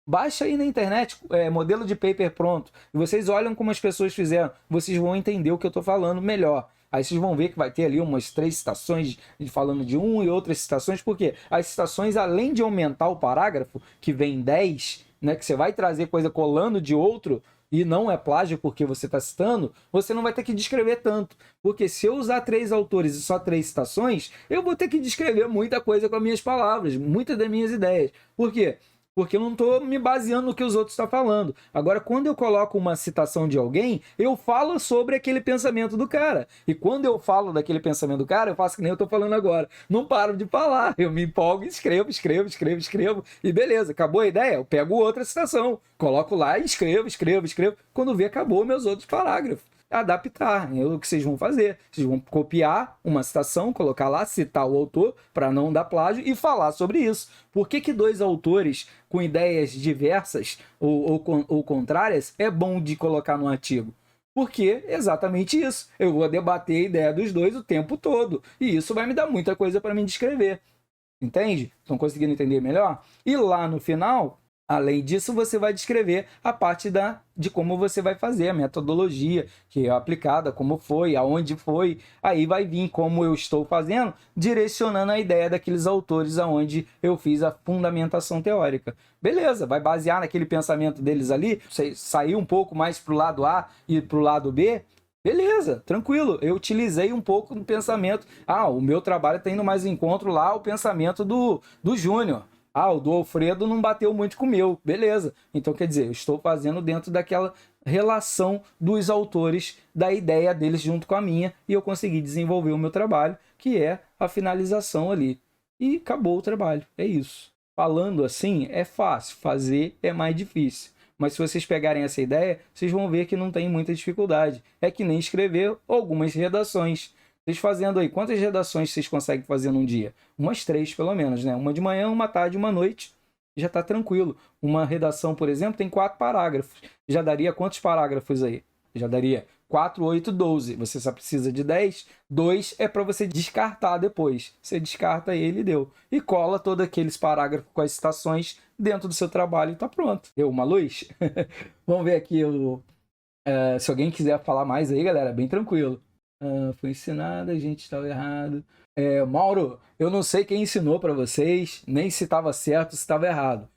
Baixa aí na internet, modelo de paper pronto, e vocês olham como as pessoas fizeram, vocês vão entender o que eu estou falando melhor. Aí vocês vão ver que vai ter ali umas 3 citações falando de um e outras citações, porque as citações, além de aumentar o parágrafo, que vem 10, né, que você vai trazer coisa colando de outro, e não é plágio porque você está citando, você não vai ter que descrever tanto. Porque se eu usar 3 autores e só 3 citações, eu vou ter que descrever muita coisa com as minhas palavras, muitas das minhas ideias. Por quê? Porque eu não estou me baseando no que os outros estão falando. Agora, quando eu coloco uma citação de alguém, eu falo sobre aquele pensamento do cara. E quando eu falo daquele pensamento do cara, eu faço que nem eu estou falando agora. Não paro de falar. Eu me empolgo e escrevo. E beleza, acabou a ideia? Eu pego outra citação, coloco lá e escrevo. Quando vê, acabou meus outros parágrafos. Adaptar, é o que vocês vão fazer. Vocês vão copiar uma citação, colocar lá, citar o autor para não dar plágio e falar sobre isso. Por que 2 autores com ideias diversas ou contrárias é bom de colocar no artigo? Porque é exatamente isso. Eu vou debater a ideia dos 2 o tempo todo. E isso vai me dar muita coisa para mim descrever. Entende? Estão conseguindo entender melhor? E lá no final, além disso, você vai descrever a parte de como você vai fazer, a metodologia que é aplicada, como foi, aonde foi. Aí vai vir como eu estou fazendo, direcionando a ideia daqueles autores aonde eu fiz a fundamentação teórica. Beleza, vai basear naquele pensamento deles ali, sair um pouco mais para o lado A e para o lado B. Beleza, tranquilo. Eu utilizei um pouco do pensamento. O meu trabalho está indo mais em encontro lá ao pensamento do Júnior. O do Alfredo não bateu muito com o meu. Beleza. Então, quer dizer, eu estou fazendo dentro daquela relação dos autores, da ideia deles junto com a minha, e eu consegui desenvolver o meu trabalho, que é a finalização ali. E acabou o trabalho. É isso. Falando assim, é fácil. Fazer é mais difícil. Mas se vocês pegarem essa ideia, vocês vão ver que não tem muita dificuldade. É que nem escrever algumas redações. Vocês fazendo aí, quantas redações vocês conseguem fazer num dia? Umas 3, pelo menos, né? Uma de manhã, uma tarde, uma noite. Já está tranquilo. Uma redação, por exemplo, tem 4 parágrafos. Já daria quantos parágrafos aí? Já daria 4, 8, 12. Você só precisa de 10. 2 é para você descartar depois. Você descarta ele e deu. E cola todos aqueles parágrafos com as citações dentro do seu trabalho e está pronto. Deu uma luz? Vamos ver aqui. Se alguém quiser falar mais aí, galera, bem tranquilo. Foi ensinado, a gente estava errado. Mauro, eu não sei quem ensinou para vocês, nem se estava certo, se estava errado.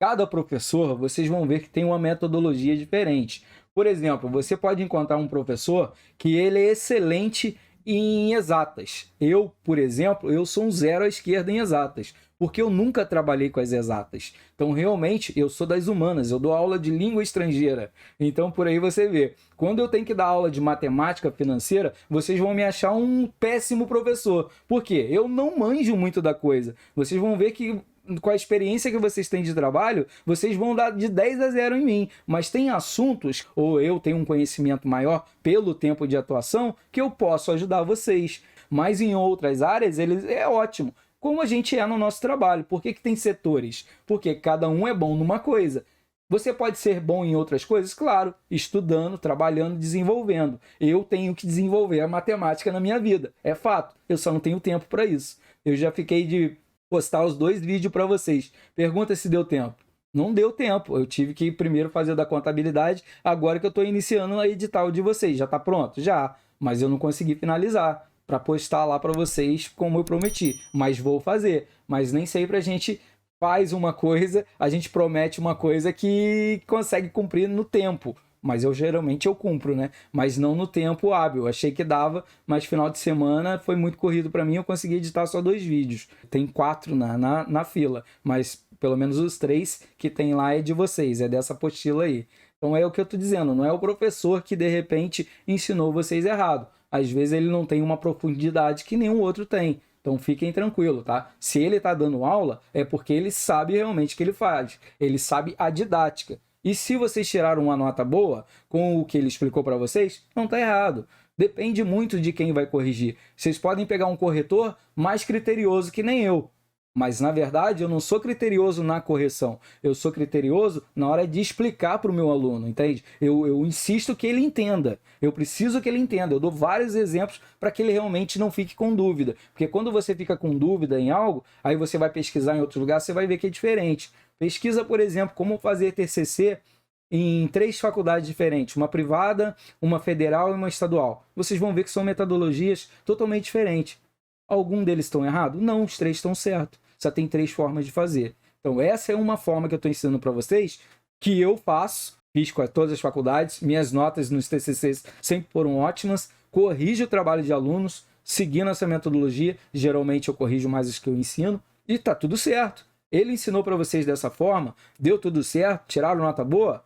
Cada professor, vocês vão ver que tem uma metodologia diferente. Por exemplo, você pode encontrar um professor que ele é excelente em exatas. Eu, por exemplo, eu sou um zero à esquerda em exatas, porque eu nunca trabalhei com as exatas. Então, realmente, eu sou das humanas, eu dou aula de língua estrangeira. Então, por aí você vê. Quando eu tenho que dar aula de matemática financeira, vocês vão me achar um péssimo professor. Por quê? Eu não manjo muito da coisa. Vocês vão ver que com a experiência que vocês têm de trabalho, vocês vão dar de 10 a 0 em mim. Mas tem assuntos, ou eu tenho um conhecimento maior pelo tempo de atuação, que eu posso ajudar vocês. Mas em outras áreas, é ótimo. Como a gente é no nosso trabalho. Por que tem setores? Porque cada um é bom numa coisa. Você pode ser bom em outras coisas? Claro, estudando, trabalhando, desenvolvendo. Eu tenho que desenvolver a matemática na minha vida. É fato. Eu só não tenho tempo para isso. Eu já fiquei de postar os 2 vídeos para vocês. Pergunta se deu tempo. Não deu tempo. Eu tive que primeiro fazer o da contabilidade, agora que eu estou iniciando a editar o de vocês. Já está pronto? Já. Mas eu não consegui finalizar para postar lá para vocês como eu prometi. Mas vou fazer. Mas nem sempre a gente faz uma coisa, a gente promete uma coisa que consegue cumprir no tempo. Mas geralmente eu cumpro, né? Mas não no tempo hábil. Achei que dava, mas final de semana foi muito corrido para mim. Eu consegui editar só 2 vídeos. Tem 4 na fila, mas pelo menos os 3 que tem lá é de vocês, é dessa apostila aí. Então é o que eu tô dizendo, não é o professor que de repente ensinou vocês errado. Às vezes ele não tem uma profundidade que nenhum outro tem. Então fiquem tranquilos, tá? Se ele tá dando aula, é porque ele sabe realmente o que ele faz. Ele sabe a didática. E se vocês tiraram uma nota boa com o que ele explicou para vocês, não está errado. Depende muito de quem vai corrigir. Vocês podem pegar um corretor mais criterioso que nem eu. Mas, na verdade, eu não sou criterioso na correção. Eu sou criterioso na hora de explicar para o meu aluno, entende? Eu insisto que ele entenda. Eu preciso que ele entenda. Eu dou vários exemplos para que ele realmente não fique com dúvida. Porque quando você fica com dúvida em algo, aí você vai pesquisar em outro lugar, você vai ver que é diferente. Pesquisa, por exemplo, como fazer TCC em 3 faculdades diferentes, uma privada, uma federal e uma estadual. Vocês vão ver que são metodologias totalmente diferentes. Algum deles estão errados? Não, os 3 estão certos. Só tem 3 formas de fazer. Então essa é uma forma que eu estou ensinando para vocês, que eu faço, fiz com todas as faculdades, minhas notas nos TCCs sempre foram ótimas, corrijo o trabalho de alunos, seguindo essa metodologia, geralmente eu corrijo mais os que eu ensino, e está tudo certo. Ele ensinou para vocês dessa forma, deu tudo certo, tiraram nota boa?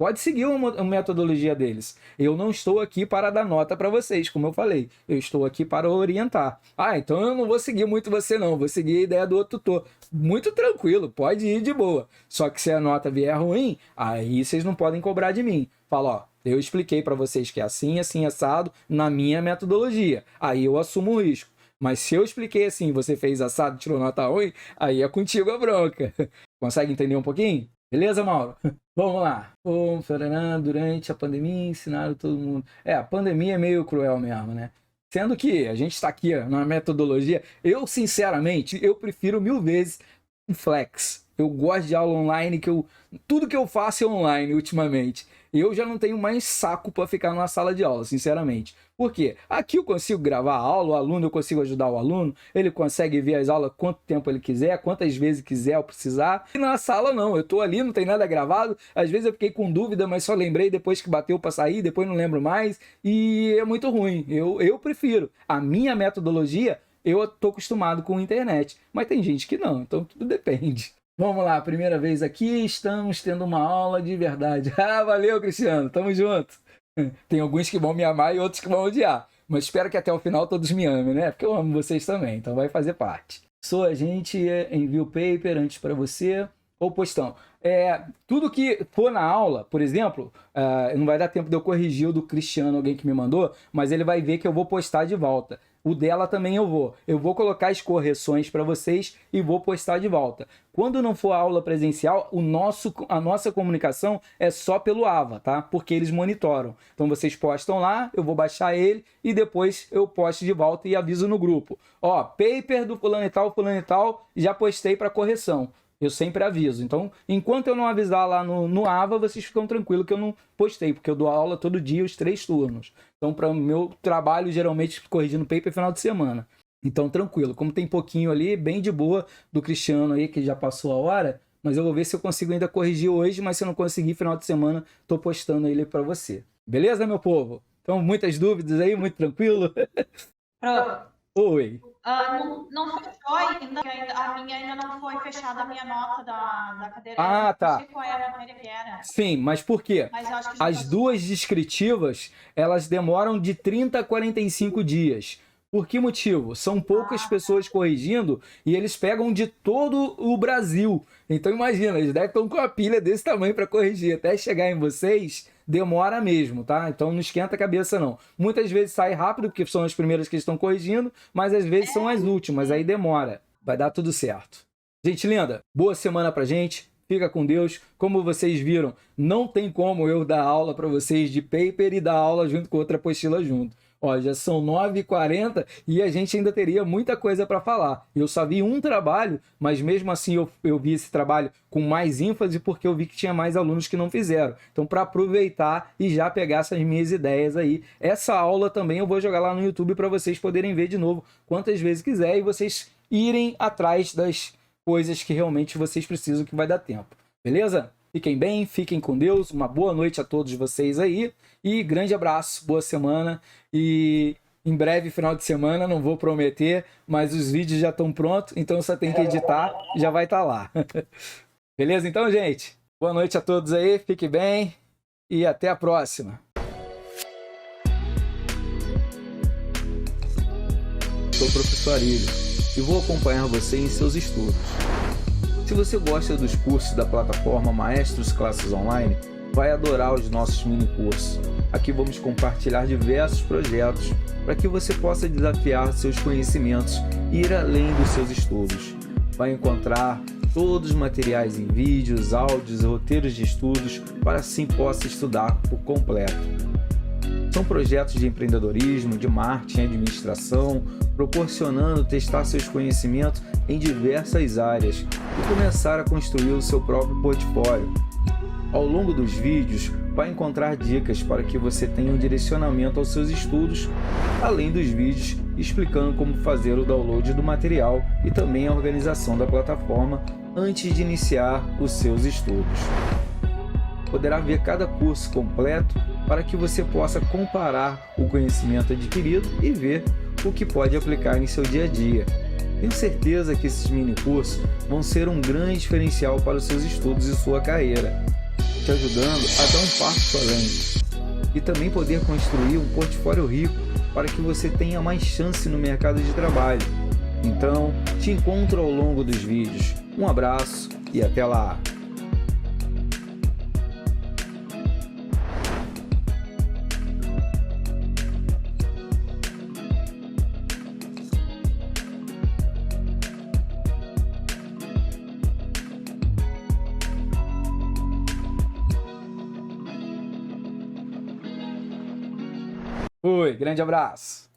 Pode seguir a metodologia deles. Eu não estou aqui para dar nota para vocês, como eu falei. Eu estou aqui para orientar. Ah, então eu não vou seguir muito você não, vou seguir a ideia do outro tutor. Muito tranquilo, pode ir de boa. Só que se a nota vier ruim, aí vocês não podem cobrar de mim. Fala, ó, eu expliquei para vocês que é assim, assim, assado, na minha metodologia. Aí eu assumo o risco. Mas se eu expliquei assim, você fez assado, tirou nota ruim, aí é contigo a bronca. Consegue entender um pouquinho? Beleza, Mauro? Vamos lá. Durante a pandemia, ensinaram todo mundo. A pandemia é meio cruel mesmo, né? Sendo que a gente está aqui na metodologia, eu, sinceramente, eu prefiro 1000 vezes o Flex. Eu gosto de aula online, tudo que eu faço é online ultimamente. Eu já não tenho mais saco para ficar numa sala de aula, sinceramente. Por quê? Aqui eu consigo gravar a aula, o aluno, eu consigo ajudar o aluno, ele consegue ver as aulas quanto tempo ele quiser, quantas vezes quiser eu precisar. E na sala não, eu tô ali, não tem nada gravado, às vezes eu fiquei com dúvida, mas só lembrei depois que bateu para sair, depois não lembro mais, e é muito ruim. Eu prefiro. A minha metodologia, eu tô acostumado com a internet, mas tem gente que não, então tudo depende. Vamos lá, primeira vez aqui, estamos tendo uma aula de verdade. Ah, valeu, Cristiano, tamo junto. Tem alguns que vão me amar e outros que vão odiar. Mas espero que até o final todos me amem, né? Porque eu amo vocês também, então vai fazer parte. Sou agente, envio o paper antes para você. Ou postão. Tudo que for na aula, por exemplo, não vai dar tempo de eu corrigir o do Cristiano, alguém que me mandou, mas ele vai ver que eu vou postar de volta. O dela também eu vou. Eu vou colocar as correções para vocês e vou postar de volta. Quando não for aula presencial, a nossa comunicação é só pelo AVA, tá? Porque eles monitoram. Então vocês postam lá, eu vou baixar ele e depois eu posto de volta e aviso no grupo. Ó, paper do fulano e tal, já postei para correção. Eu sempre aviso. Então, enquanto eu não avisar lá no AVA, vocês ficam tranquilos que eu não postei, porque eu dou aula todo dia, os 3 turnos. Então, para o meu trabalho, geralmente, corrigindo paper final de semana. Então, tranquilo. Como tem pouquinho ali, bem de boa, do Cristiano aí, que já passou a hora, mas eu vou ver se eu consigo ainda corrigir hoje, mas se eu não conseguir, final de semana, tô postando ele para você. Beleza, meu povo? Então, muitas dúvidas aí, muito tranquilo? Prof, Oi. não fechou ainda, a minha ainda não foi fechada a minha nota da cadeira. Ah, tá. Não sei qual é a matéria que era. Sim, mas por quê? Mas eu acho que já As passou. duas descritivas, elas demoram de 30 a 45 dias. Por que motivo? São poucas pessoas corrigindo e eles pegam de todo o Brasil. Então imagina, eles devem estar com uma pilha desse tamanho para corrigir. Até chegar em vocês, demora mesmo, tá? Então não esquenta a cabeça não. Muitas vezes sai rápido, porque são as primeiras que estão corrigindo, mas às vezes são as últimas, aí demora. Vai dar tudo certo. Gente linda, boa semana pra gente. Fica com Deus. Como vocês viram, não tem como eu dar aula para vocês de paper e dar aula junto com outra apostila junto. Ó, já são 9h40 e a gente ainda teria muita coisa para falar. Eu só vi um trabalho, mas mesmo assim eu vi esse trabalho com mais ênfase porque eu vi que tinha mais alunos que não fizeram. Então, para aproveitar e já pegar essas minhas ideias aí, essa aula também eu vou jogar lá no YouTube para vocês poderem ver de novo quantas vezes quiser e vocês irem atrás das coisas que realmente vocês precisam, que vai dar tempo. Beleza? Fiquem bem, fiquem com Deus, uma boa noite a todos vocês aí e grande abraço, boa semana e em breve, final de semana, não vou prometer, mas os vídeos já estão prontos, então só tem que editar, já vai estar lá. Beleza então, gente? Boa noite a todos aí, fiquem bem e até a próxima. Sou o professor Arilho e vou acompanhar você em seus estudos. Se você gosta dos cursos da plataforma Maestros Classes Online, vai adorar os nossos mini cursos. Aqui vamos compartilhar diversos projetos para que você possa desafiar seus conhecimentos e ir além dos seus estudos. Vai encontrar todos os materiais em vídeos, áudios e roteiros de estudos para assim possa estudar por completo. São projetos de empreendedorismo, de marketing e administração, proporcionando testar seus conhecimentos em diversas áreas e começar a construir o seu próprio portfólio. Ao longo dos vídeos, vai encontrar dicas para que você tenha um direcionamento aos seus estudos, além dos vídeos explicando como fazer o download do material e também a organização da plataforma antes de iniciar os seus estudos. Poderá ver cada curso completo para que você possa comparar o conhecimento adquirido e ver o que pode aplicar em seu dia a dia. Tenho certeza que esses mini cursos vão ser um grande diferencial para os seus estudos e sua carreira, te ajudando a dar um passo além e também poder construir um portfólio rico para que você tenha mais chance no mercado de trabalho. Então, te encontro ao longo dos vídeos. Um abraço e até lá! Fui, grande abraço!